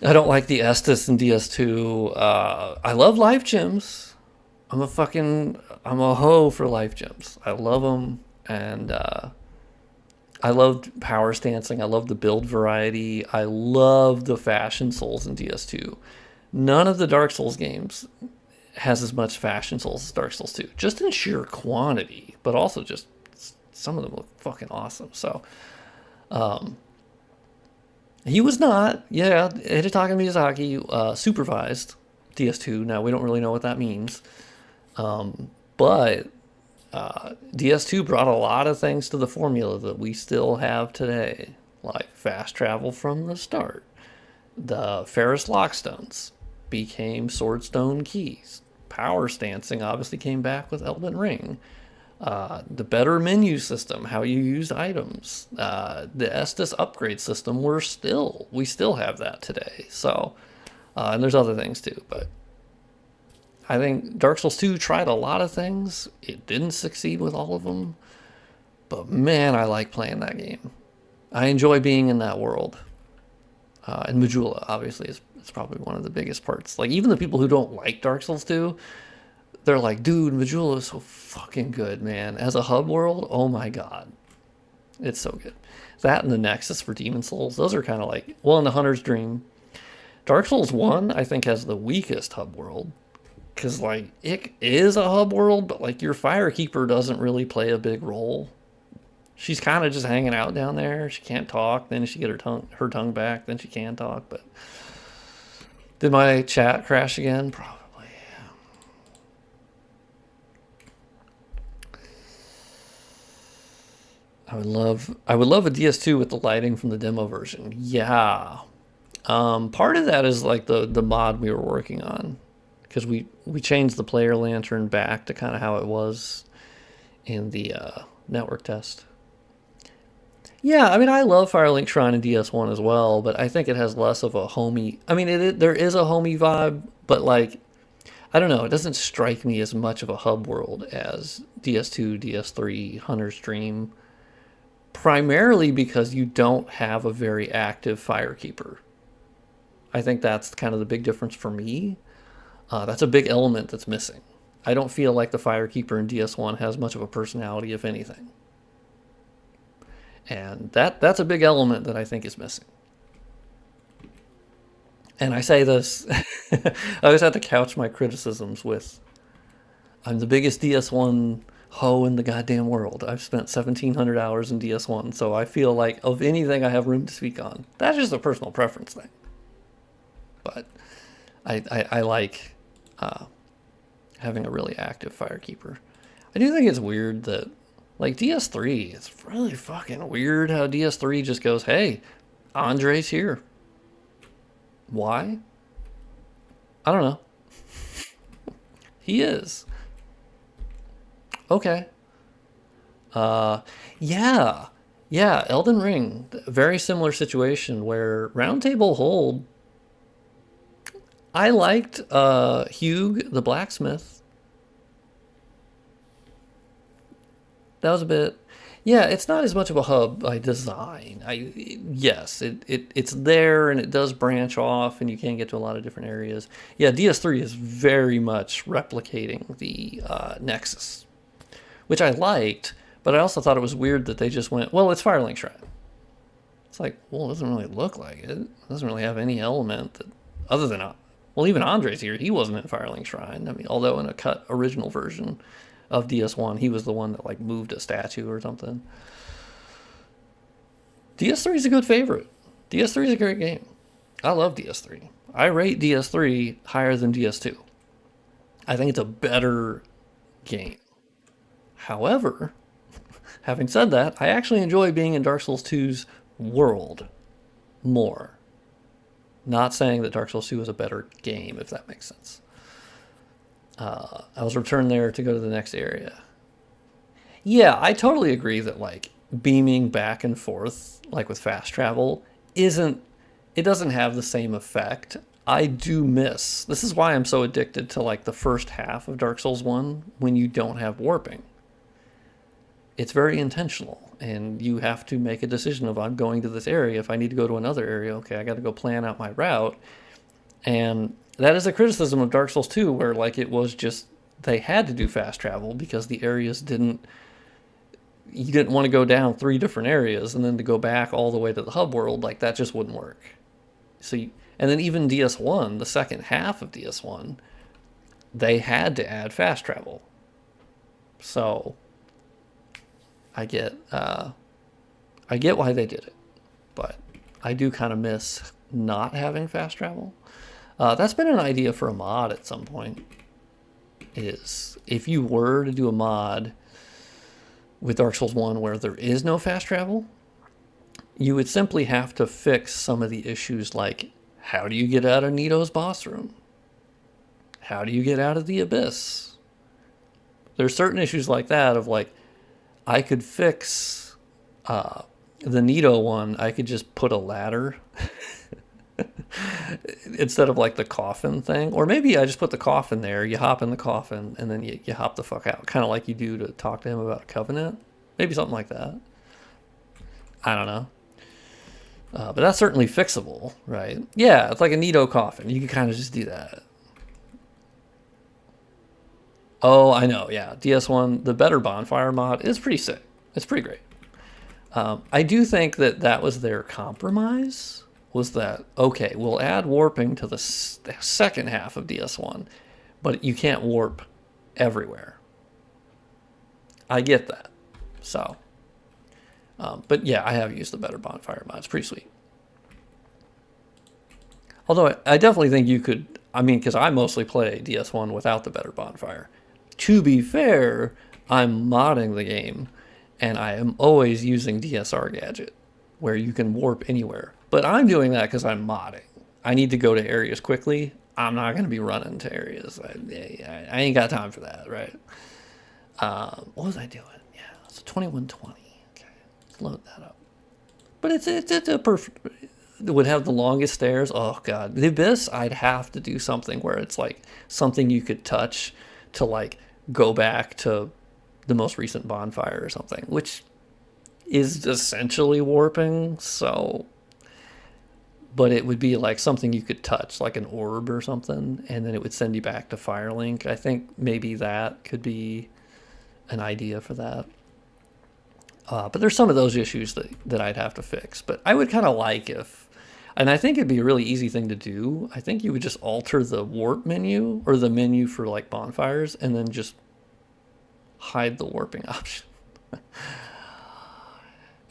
I don't like the Estus in DS2. I love life gems. I'm a hoe for life gems. I love them, and I loved power stancing. I love the build variety. I love the fashion souls in DS2. None of the Dark Souls games has as much fashion souls as Dark Souls 2, just in sheer quantity, but also just some of them look fucking awesome. So he was not, yeah, Hidetaka Miyazaki supervised DS2. Now we don't really know what that means, but DS2 brought a lot of things to the formula that we still have today, like fast travel from the start. The Ferris Lockstones became Swordstone keys. Power stancing obviously came back with Elden Ring. The better menu system, how you use items, the Estus upgrade system, we still have that today. So, and there's other things too, but I think Dark Souls 2 tried a lot of things. It didn't succeed with all of them, but man, I like playing that game. I enjoy being in that world. And Majula, obviously, is probably one of the biggest parts. Like, even the people who don't like Dark Souls 2, they're like, dude, Majula is so fucking good, man. As a hub world, oh my god. It's so good. That and the Nexus for Demon Souls, those are kind of like, well, in the Hunter's Dream. Dark Souls 1, I think, has the weakest hub world. Because, like, it is a hub world, but, like, your Firekeeper doesn't really play a big role. She's kind of just hanging out down there. She can't talk. Then she get her tongue back. Then she can talk. But did my chat crash again? Probably. I would love a DS2 with the lighting from the demo version. Yeah. Part of that is like the mod we were working on, because we changed the player lantern back to kind of how it was in the network test. Yeah, I mean, I love Firelink Shrine in DS1 as well, but I think it has less of a homey. I mean, there is a homey vibe, but like, I don't know, it doesn't strike me as much of a hub world as DS2, DS3, Hunter's Dream, primarily because you don't have a very active Firekeeper. I think that's kind of the big difference for me. That's a big element that's missing. I don't feel like the Firekeeper in DS1 has much of a personality, if anything. And that's a big element that I think is missing. And I say this, I always have to couch my criticisms with, I'm the biggest DS1 hoe in the goddamn world. I've spent 1,700 hours in DS1, so I feel like of anything I have room to speak on. That's just a personal preference thing. But I like having a really active Firekeeper. I do think it's weird that, like, DS3, it's really fucking weird how DS3 just goes, hey, Andre's here. Why? I don't know. He is. Okay. Yeah. Yeah, Elden Ring, very similar situation where Roundtable Hold, I liked Hugh the blacksmith. That was a bit, yeah, it's not as much of a hub by design. Yes, it's there and it does branch off and you can get to a lot of different areas. Yeah, DS3 is very much replicating the Nexus, which I liked, but I also thought it was weird that they just went, well, it's Firelink Shrine. It's like, well, it doesn't really look like it. It doesn't really have any element that, other than, well, even Andre's here, he wasn't in Firelink Shrine. I mean, although in a cut original version of DS1, he was the one that like moved a statue or something. DS3 is a good favorite. DS3 is a great game. I love DS3. I rate DS3 higher than DS2. I think it's a better game. However, having said that, I actually enjoy being in Dark Souls 2's world more. Not saying that Dark Souls 2 is a better game, if that makes sense. I was returned there to go to the next area. Yeah, I totally agree that like beaming back and forth, like with fast travel, it doesn't have the same effect. I do miss, this is why I'm so addicted to like the first half of Dark Souls 1 when you don't have warping. It's very intentional and you have to make a decision of, I'm going to this area. If I need to go to another area, okay, I got to go plan out my route. And that is a criticism of Dark Souls 2, where like it was just they had to do fast travel because the areas didn't, you didn't want to go down 3 different areas and then to go back all the way to the hub world, like that just wouldn't work. So, and then even DS1, the second half of DS1, they had to add fast travel. So I get why they did it, but I do kind of miss not having fast travel. That's been an idea for a mod at some point. Is if you were to do a mod with Dark Souls 1 where there is no fast travel, you would simply have to fix some of the issues like how do you get out of Nito's boss room? How do you get out of the abyss? There's certain issues like that of like, I could fix the Nito one. I could just put a ladder instead of like the coffin thing. Or maybe I just put the coffin there, you hop in the coffin, and then you hop the fuck out. Kind of like you do to talk to him about a covenant. Maybe something like that. I don't know. But that's certainly fixable, right? Yeah, it's like a Nito coffin. You can kind of just do that. Oh, I know, yeah. DS1, the better bonfire mod is pretty sick. It's pretty great. I do think that that was their compromise, was that, okay, we'll add warping to the second half of DS1, but you can't warp everywhere. I get that. So, but yeah, I have used the better bonfire mod. It's pretty sweet. Although I definitely think you could, I mean, because I mostly play DS1 without the better bonfire. To be fair, I'm modding the game, and I am always using DSR Gadget, where you can warp anywhere. But I'm doing that because I'm modding. I need to go to areas quickly. I'm not going to be running to areas. I ain't got time for that, right? What was I doing? Yeah, so 2120. Okay, let's load that up. But it's a perfect. It would have the longest stairs. Oh god, the abyss. I'd have to do something where it's like something you could touch to like go back to the most recent bonfire or something, which is essentially warping. So, but it would be like something you could touch, like an orb or something, and then it would send you back to Firelink. I think maybe that could be an idea for that. But there's some of those issues that I'd have to fix. But I would kind of like if, and I think it'd be a really easy thing to do. I think you would just alter the warp menu or the menu for like bonfires and then just hide the warping option.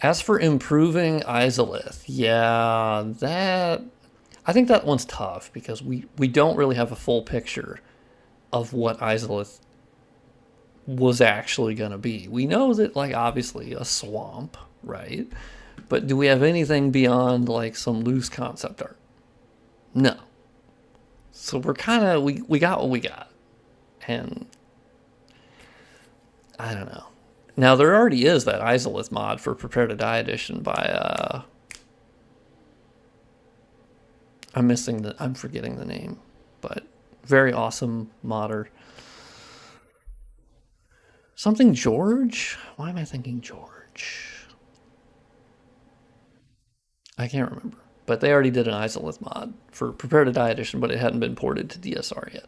As for improving Izalith, yeah, that, I think that one's tough because we don't really have a full picture of what Izalith was actually going to be. We know that, like, obviously a swamp, right? But do we have anything beyond, like, some loose concept art? No. So we're kind of, we got what we got. And I don't know. Now, there already is that Izalith mod for Prepare to Die edition by, I'm forgetting the name, but very awesome modder. Something George? Why am I thinking George? I can't remember. But they already did an Izalith mod for Prepare to Die edition, but it hadn't been ported to DSR yet.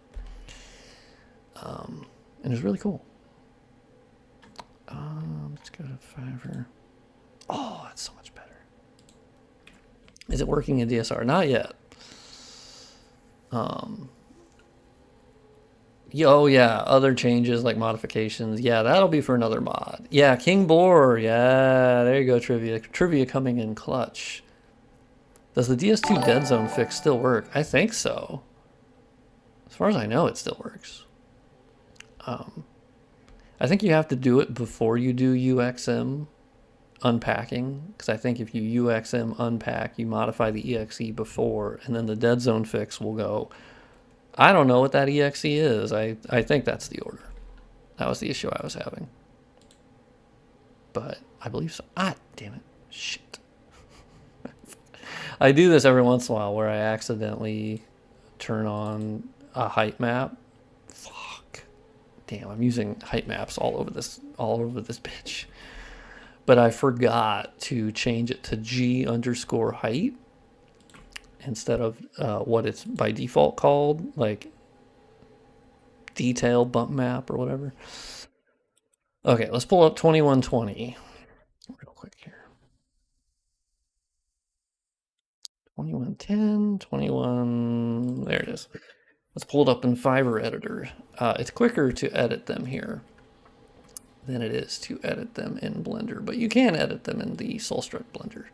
And it's really cool. Let's go to Fiverr. Oh, that's so much better. Is it working in DSR? Not yet. Oh yeah, other changes like modifications. Yeah, that'll be for another mod. Yeah, King Boar. Yeah, there you go, trivia. Trivia coming in clutch. Does the DS2 Dead Zone fix still work? I think so. As far as I know, it still works. I think you have to do it before you do UXM unpacking, because I think if you UXM unpack, you modify the EXE before, and then the Dead Zone fix will go. I don't know what that EXE is. I think that's the order. That was the issue I was having. But I believe so. Ah, damn it. Shit. I do this every once in a while where I accidentally turn on a height map. Fuck. Damn, I'm using height maps all over this bitch. But I forgot to change it to G_height. Instead of what it's by default called, like detail bump map or whatever. Okay, let's pull up 2120 real quick here. 2110, 21, there it is. Let's pull it up in Fiverr Editor. It's quicker to edit them here than it is to edit them in Blender, but you can edit them in the Soulstruck Blender.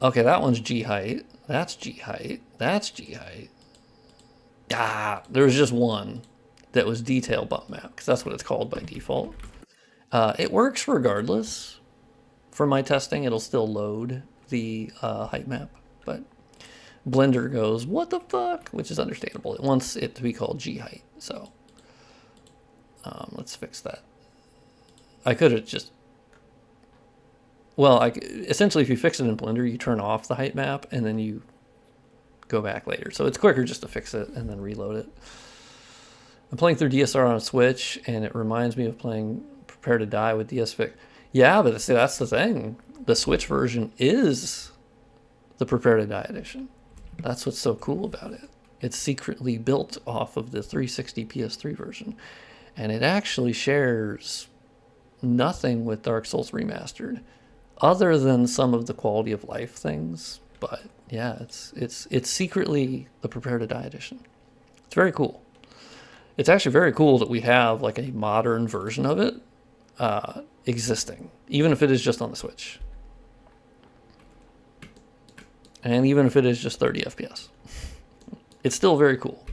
Okay, that one's G height. That's G height. That's G height. Ah, there was just one that was detail bump map, because that's what it's called by default. It works regardless. For my testing, it'll still load the height map, but Blender goes, what the fuck? Which is understandable. It wants it to be called G height, so let's fix that. I could have just, well, essentially if you fix it in Blender, you turn off the height map and then you go back later. So it's quicker just to fix it and then reload it. I'm playing through DSR on a Switch and it reminds me of playing Prepare to Die with DSFix. Yeah, but see, that's the thing. The Switch version is the Prepare to Die edition. That's what's so cool about it. It's secretly built off of the 360 PS3 version. And it actually shares nothing with Dark Souls Remastered other than some of the quality of life things. But yeah, it's secretly the Prepare to Die edition. It's very cool. It's actually very cool that we have like a modern version of it existing, even if it is just on the Switch. And even if it is just 30 FPS. It's still very cool.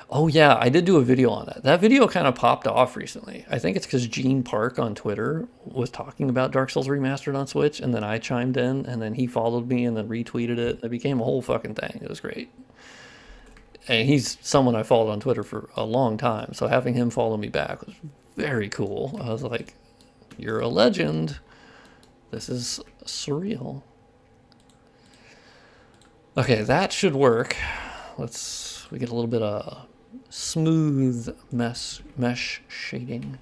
Oh yeah, I did do a video on that. That video kind of popped off recently. I think it's because Gene Park on Twitter was talking about Dark Souls Remastered on Switch, and then I chimed in, and then he followed me and then retweeted it. It became a whole fucking thing. It was great. And he's someone I followed on Twitter for a long time, so having him follow me back was very cool. I was like, you're a legend. This is surreal. Okay, that should work. We get a little bit of smooth mesh shading.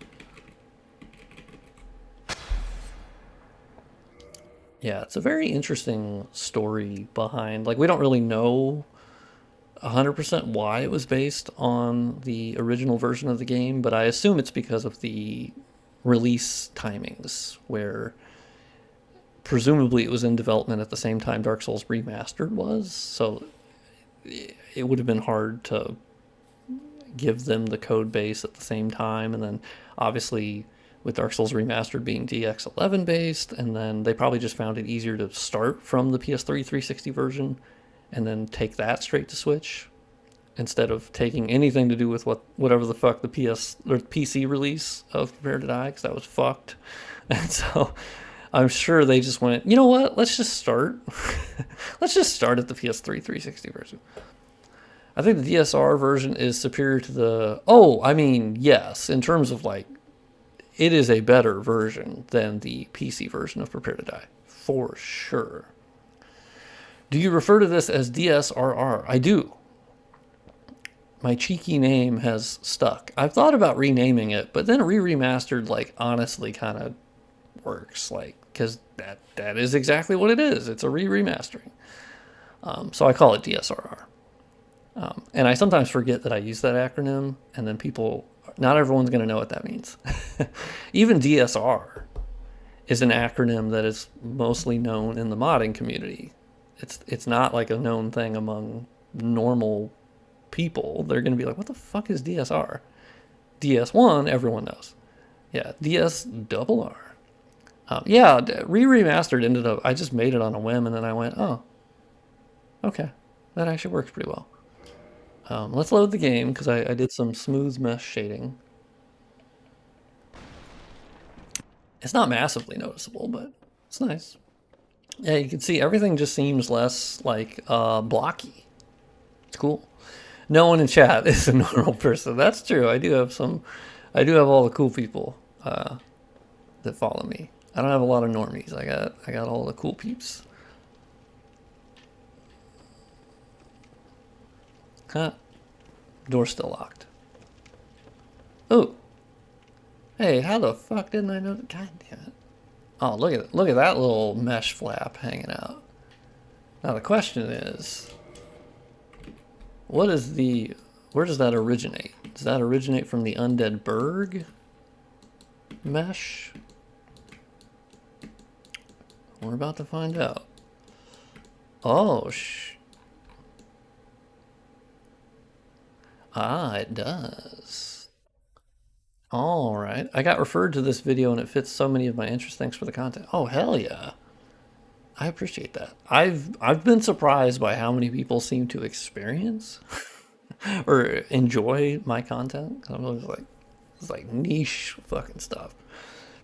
Yeah, it's a very interesting story behind, like, we don't really know 100% why it was based on the original version of the game, but I assume it's because of the release timings, where presumably it was in development at the same time Dark Souls Remastered was, so it would have been hard to give them the code base at the same time, and then obviously with Dark Souls Remastered being DX11 based, and then they probably just found it easier to start from the PS3 360 version and then take that straight to Switch instead of taking anything to do with whatever the fuck the PC release of Prepare to Die, because that was fucked. And so I'm sure they just went, you know what, let's just start. Let's just start at the PS3 360 version. I think the DSR version is superior to the... Oh, I mean, yes, in terms of, like, it is a better version than the PC version of Prepare to Die, for sure. Do you refer to this as DSRR? I do. My cheeky name has stuck. I've thought about renaming it, but then Remastered, like, honestly kind of works, like, because that is exactly what it is. It's a remastering. So I call it DSRR. And I sometimes forget that I use that acronym, and then not everyone's going to know what that means. Even DSR is an acronym that is mostly known in the modding community. It's not like a known thing among normal people. They're going to be like, what the fuck is DSR? DS1, everyone knows. Yeah, DSRR. Yeah, Remastered ended up, I just made it on a whim, and then I went, oh, okay, that actually works pretty well. Let's load the game, because I did some smooth mesh shading. It's not massively noticeable, but it's nice. Yeah, you can see everything just seems less, like, blocky. It's cool. No one in chat is a normal person. That's true. I do have all the cool people that follow me. I don't have a lot of normies. I got all the cool peeps. Huh. Door's still locked. Oh. Hey, how the fuck didn't I know? God damn it. Oh, look at that little mesh flap hanging out. Now the question is, What is the... Where does that originate? Does that originate from the Undead Berg mesh? We're about to find out. Oh, Ah, it does. All right. I got referred to this video and it fits so many of my interests. Thanks for the content. Oh, hell yeah. I appreciate that. I've been surprised by how many people seem to experience or enjoy my content. I'm always like, it's like niche fucking stuff.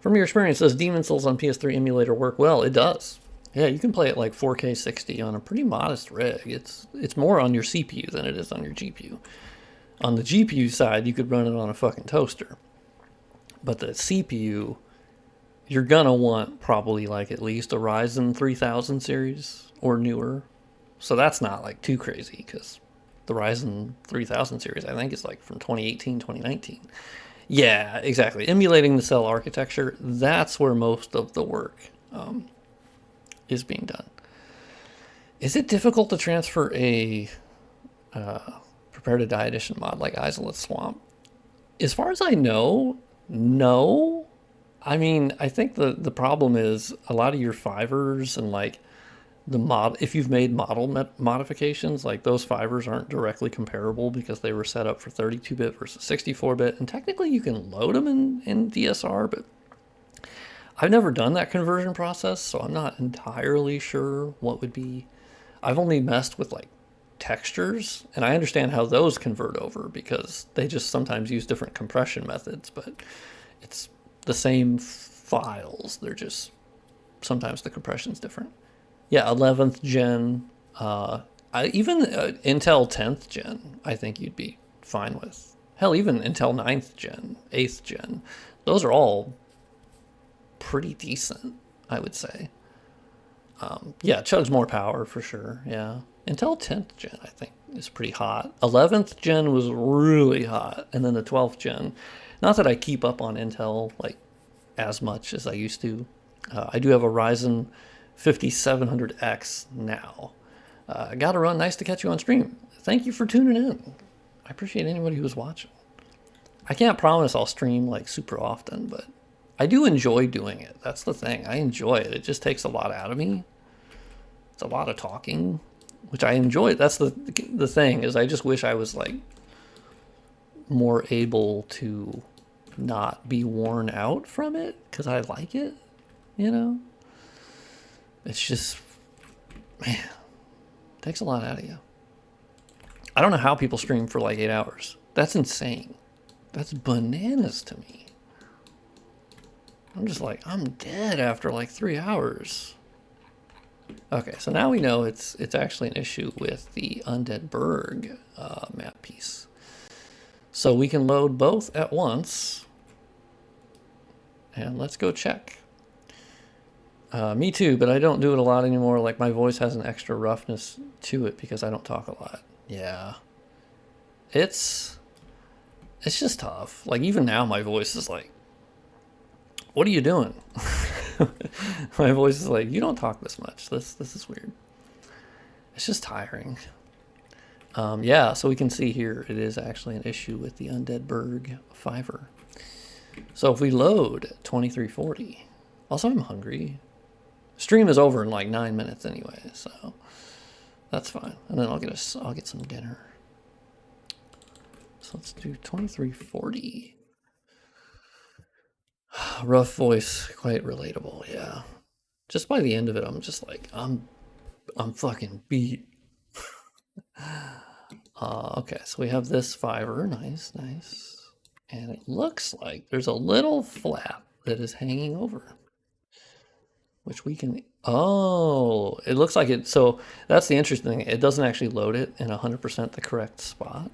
From your experience, does Demon Souls on PS3 emulator work well? It does. Yeah, you can play it like 4K 60 on a pretty modest rig. It's more on your CPU than it is on your GPU. On the GPU side, you could run it on a fucking toaster. But the CPU, you're gonna want probably like at least a Ryzen 3000 series or newer. So that's not like too crazy because the Ryzen 3000 series I think is like from 2018, 2019. Yeah, exactly. Emulating the cell architecture, that's where most of the work is being done. Is it difficult to transfer a Prepare to Die edition mod like Isolate Swamp? As far as I know, no. I mean, I think the problem is a lot of your fivers and like the mod, if you've made model modifications, like those fivers aren't directly comparable because they were set up for 32-bit versus 64-bit, and technically you can load them in DSR, but I've never done that conversion process, so I'm not entirely sure what would be. I've only messed with like textures, and I understand how those convert over because they just sometimes use different compression methods, but it's the same files. They're just sometimes the compression's different. Yeah, 11th gen. Even Intel 10th gen, I think you'd be fine with. Hell, even Intel 9th gen, 8th gen. Those are all pretty decent, I would say. Yeah, chugs more power for sure. Yeah. Intel 10th gen, I think, is pretty hot. 11th gen was really hot. And then the 12th gen. Not that I keep up on Intel like as much as I used to. I do have a Ryzen 5700X now. Gotta run. Nice to catch you on stream. Thank you for tuning in. I appreciate anybody who's watching. I can't promise I'll stream like super often, but I do enjoy doing it. That's the thing. I enjoy it. It just takes a lot out of me. It's a lot of talking, which I enjoy. That's the thing is I just wish I was like more able to not be worn out from it because I like it, you know? It's just, man, it takes a lot out of you. I don't know how people stream for like 8 hours. That's insane. That's bananas to me. I'm just like, I'm dead after like 3 hours. Okay, so now we know it's actually an issue with the Undead Berg map piece. So we can load both at once. And let's go check. Me too, but I don't do it a lot anymore. Like my voice has an extra roughness to it because I don't talk a lot. Yeah. It's just tough. Like even now my voice is like, what are you doing? My voice is like, you don't talk this much. This is weird. It's just tiring. Yeah, so we can see here it is actually an issue with the Undead Berg fiver. So if we load 2340, also I'm hungry. Stream is over in like 9 minutes anyway, so that's fine. And then I'll get some dinner. So let's do 2340. Rough voice, quite relatable, yeah. Just by the end of it, I'm just like, I'm fucking beat. Okay, so we have this fiver, nice. And it looks like there's a little flap that is hanging over, which we can, oh, it looks like it, so that's the interesting thing. It doesn't actually load it in 100% the correct spot,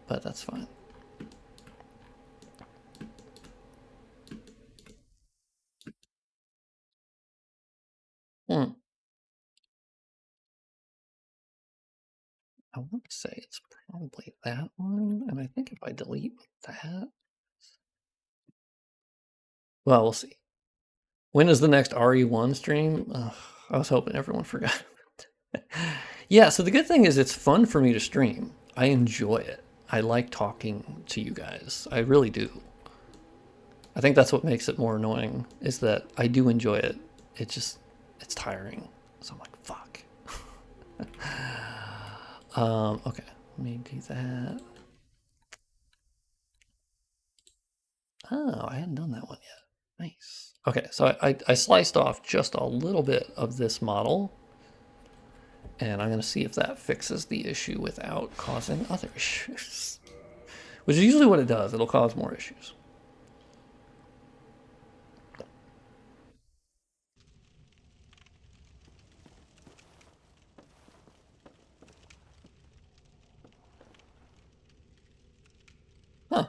but that's fine. I want to say it's probably that one, and I think if I delete that, well, we'll see. When is the next RE1 stream? I was hoping everyone forgot. Yeah, so the good thing is it's fun for me to stream. I enjoy it. I like talking to you guys. I really do. I think that's what makes it more annoying, is that I do enjoy it. It's tiring. So I'm like, fuck. Okay, let me do that. Oh, I hadn't done that one yet. Nice. Okay, so I sliced off just a little bit of this model, and I'm going to see if that fixes the issue without causing other issues. Which is usually what it does. It'll cause more issues. Huh.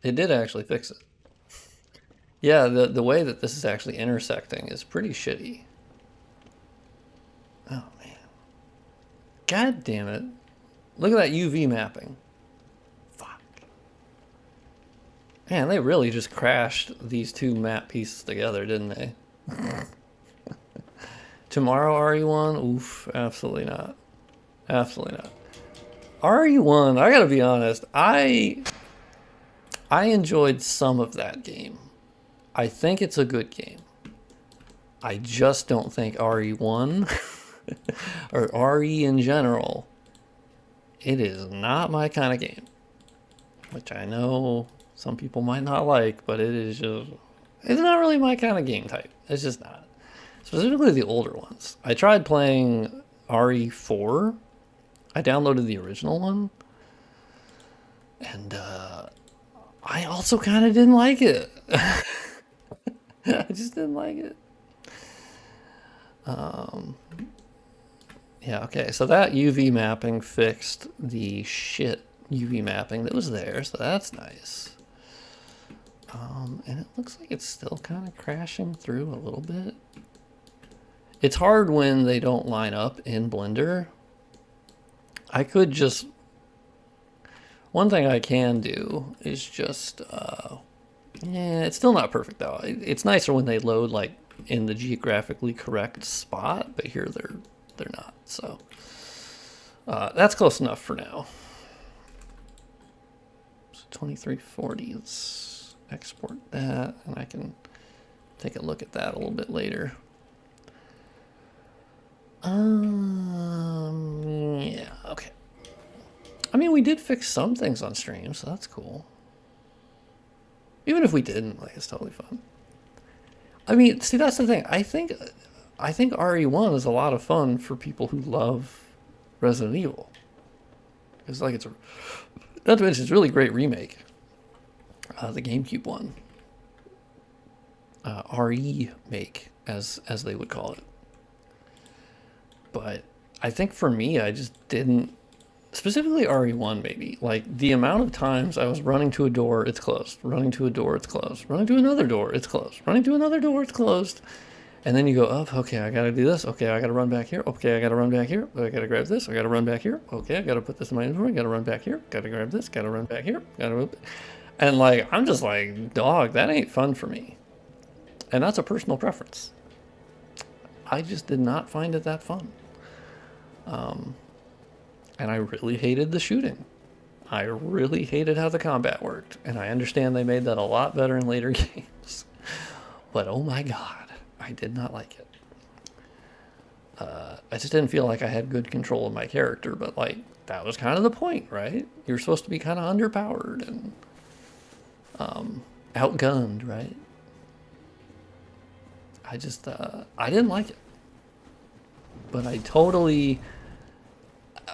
It did actually fix it. Yeah, the way that this is actually intersecting is pretty shitty. Oh, man. God damn it. Look at that UV mapping. Fuck. Man, they really just crashed these two map pieces together, didn't they? Tomorrow RE1? Oof, absolutely not. Absolutely not. RE1, I gotta be honest, I enjoyed some of that game. I think it's a good game. I just don't think RE1 or RE in general, it is not my kind of game. Which I know some people might not like, but it's not really my kind of game type. It's just not. Specifically the older ones. I tried playing RE4. I downloaded the original one. And I also kind of didn't like it. I just didn't like it. Yeah, okay, so that UV mapping fixed the shit UV mapping that was there, so that's nice. And it looks like it's still kind of crashing through a little bit. It's hard when they don't line up in Blender. I could just... One thing I can do is just... yeah, it's still not perfect though. It's nicer when they load like in the geographically correct spot, but here they're not. So that's close enough for now. So 2340. Let's export that, and I can take a look at that a little bit later. Yeah, okay. I mean, we did fix some things on stream, so that's cool. Even if we didn't, like, it's totally fun. I mean, see, that's the thing. I think RE1 is a lot of fun for people who love Resident Evil. It's like it's a, not to mention it's a really great remake. The GameCube one, RE make as they would call it. But I think for me, I just didn't. Specifically RE1 maybe. Like the amount of times I was running to a door, it's closed. Running to a door, it's closed. Running to another door, it's closed. Running to another door, it's closed. And then you go up, okay, I gotta do this. Okay, I gotta run back here. Okay, I gotta run back here. I gotta grab this. I gotta run back here. Okay, I gotta put this in my inventory. Gotta run back here. Gotta grab this. Gotta run back here. Gotta... And like, I'm just like, dog, that ain't fun for me. And that's a personal preference. I just did not find it that fun. And I really hated the shooting. I really hated how the combat worked. And I understand they made that a lot better in later games. But oh my god, I did not like it. I just didn't feel like I had good control of my character, but like, that was kind of the point, right? You're supposed to be kind of underpowered and outgunned, right? I just, I didn't like it. But I totally...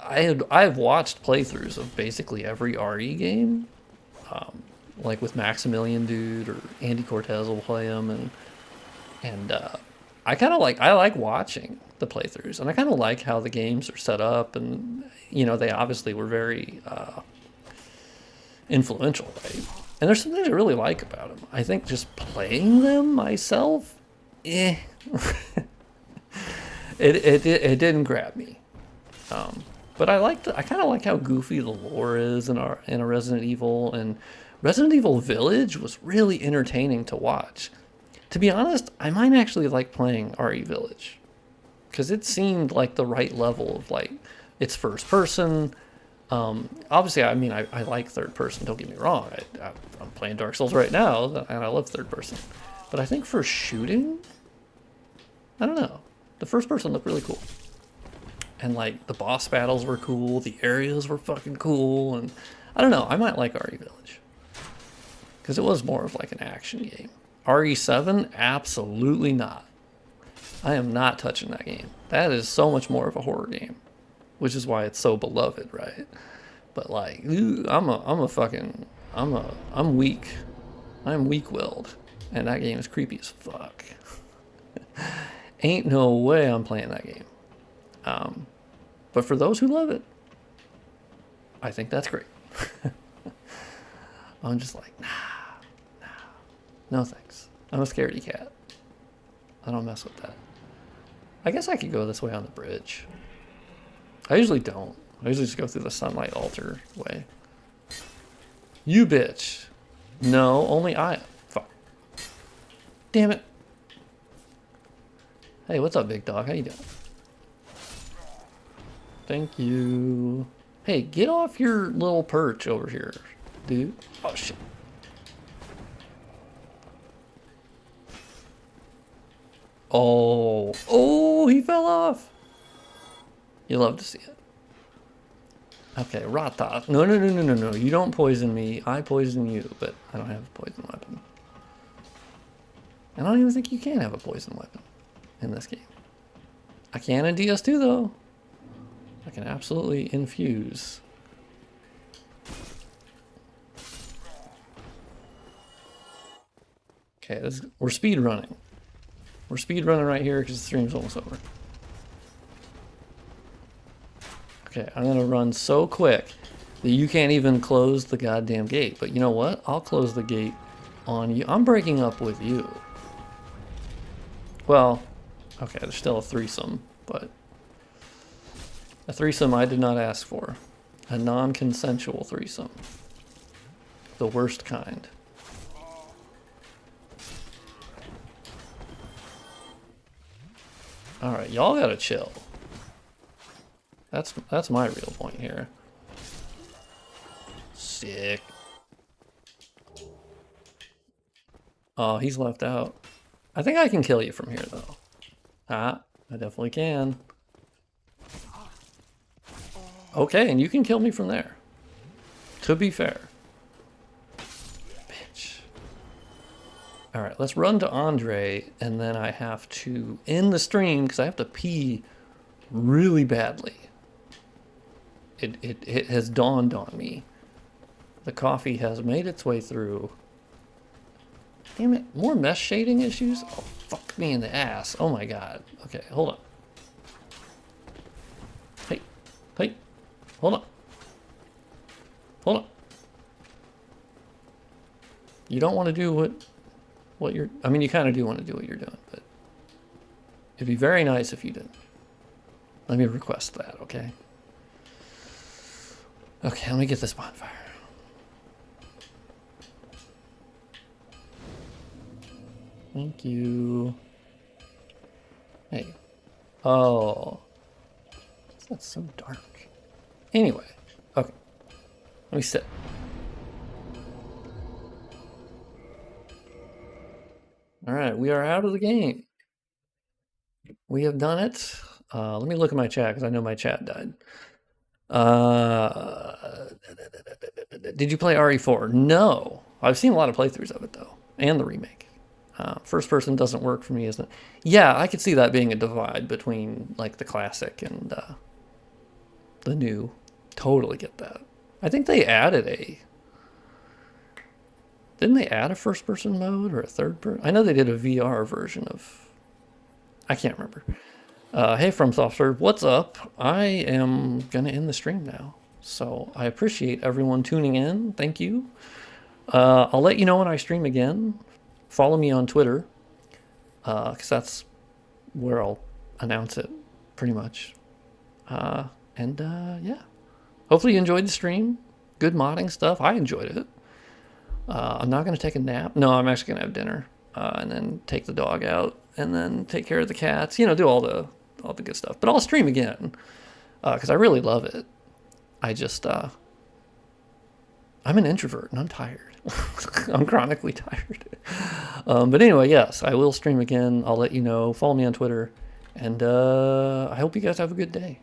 I've watched playthroughs of basically every RE game, like with Maximilian Dude or Andy Cortez will play them, and I like watching the playthroughs, and I kind of like how the games are set up, and you know they obviously were very influential, right? And there's some things I really like about them. I think just playing them myself, it didn't grab me. But I kind of like how goofy the lore is in a Resident Evil, and Resident Evil Village was really entertaining to watch. To be honest, I might actually like playing RE Village. because it seemed like the right level of like, it's first person. Obviously, I mean, I like third person, don't get me wrong. I'm playing Dark Souls right now, and I love third person. But I think for shooting, I don't know. The first person looked really cool. And like, the boss battles were cool, the areas were fucking cool, and I don't know, I might like RE Village. Because it was more of like an action game. RE7, absolutely not. I am not touching that game. That is so much more of a horror game. Which is why it's so beloved, right? But like, I'm weak. I'm weak-willed. And that game is creepy as fuck. Ain't no way I'm playing that game. But for those who love it, I think that's great. I'm just like, nah, no thanks. I'm a scaredy cat. I don't mess with that. I guess I could go this way on the bridge. I usually don't. I usually just go through the sunlight altar way. You bitch. No, only I. Fuck. Damn it. Hey, what's up, big dog? How you doing? Thank you. Hey, get off your little perch over here, dude. Oh, shit. Oh, he fell off. You love to see it. Okay, Rata. No. You don't poison me. I poison you, but I don't have a poison weapon. And I don't even think you can have a poison weapon in this game. I can in DS2, though. I can absolutely infuse. Okay, we're speed running. We're speed running right here because the stream's almost over. Okay, I'm gonna run so quick that you can't even close the goddamn gate. But you know what? I'll close the gate on you. I'm breaking up with you. Well, okay, there's still a threesome, but a threesome I did not ask for. A non-consensual threesome. The worst kind. Alright, y'all gotta chill. That's my real point here. Sick. Oh, he's left out. I think I can kill you from here, though. Ah, I definitely can. Okay, and you can kill me from there. To be fair. Bitch. Alright, let's run to Andre, and then I have to end the stream, because I have to pee really badly. It has dawned on me. The coffee has made its way through. Damn it, more mesh shading issues? Oh, fuck me in the ass. Oh my god. Okay, hold on. Hey, hold on. Hold on. You don't want to do what you're... I mean, you kind of do want to do what you're doing, but it'd be very nice if you didn't. Let me request that, okay? Okay, let me get this bonfire. Thank you. Hey. Oh. That's so dark. Anyway. Okay. Let me sit. Alright, we are out of the game. We have done it. Let me look at my chat, because I know my chat died. Did you play RE4? No. I've seen a lot of playthroughs of it, though. And the remake. First person doesn't work for me, isn't it? Yeah, I could see that being a divide between, like, the classic and the new. Totally get that. I think they added a... Didn't they add a first-person mode or a third-person? I know they did a VR version of... I can't remember. Hey, FromSoftware, what's up? I am going to end the stream now. So I appreciate everyone tuning in. Thank you. I'll let you know when I stream again. Follow me on Twitter, because that's where I'll announce it, pretty much. Yeah. Hopefully you enjoyed the stream. Good modding stuff. I enjoyed it. I'm not going to take a nap. No, I'm actually going to have dinner, and then take the dog out, and then take care of the cats. You know, do all all the good stuff. But I'll stream again because I really love it. I just I'm an introvert and I'm tired. I'm chronically tired. But anyway, yes, I will stream again. I'll let you know. Follow me on Twitter, and I hope you guys have a good day.